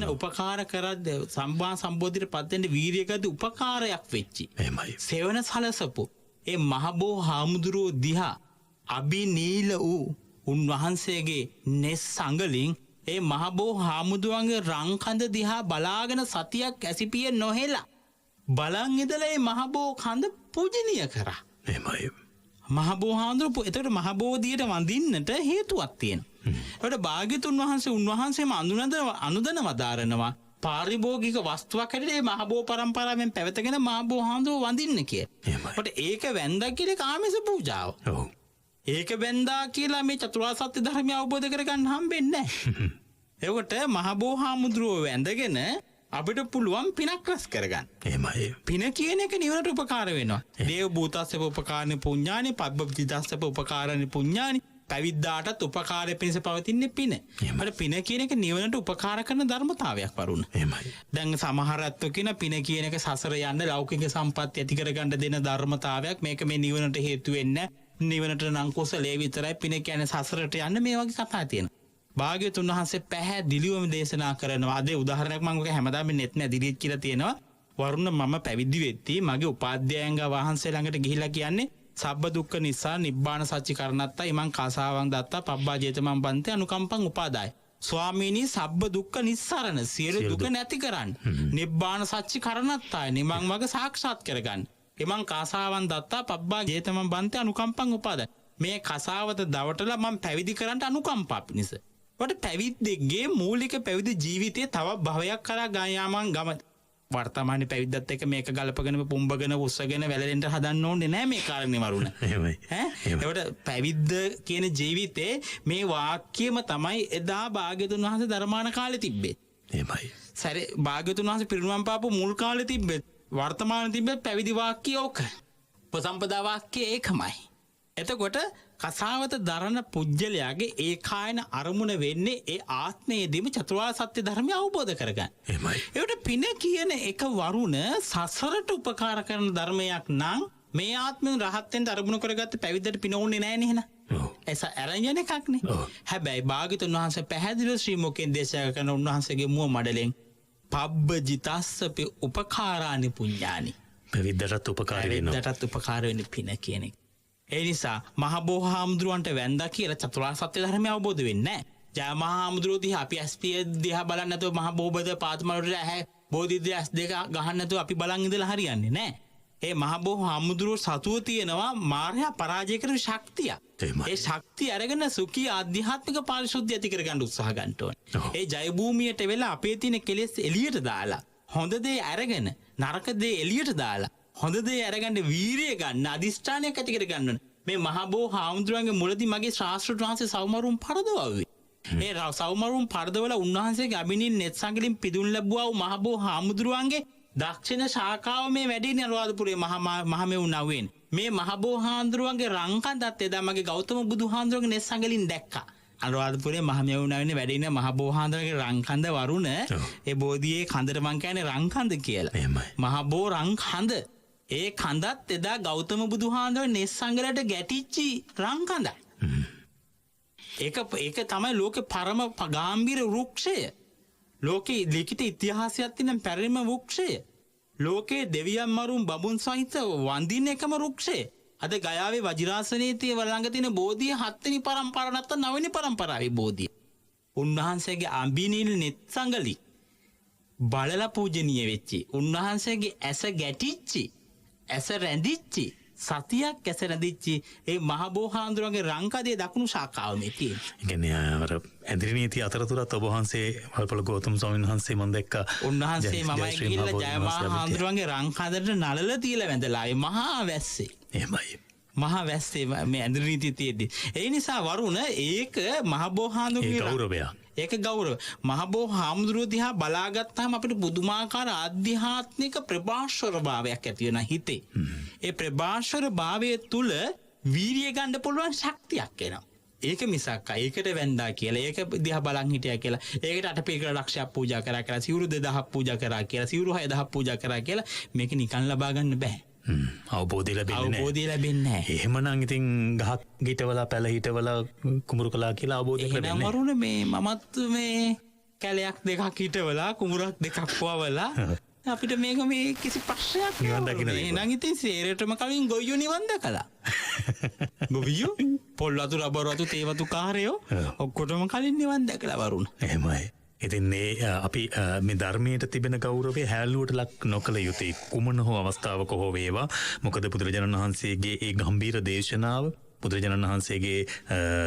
උපකාර කරද්ද සම්මා සම්බෝධියට පත් වෙන්න වීරිය ගද්ද උපකාරයක් වෙච්චි. එහෙමයි. සෙවණ සලසපු ඒ මහබෝ හාමුදුරුවෝ දිහා අබිනීල වූ උන්වහන්සේගේ නෙස් සංගලින් ඒ මහබෝ හාමුදුරුවන්ගේ රංකඳ දිහා බලාගෙන සතියක් ඇසිපිය නොහෙලා බලන් ඉඳලා ඒ මහබෝ කඳ පූජනීය කරා. එහෙමයි. මහබෝ හාමුදුරුවෝ එතකොට මහබෝධියට වඳින්නට හේතුවක් තියෙනවා. ඒකට භාග්‍යතුන් වහන්සේ උන්වහන්සේම අනුදන වදාරනවා පාරිභෝගික වස්තුවක් හැටියට මේ මහබෝ පරම්පරාවෙන් පැවතගෙන මහබෝ හාමුදුරුවෝ වඳින්න කියලා. ඒකට ඒක වැන්දා කියලා කාමස පූජාව. ඔව්. ඒක වැන්දා කියලා මේ චතුරාර්ය සත්‍ය ධර්මය අවබෝධ කරගන්න හම්බෙන්නේ නැහැ. ඒකට මහබෝ හාමුදුරුවෝ වැඳගෙන අපිට පුළුවන් පිනක් රැස් කරගන්න. එහෙමයි. පින කියන එක නිවනට උපකාර වෙනවා. දේව භූතස්සප උපකාරණි පුඤ්ඤානි පබ්බජිතස්සප උපකාරණි පුඤ්ඤානි පැවිද්දාටත් උපකාරය පිණිස පවතින්නේ පින. අර පින කියන එක නිවනට උපකාර කරන ධර්මතාවයක් වරුණ. එහෙමයි. දැන් සමහර අත්ෝ කියන පින කියන එක සසර යන්න ලෞකික සම්පත් ඇති කරගන්න දෙන ධර්මතාවයක්. මේක මේ නිවනට හේතු වෙන්නේ නිවනට නම් කුසලයේ විතරයි. පින කියන්නේ සසරට යන්න මේ වගේ කතා තියෙනවා. භාග්‍යතුන් වහන්සේ පැහැදිලිවම දේශනා කරනවා. අද උදාහරණයක් මම ඔක හැමදාම net නැදිරිත් කියලා තියෙනවා. වරුණ මම පැවිදි වෙද්දී මගේ උපාධ්‍යායංග වහන්සේ ළඟට ගිහිලා කියන්නේ සබ්බ දුක්ඛ නිසා නිබ්බාන සච්චි කරණත්තා ඉමං කාසාවං දත්තා පබ්බා ජේතමන් බන්තේ අනුකම්පං උපාදාය. ස්වාමීනි සබ්බ දුක්ඛ නිස්සරණ සියලු දුක නැති කරන්න. නිබ්බාන සච්චි කරණත්තා නිමං මග සාක්ෂාත් කරගන්න. ඉමං කාසාවං දත්තා පබ්බා ජේතමන් බන්තේ අනුකම්පං උපාදාය. මේ කසාවත දවටලා මම පැවිදි කරන්න අනුකම්පා පිණිස. වට පැවිද්දෙක්ගේ මූලික පැවිදි ජීවිතයේ තව භවයක් කරා ගායාමන් ගම වර්තමාන පැවිද්දත් එක්ක මේක ගලපගෙන පුම්බගෙන උස්සගෙන වැළලෙන්න හදන්න ඕනේ නෑ මේ කාරණේ වරුණ. එහෙමයි. ඒකට පැවිද්ද කියන ජීවිතේ මේ වාක්‍යම තමයි එදා භාග්‍යතුන් වහන්සේ ධර්මාන කාලේ තිබ්බේ. එහෙමයි. සරි භාග්‍යතුන් වහන්සේ පිරිනුවම් පාපු මුල් කාලේ තිබ්බේ වර්තමාන තිබ්බේ පැවිදි වාක්‍ය ඕක. උපසම්පදා වාක්‍ය ඒකමයි. එතකොට කසාවත දරන පුජ්‍යලයාගේ ඒකායන අරමුණ වෙන්නේ ඒ ආත්මයේදීම චතුරාර්ය සත්‍ය ධර්මය අවබෝධ කරගන්න. එහෙමයි. ඒකට පින කියන එක වරුණ සසරට උපකාර කරන ධර්මයක් නම් මේ ආත්මෙන් රහත් වෙන්න අරමුණු කරගත්ත පැවිද්දට පින ඕනේ නැහැ නේ නේද? ඔව්. එස අරඤ්ඤන එකක් නේ. හැබැයි භාග්‍යතුන් වහන්සේ පැහැදිලිව ශ්‍රී මුකෙන් දේශනා කරන උන්වහන්සේගේ මුව මඩලෙන් පබ්බජිතස්සපි උපකාරානි පුඤ්ඤානි. පැවිද්දටත් උපකාර වෙනවා. පැවිද්දටත් උපකාර වෙන්නේ පින කියන එක. ඒ නිසා මහබෝ හාමුදුරුවන්ට වැන්දා කියලා චතුරාර්ය සත්‍ය ධර්මය අවබෝධ වෙන්නේ නැහැ. ජයමහාමුදුරුවෝ දිහා අපි ඇස්පිය දිහා බලන්නේ නැතුව මහ බෝබද පාත්මලට ඇහැ බෝධිද්‍ය ඇස් දෙක ගහන්න නැතුව අපි බලන් ඉඳලා හරියන්නේ නැහැ. ඒ මහ බෝහාමුදුරුවෝ සතුව තියෙනවා මාර්යා පරාජය කරන ශක්තිය. ඒ ශක්තිය අරගෙන සුඛී ආධ්‍යාත්මික පාරිශුද්ධිය ඇති කරගන්න උත්සාහ ගන්න ඕනේ. ඒ ජය භූමියට වෙලා අපේ තියෙන කෙලෙස් එළියට දාලා හොඳ දේ අරගෙන නරක දේ එළියට දාලා හොඳ දේ අරගන්න වීරිය ගන්න අදිෂ්ඨානයක් ඇති කර ගන්න ඕනේ. මේ මහ බෝහාමුදුරුවන්ගේ මුලදී මගේ ශාස්ත්‍රඥ වහන්සේ සවමරුන් පරදවුවේ. ඒ සවමරුන් පරදවල උන්වහන්සේගේ අභිනින් net සංගලින් පිදුම් ලැබුවා වූ මහ බෝහාමුදුරුවන්ගේ දක්ෂිණ ශාඛාව මේ වැඩිනේ අනුරාධපුරේ මහමෙවුනාවෙන්. මේ මහ බෝහාමුදුරුවන්ගේ රංකන්දත් එදා මගේ ගෞතම බුදුහාමුදුරුවන්ගේ net සංගලින් දැක්කා. අනුරාධපුරේ මහමෙවුනාවෙන් වැඩිනේ මහ බෝහාමුදුරුවන්ගේ රංකන්ද වරුණ ඒ බෝධියේ කන්දට මං කියන්නේ රංකන්ද කියලා. මහ බෝ රංකන්ද ඒ කන්දත් එදා ගෞතම බුදුහාමුදුරුවෝ net සංගලට ගැටිච්චි රංකන්දයි. ඒක තමයි ලෝකේ පරම ගාම්භීර වෘක්ෂය. ලෝකේ ලිඛිත ඉතිහාසයක් තියෙන පැරණිම වෘක්ෂය. ලෝකේ දෙවියන් මරුන් බඹුන් සහිත වඳින එකම වෘක්ෂය. අද ගයාවේ වජිරාසනයේ තියෙන ළඟ තියෙන බෝධිය 7 වෙනි පරම්පරාව නැත්නම් 9 වෙනි පරම්පරාවේ බෝධිය. උන්වහන්සේගේ අඹිනිල් net සංගලි බලලා පූජනීය වෙච්චි. උන්වහන්සේගේ ඇස ගැටිච්චි. ඇස රැඳිච්චි. සතියක් ඇස රැඳිච්චි. ඒ මහ බෝහාමුදුරුවන්ගේ රංකදේ දකුණු ශාඛාව මේ තියෙන. ඒ කියන්නේ අර ඇඳිරි නීති අතරතුරත් ඔබ වහන්සේ වල්පල ගෞතම ස්වාමීන් වහන්සේ මම දැක්කා. උන්වහන්සේ මමයි ගිහිල්ලා ජයමහාමුදුරුවන්ගේ රංකදට නළල තියලා වැඳලා ඒ මහා වැස්සේ. එහෙමයි. මහා වැස්සේ මේ ඇඳිරි නීති තියෙද්දි. ඒ නිසා වරුණ ඒක මහ බෝහාමුදුරුවන්ගේ ගෞරවයක්. ඒක ගෞරව. මහ බෝහාමුදුරුවෝ දිහා බලාගත්තාම අපිට පුදුමාකාර ආධ්‍යාත්මික ප්‍රභාස්වර භාවයක් ඇති වෙන හිතේ. ඒ ප්‍රභාස්වර භාවය තුල වීරිය ගන්න පුළුවන් ශක්තියක් එනවා. ඒක මිසක් ඒකට වැන්දා කියලා ඒක දිහා බලන් හිටියා කියලා ඒකට අටපිරිකර ලක්ෂයක් පූජා කරා කියලා සිවුරු 2000ක් පූජා කරා කියලා සිවුරු 6000ක් පූජා කරා කියලා මේක නිකන් ලබා ගන්න බෑ. අවබෝධය ලැබෙන්නේ නැහැ. එහෙමනම් ඉතින් ගහක් ගිටවලා පැල හිටවලා කුඹුරු කළා කියලා අවබෝධය ලැබෙන්නේ නැහැ. වරුණ මේ මමත් මේ කැලයක් දෙකක් හිටවලා කුඹුරක් දෙකක් වවලා අපිට මේක මේ කිසි ප්‍රශ්නයක් නෑ. එහෙනම් ඉතින් සේරටම කලින් ගොයියෝ නිවන් දැකලා. ගොවියෝ පොල් වතු රබර් වතු තේ වතු කාර්යෝ ඔක්කොටම කලින් නිවන් දැකලා වරුණ. එහෙමයි. ඉතින් අපි මේ ධර්මයට තිබෙන ගෞරවය හැලුවට ලක් නොකළ යුතුයි කුමන හෝ අවස්ථාවක හෝ වේවා. මොකද බුදුරජාණන් වහන්සේගේ ඒ ගම්භීර දේශනාව බුදුරජාණන් වහන්සේගේ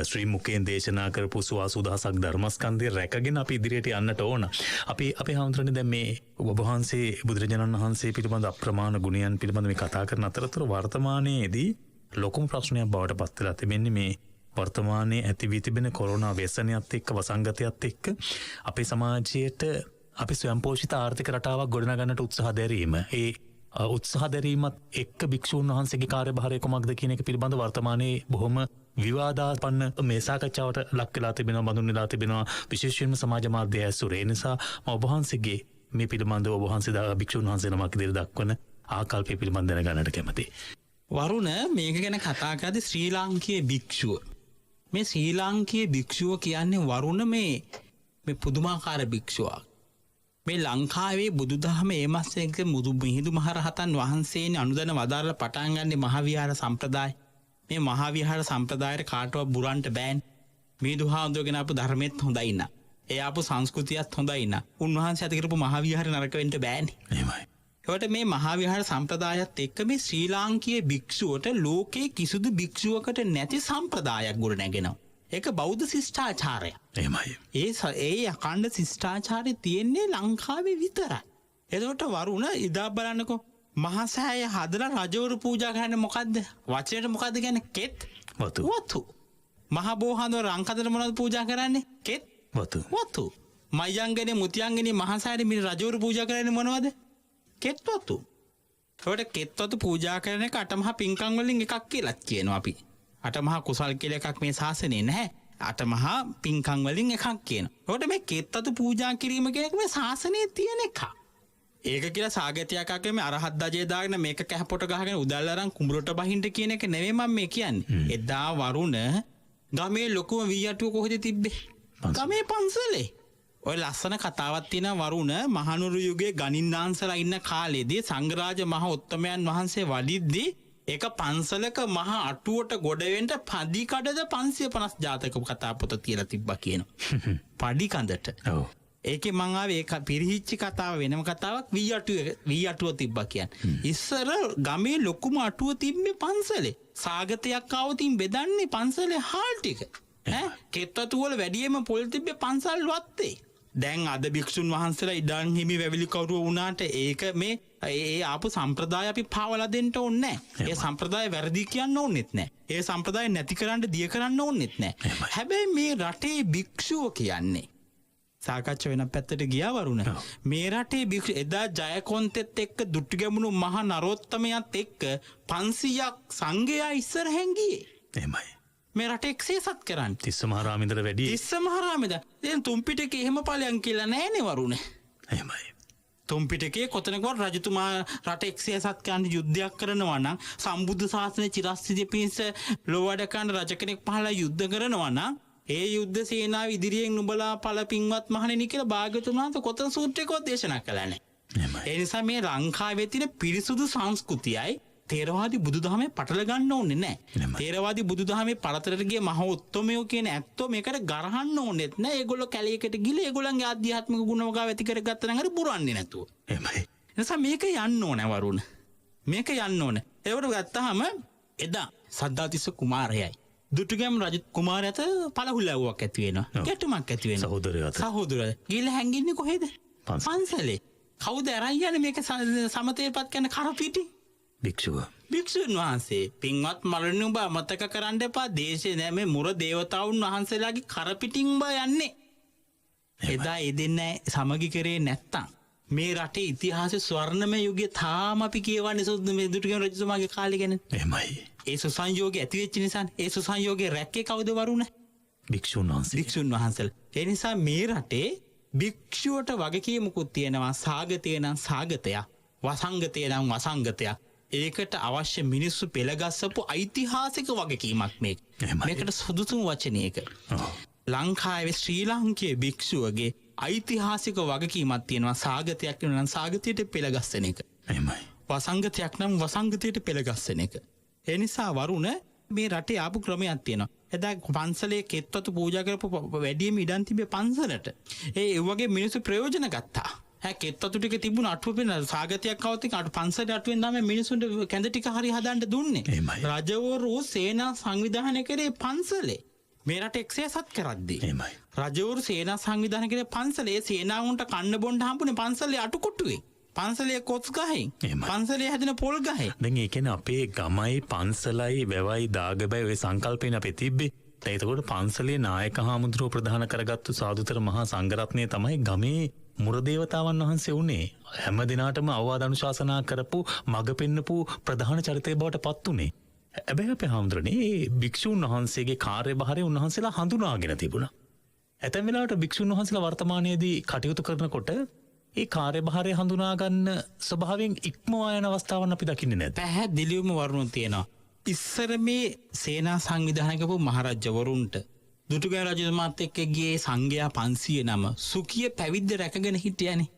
ශ්‍රී මුඛයෙන් දේශනා කරපු සුවාසුදහසක් ධර්මස්කන්ධය රැකගෙන අපි ඉදිරියට යන්නට ඕන. අපි හඳුනන්නේ දැන් මේ ඔබ වහන්සේ බුදුරජාණන් වහන්සේ පිළිබඳ අප්‍රමාණ ගුණයන් පිළිබඳ මේ කතා කරන අතරතුර වර්තමානයේදී ලොකුම ප්‍රශ්නයක් බවට පත් වෙලා තිබෙන්නේ මේ වර්තමානයේ ඇති වී තිබෙන කොරෝනා ව්‍යසනයත් එක්ක වසංගතයත් එක්ක අපේ සමාජයට අපි ස්වයංපෝෂිත ආර්ථික රටාවක් ගොඩනගන්නට උත්සාහ දැරීම. ඒ උත්සාහ දැරීමත් එක්ක භික්ෂූන් වහන්සේගේ කාර්යභාරය කොමක්ද කියන එක පිළිබඳ වර්තමානයේ බොහොම විවාදාස්පන්න මේ සාකච්ඡාවට ලක් වෙලා තිබෙනවා, බඳුන් වෙලා තිබෙනවා විශේෂයෙන්ම සමාජ මාධ්‍ය ඇසුරේ. ඒ නිසා ඔබ වහන්සේගේ මේ පිළිබඳව ඔබ වහන්සේ භික්ෂූන් වහන්සේ නමක් ඉදිරියට දක්වන ආකල්පය පිළිබඳ දැනගන්නට කැමතියි. වරුණ මේක ගැන කතා කරද්දී ශ්‍රී ලාංකීය භික්ෂුව මේ ශ්‍රී ලාංකීය භික්ෂුව කියන්නේ වරුණ මේ පුදුමාකාර භික්ෂුවක්. මේ ලංකාවේ බුදුදහම ඒමස්සෙක මිහිඳු මහරහතන් වහන්සේනේ අනුදැන වදාරලා පටන් ගන්නේ මහාවිහාර සම්ප්‍රදාය. මේ මහාවිහාර සම්ප්‍රදායට කාටවත් බුරන්ට බෑනේ. මිහිඳු හාමුදුරුවෝගෙන ආපු ධර්මෙත් හොඳයි නා. ඒ ආපු සංස්කෘතියත් හොඳයි නා. උන්වහන්සේ ඇති කරපු මහාවිහාර නරක වෙන්න බෑනේ. එහෙමයි. ඒකට මේ මහාවිහාර සම්ප්‍රදායත් එක්ක මේ ශ්‍රී ලාංකීය භික්ෂුවට ලෝකේ කිසිදු භික්ෂුවකට නැති සම්ප්‍රදායක් ගොඩ නැගෙනවා. ඒක බෞද්ධ ශිෂ්ටාචාරය. එහෙමයි. ඒ අඛණ්ඩ ශිෂ්ටාචාරය තියෙන්නේ ලංකාවේ විතරයි. එතකොට වරුණ ඉදා බලන්නකෝ මහසෑය හදලා රජවරු පූජා කරන්නේ මොකද්ද? වචනයට මොකද්ද කියන්නේ? කෙත් වතු. මහ බෝහාඳුර රංකදට මොනවද පූජා කරන්නේ? කෙත් වතු. මයංගනේ මුතියංගනේ මහසෑය මිල රජවරු පූජා කරන්නේ මොනවද? කෙත්වතු. ඒකට කෙත්වතු පූජා කරන එක අටමහා පින්කම් වලින් එකක් කියලා කියනවා අපි. අටමහා කුසල් කියලා එකක් මේ ශාසනයේ නැහැ. අටමහා පින්කම් වලින් එකක් කියනවා. ඒකට මේ කෙත්වතු පූජා කිරීම කියන එක මේ ශාසනයේ තියෙන එකක්. ඒක කියලා සාගතියක් අකේ මේ අරහත් දජේ දාගෙන මේක කැහපොට ගහගෙන උදැල්ල අරන් කුඹුරට බහින්න කියන එක නෙවෙයි මම මේ කියන්නේ. එදා වරුණ ගමේ ලොකුම වීයටුව කොහෙද තිබ්බේ? ගමේ පන්සලේ. ඔය ලස්සන කතාවක් තියෙන වරුණ මහනුවර යුගයේ ගණින්නාන්සලා ඉන්න කාලේදී සංඝරාජ මහ උත්තමයන් වහන්සේ වඩිද්දී ඒක පන්සලක මහා අටුවට ගොඩවෙන්ට පදි කඩද 550 ජාතක කතා පොත තියලා තිබ්බා කියනවා. පඩි කඳට. ඔව්. ඒකේ මං ආවේ ඒක පිරිහිච්ච කතාව වෙනම කතාවක් වී අටුව තිබ්බා කියන්නේ. ඉස්සර ගමේ ලොකුම අටුව තිබ්බේ පන්සලේ. සාගතයක් ආවොතින් බෙදන්නේ පන්සලේ හාල් ටික. කෙත්තතු වල වැඩියෙන්ම පොල් තිබ්බේ පන්සල් වත්තේ. දැන් අද භික්ෂුන් වහන්සේලා ඉඩම් හිමි වැවිලි කවුරුව වුණාට ඒක මේ ඒ ආපු සම්ප්‍රදාය අපි පාවලා දෙන්න ඕනේ නැහැ. ඒ සම්ප්‍රදාය වැරදි කියන්න ඕනෙත් නැහැ. ඒ සම්ප්‍රදාය නැති කරන්න දිය කරන්න ඕනෙත් නැහැ. හැබැයි මේ රටේ භික්ෂුව කියන්නේ සාකච්ඡා වෙන පැත්තට ගියා වරුණ. මේ රටේ භික්ෂු එදා ජයකොන්තෙත් එක්ක දුටුගැමුණු මහා නරෝත්තමයත් එක්ක 500ක් සංඝයා ඉස්සරහෙන් ගියේ. එහෙමයි. මේ රට එක්සේසත් කරන්න. තිස්ස මහරාමෙන්දට වැඩි. තිස්ස මහරාමෙන්ද. දැන් තුම්පිටකේ එහෙම ඵලයන් කියලා නැහැනේ වරුණ. එහෙමයි. තුම්පිටකේ කොතනකවත් රජතුමා රට එක්සේසත් කරන්න යුද්ධයක් කරනවා නම් සම්බුද්ධ ශාසනය චිරස්ථිතිය පිණිස ලෝවැඩ කරන රජ කෙනෙක් පහලා යුද්ධ කරනවා නම් ඒ යුද්ධ සේනාව ඉදිරියෙන් නුඹලා පළ පින්වත් මහණෙනි කියලා භාග්‍යවතුන් වහන්සේ කොතන සූත්‍රයකවත් දේශනා කළා නැහැ. ඒ නිසා මේ ලංකාවේ තියෙන පිරිසුදු සංස්කෘතියයි තේරවාදී බුදුදහමේ පටල ගන්න ඕනේ නැහැ. තේරවාදී බුදුදහමේ පළතරට ගිය මහ උත්තමයෝ කියන ඇත්තෝ මේකට ගරහන්න ඕනෙත් නැහැ. ඒගොල්ලෝ කැලේකට ගිහලා ඒගොල්ලන්ගේ ආධ්‍යාත්මික ගුණවගාව ඇති කරගත්තා නම් හරි පුරන්නේ නැතුව. එහෙමයි. නිසා මේක යන්න ඕනේ වරුණ. මේක යන්න ඕනේ. ඒකට ගත්තාම එදා සද්ධාතිස්ස කුමාරයයි දුටුගැමුණු රජ කුමාරයාට පළහුලැව්වක් ඇති වෙනවා. ගැටුමක් ඇති වෙනවා. සහෝදරයෝ. ගිහලා හැංගින්නේ කොහෙද? පන්සලේ. කවුද අරන් යන්නේ මේක සමතේපත් කරන කරපිටි? භික්ෂුන් වහන්සේ. පින්වත් මරණින් උඹ අමතක කරන්න එපා. දේශේ නෑ මේ මුර දේවතාවුන් වහන්සේලාගේ කරපිටින් උඹ යන්නේ. එදා ඒ දෙන්න සමගි කරේ නැත්තම් මේ රටේ ඉතිහාසයේ ස්වර්ණමය යුගයේ තාම අපි කියවන්නේ සුදු මේ දුටුගැමුණු රජතුමාගේ කාලේ ගැන. එහෙමයි. ඒ සුසංයෝගය ඇති වෙච්ච නිසානේ. ඒ සුසංයෝගය රැක්කේ කවුද වරුණ? භික්ෂුන් වහන්සේලා. ඒ නිසා මේ රටේ භික්ෂුවට වගකීමකුත් තියෙනවා. සාගතේ නම් සාගතයක්, වසංගතේ නම් වසංගතයක්. ඒකට අවශ්‍ය මිනිස්සු පෙළගස්සපු ඓතිහාසික වගකීමක් මේක. මේකට සුදුසුම වචනයක. ලංකාවේ ශ්‍රී ලාංකේය භික්ෂුවගේ ඓතිහාසික වගකීමක් තියෙනවා. සාගතයක් නම් සාගතයට පෙළගස්සන එක. වසංගතයක් නම් වසංගතයට පෙළගස්සන එක. ඒ නිසා වරුණ මේ රටේ ආපු ක්‍රමයක් තියෙනවා. එදා පන්සලේ කෙත්වතු පූජා කරපු වැඩිම ඉඩම් තිබේ පන්සලට. ඒ වගේ මිනිස්සු ප්‍රයෝජන ගත්තා. කෙත්තතු ටික තිබුණ අටුව පෙන සාගතයක් අවතින් අට පන්සලට අටුවෙන් තමයි මිනිසුන්ට කැඳ ටික හරි හදන්න දුන්නේ. රජවරු සේනා සංවිධානය කරේ පන්සලේ. මේ රට එක්සේසත් කරද්දී. රජවරු සේනා සංවිධානය කරේ පන්සලේ. සේනාවුන්ට කන්න බොන්න හම්බුනේ පන්සලේ අටුකොට්ටුවේ. පන්සලේ කොස් ගහෙන්. පන්සලේ හැදෙන පොල් ගහේ. දැන් ඒ කියන්නේ අපේ ගමයි පන්සලයි වැවයි දාගබයි ඔය සංකල්පෙන් අපේ තිබ්බේ. එතකොට පන්සලේ නායක හාමුදුරුවෝ ප්‍රධාන කරගත්තු සාදුතර මහා සංඝරත්නය තමයි ගමේ මුරදේවතාවන් වහන්සේ වුණේ. හැම දිනාටම අවවාද අනුශාසනා කරපු මඟ පෙන්නපු ප්‍රධාන චරිතය බවට පත් වුණේ. හැබැයි අපේ හාමුදුරනේ මේ භික්ෂුන් වහන්සේගේ කාර්යභාරය උන්වහන්සේලා හඳුනාගෙන තිබුණා. ඇතැම් වෙලාවට භික්ෂුන් වහන්සේලා වර්තමානයේදී කටයුතු කරනකොට ඒ කාර්යභාරය හඳුනා ගන්න ස්වභාවයෙන් ඉක්මවා යන අවස්ථාවන් අපි දකින්නේ නැද්ද? පැහැදිලිවම වරුණ තියෙනවා. ඉස්සර මේ සේනා සංවිධානය කරපු මහරජවරුන්ට දුටුගැමුණු රජතුමාත් එක්ක ගියේ සංඝයා 500 නම සුඛිය පැවිද්ද රැකගෙන හිටියානේ.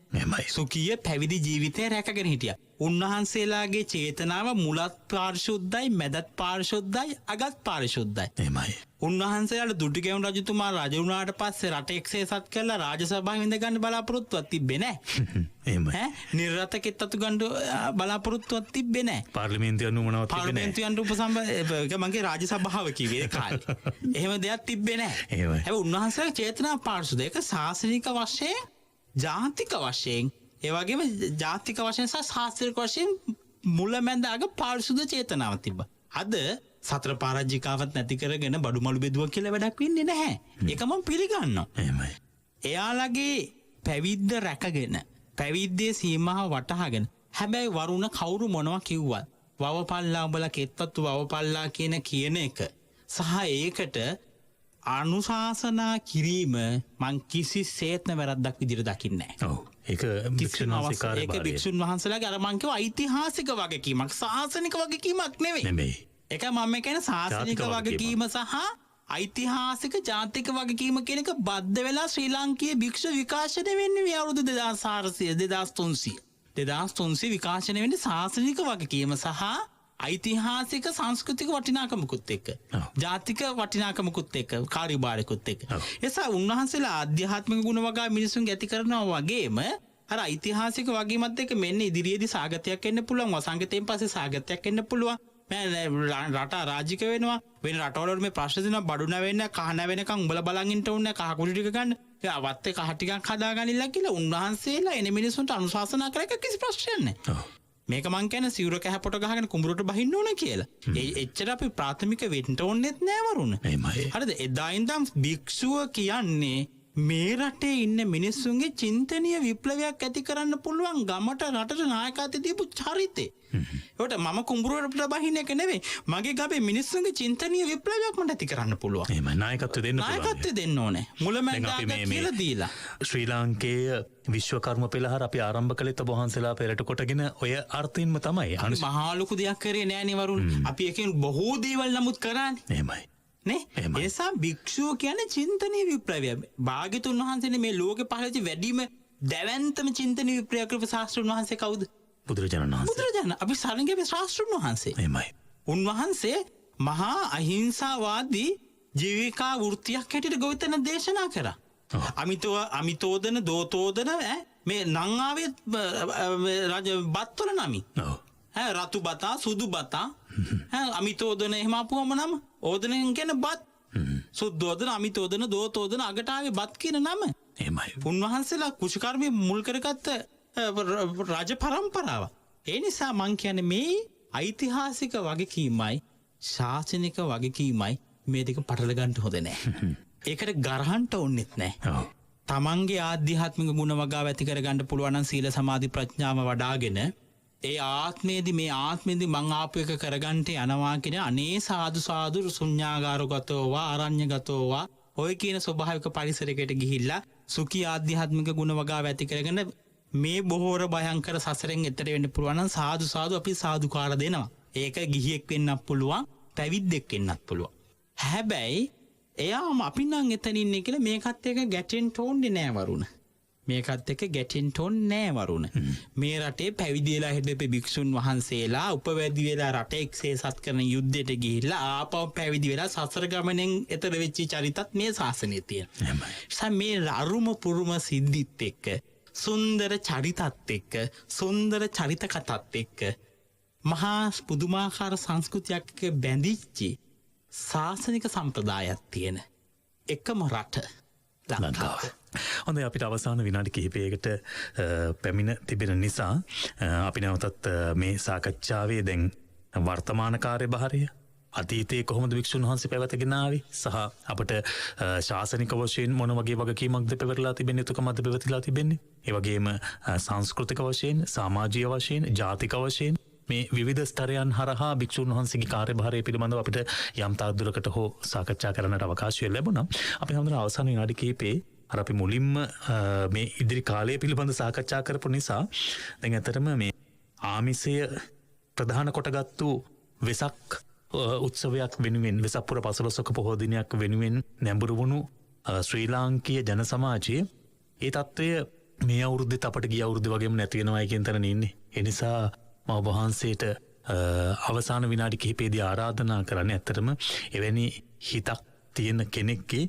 සුඛිය පැවිදි ජීවිතය රැකගෙන හිටියා. උන්වහන්සේලාගේ චේතනාව මුලත් පාරිශුද්ධයි, මැදත් පාරිශුද්ධයි, අගත් පාරිශුද්ධයි. උන්වහන්සේලාට දුටුගැමුණු රජතුමා රජ වුණාට පස්සේ රට එක්සේසත් කරලා රාජසභාවෙන් ඉඳ ගන්න බලාපොරොත්තුවක් තිබ්බේ නැහැ. නිර්රත කෙත්තතු ගන්න බලාපොරොත්තුවක් තිබ්බේ නැහැ. පාර්ලිමේන්තුව නුමනවත් තිබ්බේ නැහැ. පාර්ලිමේන්තුවෙන් උපසම්පද මගේ රාජසභාව කිව්වේ කාලේ. එහෙම දෙයක් තිබ්බේ නැහැ. හැබැයි උන්වහන්සේගේ චේතනාව පාරිශුද්ධ. ඒක ශාසනික වශයෙන්, ජාතික වශයෙන්, ඒ වගේම ජාතික වශයෙන් සහ ශාස්ත්‍රීය වශයෙන් මුලැමැද අග පාරිශුද්ධ චේතනාවක් තිබ්බා. අද සතර පාරාජිකාවත් නැති කරගෙන බඩුමලු බෙදුවා කියලා වැඩක් වෙන්නේ නැහැ. ඒක මම පිළිගන්නවා. එයාලගේ පැවිද්ද රැකගෙන, පැවිද්දේ සීමාව වටහාගෙන, හැබැයි වරුණ කවුරු මොනවා කිව්වත් වවපල්ලා උඹලා කෙත්තතු වවපල්ලා කියන එක සහ ඒකට අනුශාසනා කිරීම මං කිසිසේත්ම වැරද්දක් විදිහට දකින්නේ නැහැ. ඒක භික්ෂුන් වහන්සේලාගේ අර මං කියව ඓතිහාසික වගකීමක්, ශාසනික වගකීමක් නෙමෙයි. ඒක මම කියන්නේ ශාසනික වගකීම සහ ඓතිහාසික ජාතික වගකීම කියන එක බද්ධ වෙලා ශ්‍රී ලාංකීය භික්ෂු විකාශනය වෙන්නේ මේ අවුරුදු 2400 2300 විකාශනය වෙන්නේ ශාසනික වගකීම සහ ඓතිහාසික සංස්කෘතික වටිනාකමකුත් එක්ක ජාතික වටිනාකමකුත් එක්ක කාර්යභාරයකුත් එක්ක එසා උන්වහන්සේලා ආධ්‍යාත්මික ගුණ වගා මිනිසුන් ඇති කරනවා වගේම අර ඓතිහාසික වගකීමත් එක්ක මෙන්න ඉදිරියේදී සාගතයක් එන්න පුළුවන් වසංගතයෙන් පස්සේ සාගතයක් එන්න පුළුවන් රට රාජික වෙනවා වෙන රටවල මේ ප්‍රශ්න දෙනවා බඩු නැවෙන්න කහ නැවෙනකන් උඹලා බලන් ඉන්න ඕනේ කහ කුඩු ටික ගන්න අවත්තේ කහ ටිකක් හදාගන්නilla කියලා උන්වහන්සේලා එන මිනිසුන්ට අනුශාසනා කරා එක කිසි ප්‍රශ්නයක් නැහැ මේක මං කියන සිවුර කැහපොට ගහගෙන කුඹුරට බහින්න ඕන කියලා. එච්චර අපි ප්‍රාථමික වෙන්න ඕනෙත් නෑ වරුණ. හරිද? එදා ඉඳන් භික්ෂුව කියන්නේ මේ රටේ ඉන්න මිනිස්සුන්ගේ චින්තනීය විප්ලවයක් ඇති කරන්න පුළුවන් ගමට රටට නායකත්වය දීපු චරිතේ. ඒකට මම කුඹුරට බහින්න එක නෙවෙයි. මගේ ගමේ මිනිස්සුන්ගේ චින්තනීය විප්ලවයක් මට ඇති කරන්න පුළුවන්. එහෙමයි නායකත්වය දෙන්න පුළුවන්. නායකත්වය දෙන්න ඕනේ. මුලමඳාක කියලා දීලා. ශ්‍රී ලාංකේය විශ්වකර්ම පෙළහර අපි ආරම්භ කළේ ඔබ වහන්සේලා පෙරට කොටගෙන ඔය අර්ථයෙන්ම තමයි. මහා ලොකු දෙයක් කරේ නෑනේ වරුණ. අපි එකෙන් බොහෝ දේවල් නමුත් කරානේ. එහෙමයි. නේ එසා භික්ෂුව කියන්නේ චින්තනීය විප්ලවය. භාග්‍යතුන් වහන්සේනේ මේ ලෝකේ පහළට වැඩිම දැවැන්තම චින්තනීය විප්ලවය කරපු ශාස්ත්‍රඥ වහන්සේ කවුද? බුදුරජාණන් වහන්සේ. බුදුරජාණන් අපි සරණගේ ශාස්ත්‍රඥ වහන්සේ. එහෙමයි. උන්වහන්සේ මහා අහිංසාවාදී ජීවිකා වෘත්තියක් හැටියට ගොවිතැන දේශනා කරා. අමිතෝදන දෝතෝදන මේ නං ආවේ රජ බත්වල නමි. රතු බතා සුදු බතා අමිතෝදන එහෙම අපුවම නම ඕදනෙන් කියන බත් සුද්දෝදන අමිතෝදන දෝතෝදන අගට ආවේ බත් කියන නම. එහෙමයි. උන්වහන්සේලා කුෂිකර්මයේ මුල් කරගත්ත රජ පරම්පරාව. ඒ නිසා මං කියන්නේ මේ ඓතිහාසික වගකීමයි ශාසනික වගකීමයි මේ දෙක පටල ගන්න හොඳ නැහැ. ඒකට ගරහන්න ඕනෙත් නැහැ. තමන්ගේ ආධ්‍යාත්මික ගුණ වගාව ඇති කරගන්න පුළුවන් නම් සීල සමාධි ප්‍රඥාව වඩාගෙන ඒ ආත්මේදී මේ ආත්මේදී මං ආපු එක කරගන්නට යනවා කියන අනේ සාදු සාදු ශුන්‍යාගාරගතෝවා ආරණ්‍යගතෝවා ඔය කියන ස්වභාවික පරිසරයකට ගිහිල්ලා සුඛී ආධ්‍යාත්මික ගුණ වගාව ඇති කරගෙන මේ බොහෝර භයංකර සසරෙන් එතර වෙන්න පුළුවන් නම් සාදු සාදු අපි සාදුකාර දෙනවා. ඒක ගිහියෙක් වෙන්නත් පුළුවන් පැවිද්දෙක් වෙන්නත් පුළුවන්. හැබැයි එයාම අපි නම් එතන ඉන්නේ කියලා මේකත් එක්ක ගැටෙන්න ඕනේ නෑ වරුණ. මේකත් එක්ක ගැටෙන්න ඕනේ නෑ වරුණ. මේ රටේ පැවිදි වෙලා හිටපු භික්ෂුන් වහන්සේලා උපවැදි වෙලා රට එක්සේසත් කරන යුද්ධයට ගිහිල්ලා ආපහු පැවිදි වෙලා සසර ගමනෙන් එතර වෙච්ච චරිතත් මේ ශාසනයේ තියෙනවා. මේ අරුම පුරුම සිද්ධිත් එක්ක සුන්දර චරිතත් එක්ක සුන්දර චරිත කතාත් එක්ක මහා පුදුමාකාර සංස්කෘතියක් බැඳිච්චි ශාසනික සම්ප්‍රදායක් තියෙන එකම රට ලංකාව. හොඳයි අපිට අවසාන විනාඩි කිහිපයකට පැමිණ තිබෙන නිසා අපි නැවතත් මේ සාකච්ඡාවේ දැන් වර්තමාන කාර්යභාරය අතීතයේ කොහොමද වික්ෂුන් වහන්සේ පැවැතගෙන ආවේ සහ අපට ශාසනික වශයෙන් මොන වගේ වගකීමක්ද පැවරලා තිබෙන්නේ යුතුකමක්ද පැවතිලා තිබෙන්නේ ඒ වගේම සංස්කෘතික වශයෙන් සමාජීය වශයෙන් ජාතික වශයෙන් මේ විවිධ ස්තරයන් හරහා භික්ෂුන් වහන්සේගේ කාර්යභාරය පිළිබඳව අපිට යම් තාක් දුරකට හෝ සාකච්ඡා කරන්නට අවකාශය ලැබුණා. අපි හඳුනන අවසාන විනාඩි කිහිපේ අර අපි මුලින්ම මේ ඉදිරි කාලය පිළිබඳ සාකච්ඡා කරපු නිසා දැන් ඇත්තටම මේ ආමිසය ප්‍රධාන කොටගත්තු වෙසක් උත්සවයක් වෙනුවෙන් වෙසක් පුර 15ක පොහෝ දිනයක් වෙනුවෙන් නැඹුරු වුණු ශ්‍රී ලාංකීය ජන සමාජයේ ඒ තත්ත්වය මේ අවුරුද්දේත් අපට ගිය අවුරුද්ද වගේම නැති වෙනවා කියන තැන ඉන්නේ. ඒ නිසා මම ඔබ වහන්සේට අවසාන විනාඩි කිහිපෙදී ආරාධනා කරන්නේ ඇත්තටම එවැනි හිතක් තියෙන කෙනෙක්ගේ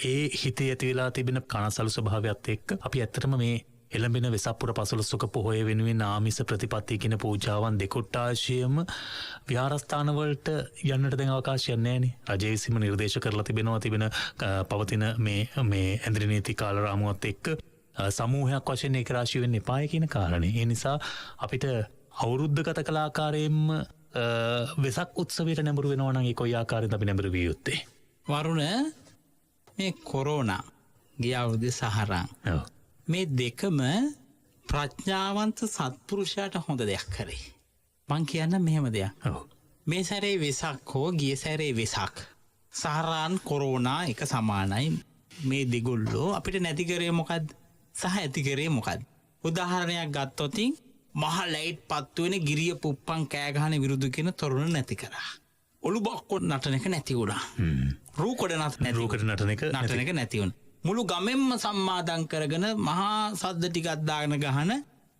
ඒ හිතේ ඇති වෙලා තිබෙන කනසලු ස්වභාවයත් එක්ක අපි ඇත්තටම මේ එළඹෙන වෙසක් පුර 15ක පොහොය වෙනුවෙන් ආමිස ප්‍රතිපත්ති කියන පූජාවන් දෙකොට්ටාශයම විහාරස්ථාන වලට යන්නට දැන් අවකාශයක් නැහැනේ. රජය විසින්ම නිර්දේශ කරලා තිබෙන පවතින මේ ඇඳරි නීති කාල රාමුවත් එක්ක සමූහයක් වශයෙන් ඒක රාශී වෙන්න එපාය කියන කාරණේ. ඒ නිසා අපිට අවුරුද්ද ගත කළ ආකාරයෙන්ම වෙසක් උත්සවයට නැඹුරු වෙනවා නම් ඒ කොයි ආකාරයෙන්ද අපි නැඹුරු විය යුත්තේ? වරුණ මේ කොරෝනා ගිය අවුරුද්දේ සහරා මේ දෙකම ප්‍රඥාවන්ත සත්පුරුෂයාට හොඳ දෙයක් කරේ. මං කියන්න මෙහෙම දෙයක්. මේ සැරේ වෙසක් හෝ ගිය සැරේ වෙසක් සහරාන් කොරෝනා එක සමානයි. මේ දෙගොල්ලෝ අපිට නැති කරේ මොකද්ද? සහ ඇති කරේ මොකද්ද? උදාහරණයක් ගත්තොත් මහ ලයිට් පත්තු වෙන ගිරිය පුප්පන් කෑ ගහන විරුදු කියන තරුණ නැති කරා. ඔලු බක්කොත් නටන එක නැති වුණා. රූකඩ නටන එක නැති වුණා. මුළු ගමෙන්ම සම්මාදම් කරගෙන මහා සද්ද ටිකක් දාගෙන ගහන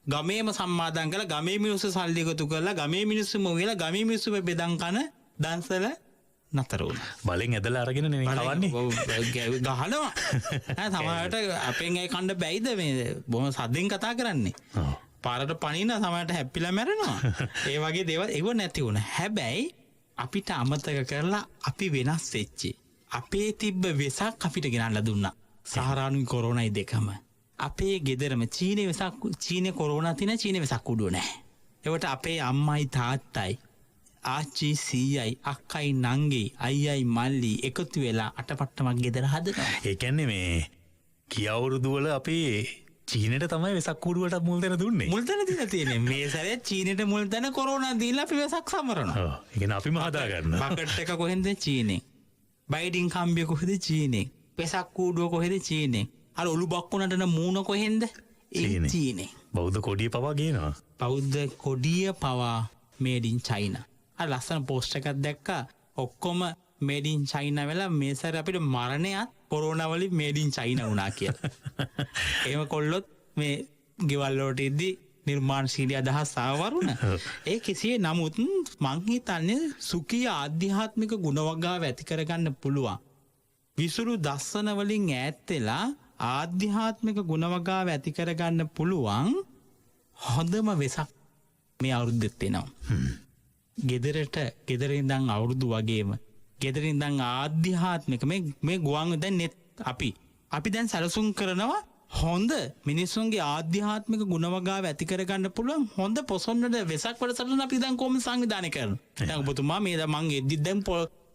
ගමේම සම්මාදන් කරලා ගමේ මිනිස්සු සල්ලි එකතු කරලා ගමේ මිනිස්සුම වෙලා ගමේ මිනිස්සු බෙදන් කන දන්සල නතර වුණා. බලෙන් ඇදලා අරගෙන නේ කවන්නේ. ගහනවා. සමහරට අපෙන් ඒ කණ්ඩ බැයිද මේ බොහොම සද්දෙන් කතා කරන්නේ. පාරට පනින සමහරට හැප්පිලා මැරෙනවා. ඒ වගේ දේවල් ඒව නැති වුණා. හැබැයි අපිට අමතක කරලා අපි වෙනස් වෙච්චි. අපේ තිබ්බ වෙසක් අපිට ගෙනල්ලා දුන්නා. සහරානුයි කොරෝනයි දෙකම. අපේ ගෙදරම චීනේ වෙසක් චීනේ කොරෝනා තින චීනේ වෙසක් උඩුව නැහැ. ඒවට අපේ අම්මයි තාත්තයි ආච්චි සීයයි අක්කයි නංගි අයියයි මල්ලි එකතු වෙලා අටපට්ටමක් ගෙදර හදනවා. ඒ කියන්නේ මේ කියවුරුදු වල අපි චීනෙට තමයි වෙසක් කූඩුවට මුල් දෙන දුන්නේ. මුල් දෙන දීලා තියෙන්නේ. මේ සැරේ චීනෙට මුල් දෙන කොරෝනා දීලා අපි වෙසක් සමරනවා. ඔව්. ඒ කියන්නේ අපිම හදා ගන්න. බකට් එක කොහෙන්ද චීනෙන්. බයිඩින් කම්බිය කොහෙද චීනෙන්. වෙසක් කූඩුව කොහෙද චීනෙන්. අර ඔලු බක්කුණටන මූණ කොහෙන්ද? චීනෙන්. බෞද්ධ කොඩිය පවා ගේනවා. බෞද්ධ කොඩිය පවා මේඩ් ඉන් චයිනා. අර ලස්සන පෝස්ට් එකක් දැක්කා. ඔක්කොම මේඩ් ඉන් චයිනා වෙලා මේ සැරේ අපිට මරණයත් කොරෝනා වලින් මේඩ් ඉන් චයිනා වුණා කියලා. එහෙම කොල්ලොත් මේ ගෙවල් වලට ඉද්දි නිර්මාණශීලී අදහස් ආවරුණ. ඒ කෙසේ නමුත් මං හිතන්නේ සුඛී ආධ්‍යාත්මික ගුණ වගාව ඇති කරගන්න පුළුවන්. විසුරු දස්සන වලින් ඈත් වෙලා ආධ්‍යාත්මික ගුණ වගාව ඇති කරගන්න පුළුවන් හොඳම වෙසක් මේ අවුරුද්දෙත් එනවා. ගෙදරින් ඉඳන් අවුරුදු වගේම ගෙදරින් ඉඳන් ආධ්‍යාත්මික මේ ගුවන් දැන් නෙත් අපි දැන් සැලසුම් කරනවා හොඳ මිනිස්සුන්ගේ ආධ්‍යාත්මික ගුණ වගාව ඇති කරගන්න පුළුවන් හොඳ පොසොන්නට වෙසක් වැඩසටහන අපි දැන් කොහොමද සංවිධානය කරන්නේ? දැන් ඔබතුමා මේ මං එද්දි දැන්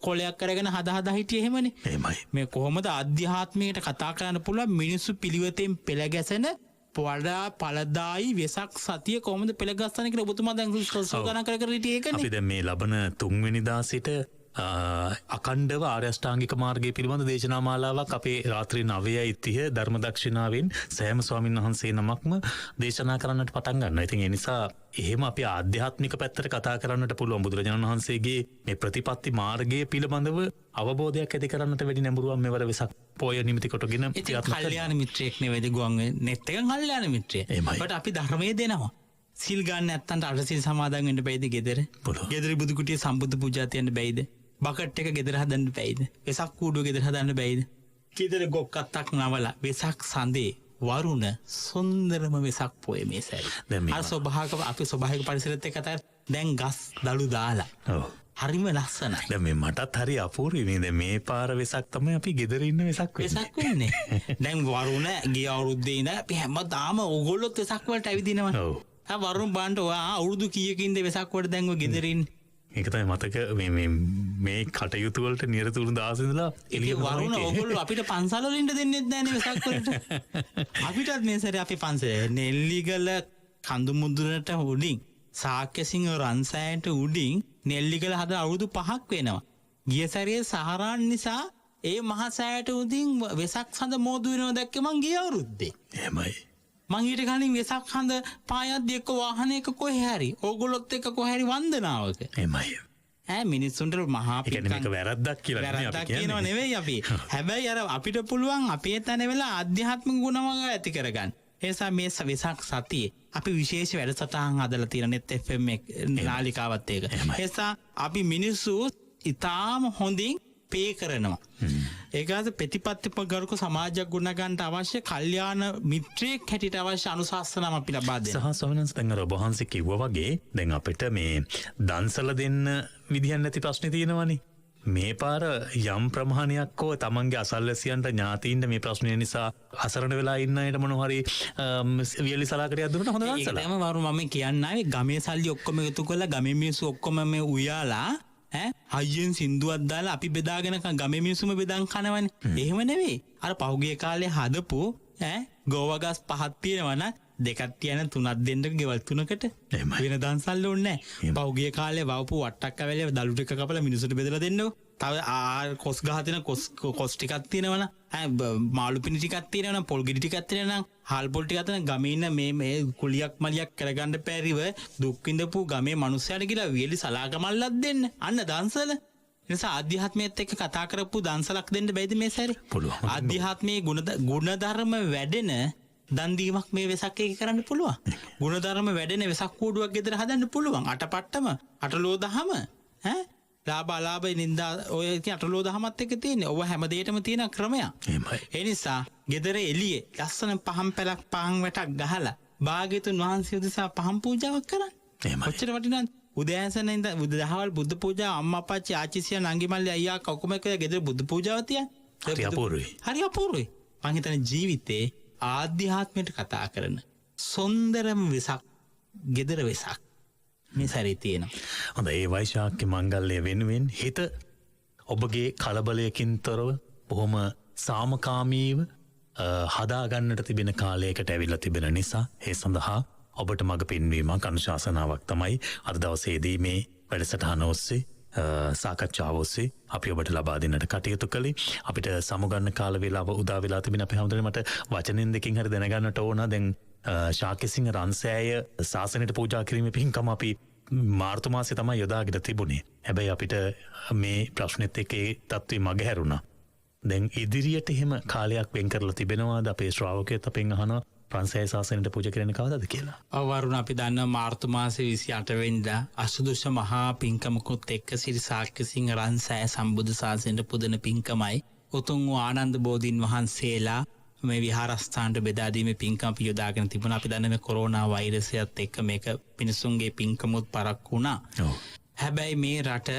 කොලයක් කරගෙන හදා හිටියේ එහෙමනේ. එහෙමයි. මේ කොහොමද ආධ්‍යාත්මයට කතා කරන්න පුළුවන් මිනිස්සු පිළිවෙතෙන් පෙළ ගැසෙන වඩා පළදායි වෙසක් සතිය කොහොමද පෙළ ගස්සන්නේ කියලා ඔබතුමා දැන් සෝදානම් කර හිටියේ ඒකනේ. අපි දැන් මේ ලබන 3 වෙනිදා සිට අකණ්ඩව ආර්ය අෂ්ටාංගික මාර්ගය පිළිබඳ දේශනා මාලාවක් අපේ රාත්‍රී 9:30 ධර්ම දක්ෂිනාවෙන් සෑම ස්වාමීන් වහන්සේ නමක්ම දේශනා කරන්නට පටන් ගන්නවා. ඉතින් ඒ නිසා එහෙම අපි ආධ්‍යාත්මික පැත්තට කතා කරන්නට පුළුවන් බුදුරජාණන් වහන්සේගේ මේ ප්‍රතිපත්ති මාර්ගය පිළිබඳව අවබෝධයක් ඇති කරන්නට වැඩි නැඹුරුවක් මෙවර වෙසක් පොය නිමිති කොටගෙන කල්යාණ මිත්‍රයෙක් නෙවෙයිද ගුවන් නෙත් එක කල්යාණ මිත්‍රයෙක්. ඒකට අපි ධර්මයේ දෙනවා. සිල් ගන්න නැත්තන්ට අටසිල් සමාදන් වෙන්න බැයිද ගෙදර? ගෙදර බුදු කුටියේ සම්බුද්ධ පූජා තියන්න බැයිද? බකට් එක ගෙදර හදන්න බැයිද? වෙසක් කූඩුව ගෙදර හදන්න බැයිද? ගෙදර ගොක්කත්තක් නවලා වෙසක් සඳේ වරුණ සුන්දරම වෙසක් පොය මේ සැරේ. අර ස්වභාවික පරිසරයත් එක්ක දැන් ගස් දළු දාලා. ඔව්. හරිම ලස්සනයි. දැන් මේ මටත් හරි අපූර්වයි මේ දැන් මේ පාර වෙසක් තමයි අපි ගෙදර ඉන්න වෙසක් වෙන්නේ. දැන් වරුණ ගිය අවුරුද්දේ ඉඳන් අපි හැමදාම ඕගොල්ලොත් වෙසක් වලට ඇවිදිනවා. ඔව්. වරුණ බාන්ට අවුරුදු කීයකින්ද වෙසක් වලට දැන් ඔය ගෙදර ඉන්නේ. ඒක තමයි මතක මේ කටයුතු වලට නිරතුරු දාස ඉඳලා එළිය වරුණ ඕගොල්ලෝ අපිට පන්සල් වල ඉන්න දෙන්නෙත් නැහැ නේ වෙසක් වලට. අපිටත් මේ සැරේ අපි පන්සල් නෙල්ලිගල කඳු මුදුනට උඩින් සාක්‍යසිංහ රන්සෑයට උඩින් නෙල්ලිගල හද අවුරුදු 5ක් වෙනවා. ගිය සැරේ සහරාන් නිසා ඒ මහා සෑයට උඩින් වෙසක් සඳ මෝදු වෙනවා දැක්කේ මං ගිය අවුරුද්දේ. එහෙමයි. මං ඊට කලින් වෙසක් හඳ පායද්දි එක්ක වාහනයක කොහේ හරි ඕගොල්ලොත් එක්ක කොහේ හරි වන්දනාවක. එහෙමයි. මිනිස්සුන්ට මහා පිටකම් මේක වැරද්දක් කියලා නෙමෙයි අපි කියන්නේ. කියනවා නෙවෙයි අපි. හැබැයි අර අපිට පුළුවන් අපේ තැන වෙලා ආධ්‍යාත්මික ගුණවග ඇති කරගන්න. ඒ නිසා මේ වෙසක් සතියේ අපි විශේෂ වැඩසටහන් හදලා තියෙන net FM නාලිකාවත් ඒක. ඒ නිසා අපි මිනිස්සු ඉතාම හොඳින් පේ කරනවා. ඒකත් ප්‍රතිපත්තිපගරුක සමාජයක් ගුණගන්නට අවශ්‍ය කල්යාණ මිත්‍රයෙක් හැටියට අවශ්‍ය අනුශාසනාවක් අපි ලබා දෙනවා. සහ ස්වාමීන් දැන් අර ඔබ වහන්සේ කිව්වා වගේ දැන් අපිට මේ දන්සල දෙන්න විදියක් නැති ප්‍රශ්නේ තියෙනවනේ. මේ පාර යම් ප්‍රමාණයක් හෝ තමන්ගේ අසල්වැසියන්ට ඥාතීන්ට මේ ප්‍රශ්නය නිසා අසරණ වෙලා ඉන්න අයට මොනවා හරි වියලි සලාකටයක් දුන්නා හොඳ දන්සල. ඒකම වරු මම කියන්නේ ගමේ සල්ලි ඔක්කොම එකතු කරලා ගමේ මිනිස්සු ඔක්කොම මේ උයාලා අයියෙන් සින්දුවක් දාලා අපි බෙදාගෙන ගමේ මිනිස්සුම බෙදන් කනවනේ. එහෙම නෙවෙයි. අර පහුගිය කාලේ හදපු ගෝවගස් 5ක් තියෙනවනම් දෙකක් තියන 3ක් දෙන්න ගෙවල් 3කට වෙන දන්සල් ඕනේ නැහැ. පහුගිය කාලේ වවපු වට්ටක් කැවලේ දළු ටික කපලා මිනිස්සුන්ට බෙදලා දෙන්නකො. තව කොස් ගහ තියෙන කොස් ටිකක් තියෙනවනම් මාළු පිණි ටිකක් තියෙනවනම් පොල් ගෙඩි ටිකක් තියෙනවනම් හාල් පොල් ටිකක් තියෙන ගමේ ඉන්න මේ කුලියක් මලියක් කරගන්න බැරිව දුක් විඳපු ගමේ මිනිස්සුන්ට කියලා වියලි සලාකමල්ලක් දෙන්න. අන්න දන්සල. නිසා ආධ්‍යාත්මයත් එක්ක කතා කරපු දන්සලක් දෙන්න බැයිද මේ සැරේ? පුළුවන්. ආධ්‍යාත්මයේ ගුණධර්ම වැඩෙන දන්දීමක් මේ වෙසක් එක කරන්න පුළුවන්. ගුණධර්ම වැඩෙන වෙසක් කූඩුවක් ගෙදර හදන්න පුළුවන්. අටපට්ටම අටලෝ දහම ලාබාලාබ නින්දා ඔය අටලෝ දහමත් එක තියෙන්නේ. ඔව හැමදේටම තියෙන ක්‍රමයක්. ඒ නිසා ගෙදර එළියේ ලස්සන පහන් පැලක් පහන් වැටක් ගහලා භාග්‍යතුන් වහන්සේ උදෙසා පහන් පූජාවක් කරන්න. කොච්චර වටිනවද? උදෑසන ඉඳ දහවල් බුද්ධ පූජා අම්මා අප්පච්චි ආච්චිසියා නංගි මල්ලි අයියා ඔක්කොම එක ගෙදර බුද්ධ පූජාව තියන්නේ. හරි අපූර්වයි. හරි අපූර්වයි. මං හිතන්නේ ජීවිතේ ආධ්‍යාත්මයට කතා කරන සොන්දරම වෙසක් ගෙදර වෙසක් මේ සැරේ තියෙනවා. හොඳ ඒ වෛශාඛ්‍ය මංගල්‍යය වෙනුවෙන් හිත ඔබගේ කලබලයකින් තොරව බොහොම සාමකාමීව හදාගන්නට තිබෙන කාලයකට ඇවිල්ලා තිබෙන නිසා ඒ සඳහා ඔබට මඟ පෙන්වීමක් අනුශාසනාවක් තමයි අද දවසේදී මේ වැඩසටහන ඔස්සේ සාකච්ඡාව ඔස්සේ අපි ඔබට ලබා දෙන්නට කටයුතු කළේ. අපිට සමුගන්න කාල වේලාව උදා වෙලා තිබෙන අපි හැමෝටම මට වචනෙන් දෙකකින් හරි දැනගන්නට ඕන. දැන් ශාක්‍යසිංහ රන්සෑය ශාසනයට පූජා කිරීමේ පින්කම අපි මාර්තු මාසේ තමයි යොදාගෙන තිබුණේ. හැබැයි අපිට මේ ප්‍රශ්නෙත් එක්ක ඒ තත්ත්වෙ මගහැරුණා. දැන් ඉදිරියට එහෙම කාලයක් වෙන් කරලා තිබෙනවාද අපේ ශ්‍රාවකයත් අපෙන් අහනවා රන්සෑය ශාසනයට පූජා කරන්න කවදාද කියලා. වරුණ අපි දන්නවා මාර්තු මාසේ 28 වෙනිදා අසුදුෂ මහා පින්කමකුත් එක්ක සිරි ශාක්‍යසිංහ රන්සෑය සම්බුදු ශාසනයට පුදන පින්කමයි උතුම් වූ ආනන්ද බෝධීන් වහන්සේලා මේ විහාරස්ථානට බෙදා දීමේ පින්කම අපි යොදාගෙන තිබුණා. අපි දන්නේ මේ කොරෝනා වෛරසයත් එක්ක මේක මිනිසුන්ගේ පින්කමුත් පරක් වුණා. හැබැයි මේ රට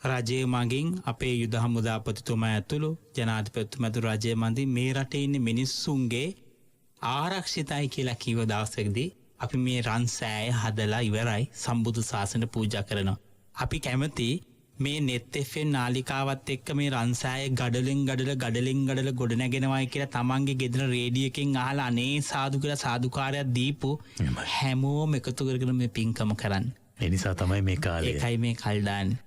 රජය මගින් අපේ යුද හමුදාපතිතුමා ඇතුළු ජනාධිපතිතුමා ඇතුළු රජය මගින් මේ රටේ ඉන්න මිනිස්සුන්ගේ ආරක්ෂිතයි කියලා කිව්ව දවසකදී අපි මේ රන්සෑය හදලා ඉවරයි සම්බුදු ශාසනය පූජා කරනවා. අපි කැමති මේ net FM නාලිකාවත් එක්ක මේ රන්සෑය ගඩලෙන් ගඩල ගොඩ නැගෙනවායි කියලා තමන්ගේ ගෙදර රේඩියෝ එකෙන් අහලා අනේ සාදු කියලා සාදුකාරයක් දීපු හැමෝම එකතු කරගෙන මේ පින්කම කරන්න. ඒ නිසා තමයි මේ කාලය. ඒකයි මේ කල් දාන්නේ.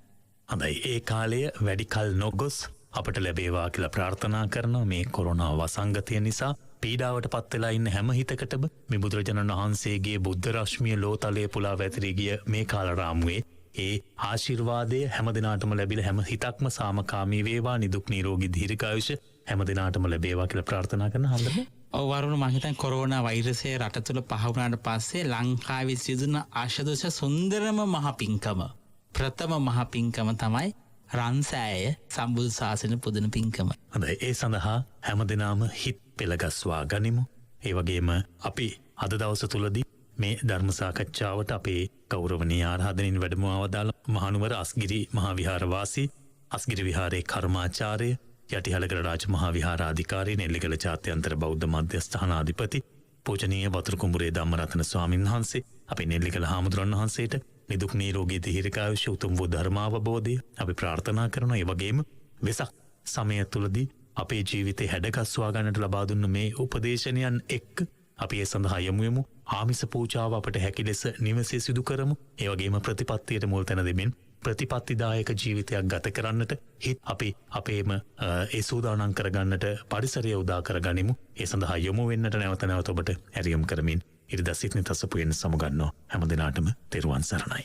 හොඳයි ඒ කාලය වැඩි කල් නොගොස් අපට ලැබේවා කියලා ප්‍රාර්ථනා කරනවා. මේ කොරෝනා වසංගතය නිසා පීඩාවට පත් වෙලා ඉන්න හැම හිතකටම මේ බුදුරජාණන් වහන්සේගේ බුද්ධ රශ්මිය ලෝතලයේ පුලා වැතිරී ගිය මේ කාල රාමුවේ ඒ ආශිර්වාදය හැම දිනාටම ලැබිලා හැම හිතක්ම සාමකාමී වේවා නිදුක් නිරෝගී දීර්ඝායුෂ හැම දිනාටම ලැබේවා කියලා ප්‍රාර්ථනා කරන හන්දම. ඔව් වරුණ මම හිතන්නේ කොරෝනා වෛරසය රට තුළ පහ වුණාට පස්සේ ලංකාවේ සිදුන ආශදෝෂ සුන්දරම මහ පිංකම ප්‍රථම මහ පිංකම තමයි රන්සෑය සම්බුදු ශාසන පුදන පිංකම. හොඳයි ඒ සඳහා හැම දිනාම හිත් පෙළගස්වා ගනිමු. ඒ වගේම අපි අද දවස තුලදී මේ ධර්ම සාකච්ඡාවට අපේ ගෞරවනීය ආරාධනෙන් වැඩම අවදාළ මහනුවර අස්ගිරි මහා විහාර වාසී අස්ගිරි විහාරයේ කර්මාචාර්ය යටිහළගල රාජ මහා විහාරාධිකාරී නෙල්ලිගල ජාත්‍යන්තර බෞද්ධ මධ්‍යස්ථානාධිපති පූජනීය වතුරු කුඹුරේ ධම්මරත්න ස්වාමීන් වහන්සේ අපේ නෙල්ලිගල හාමුදුරන් වහන්සේට නිදුක් නිරෝගී දීර්ඝායුෂ උතුම් වූ ධර්මාවබෝධය අපි ප්‍රාර්ථනා කරනවා. ඒ වගේම වෙසක් සමය තුලදී අපේ ජීවිතේ හැඩගස්වා ගන්නට ලබා දුන්න මේ උපදේශනයන් එක්ක අපි ඒ සඳහා යමු. ආමිස පූජාව අපට හැකි ලෙස නිවසේ සිදු කරමු. ඒ වගේම ප්‍රතිපත්තියට මුල් තැන දෙමින් ප්‍රතිපත්තිදායක ජීවිතයක් ගත කරන්නට හිත අපි අපේම ඒ සූදානම් කරගන්නට පරිසරය උදා කරගනිමු. ඒ සඳහා යොමු වෙන්නට නැවත නැවත ඔබට ඇරියම් කරමින් ඉරිදා සිත්නි තසපුයෙන් සමුගන්නවා. හැම දිනාටම තෙරුවන් සරණයි.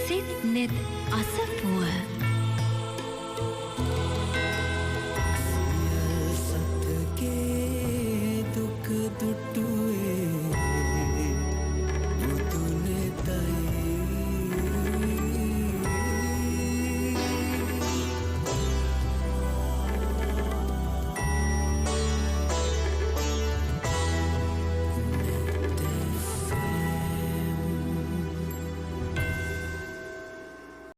සිත්නෙත් අසපුව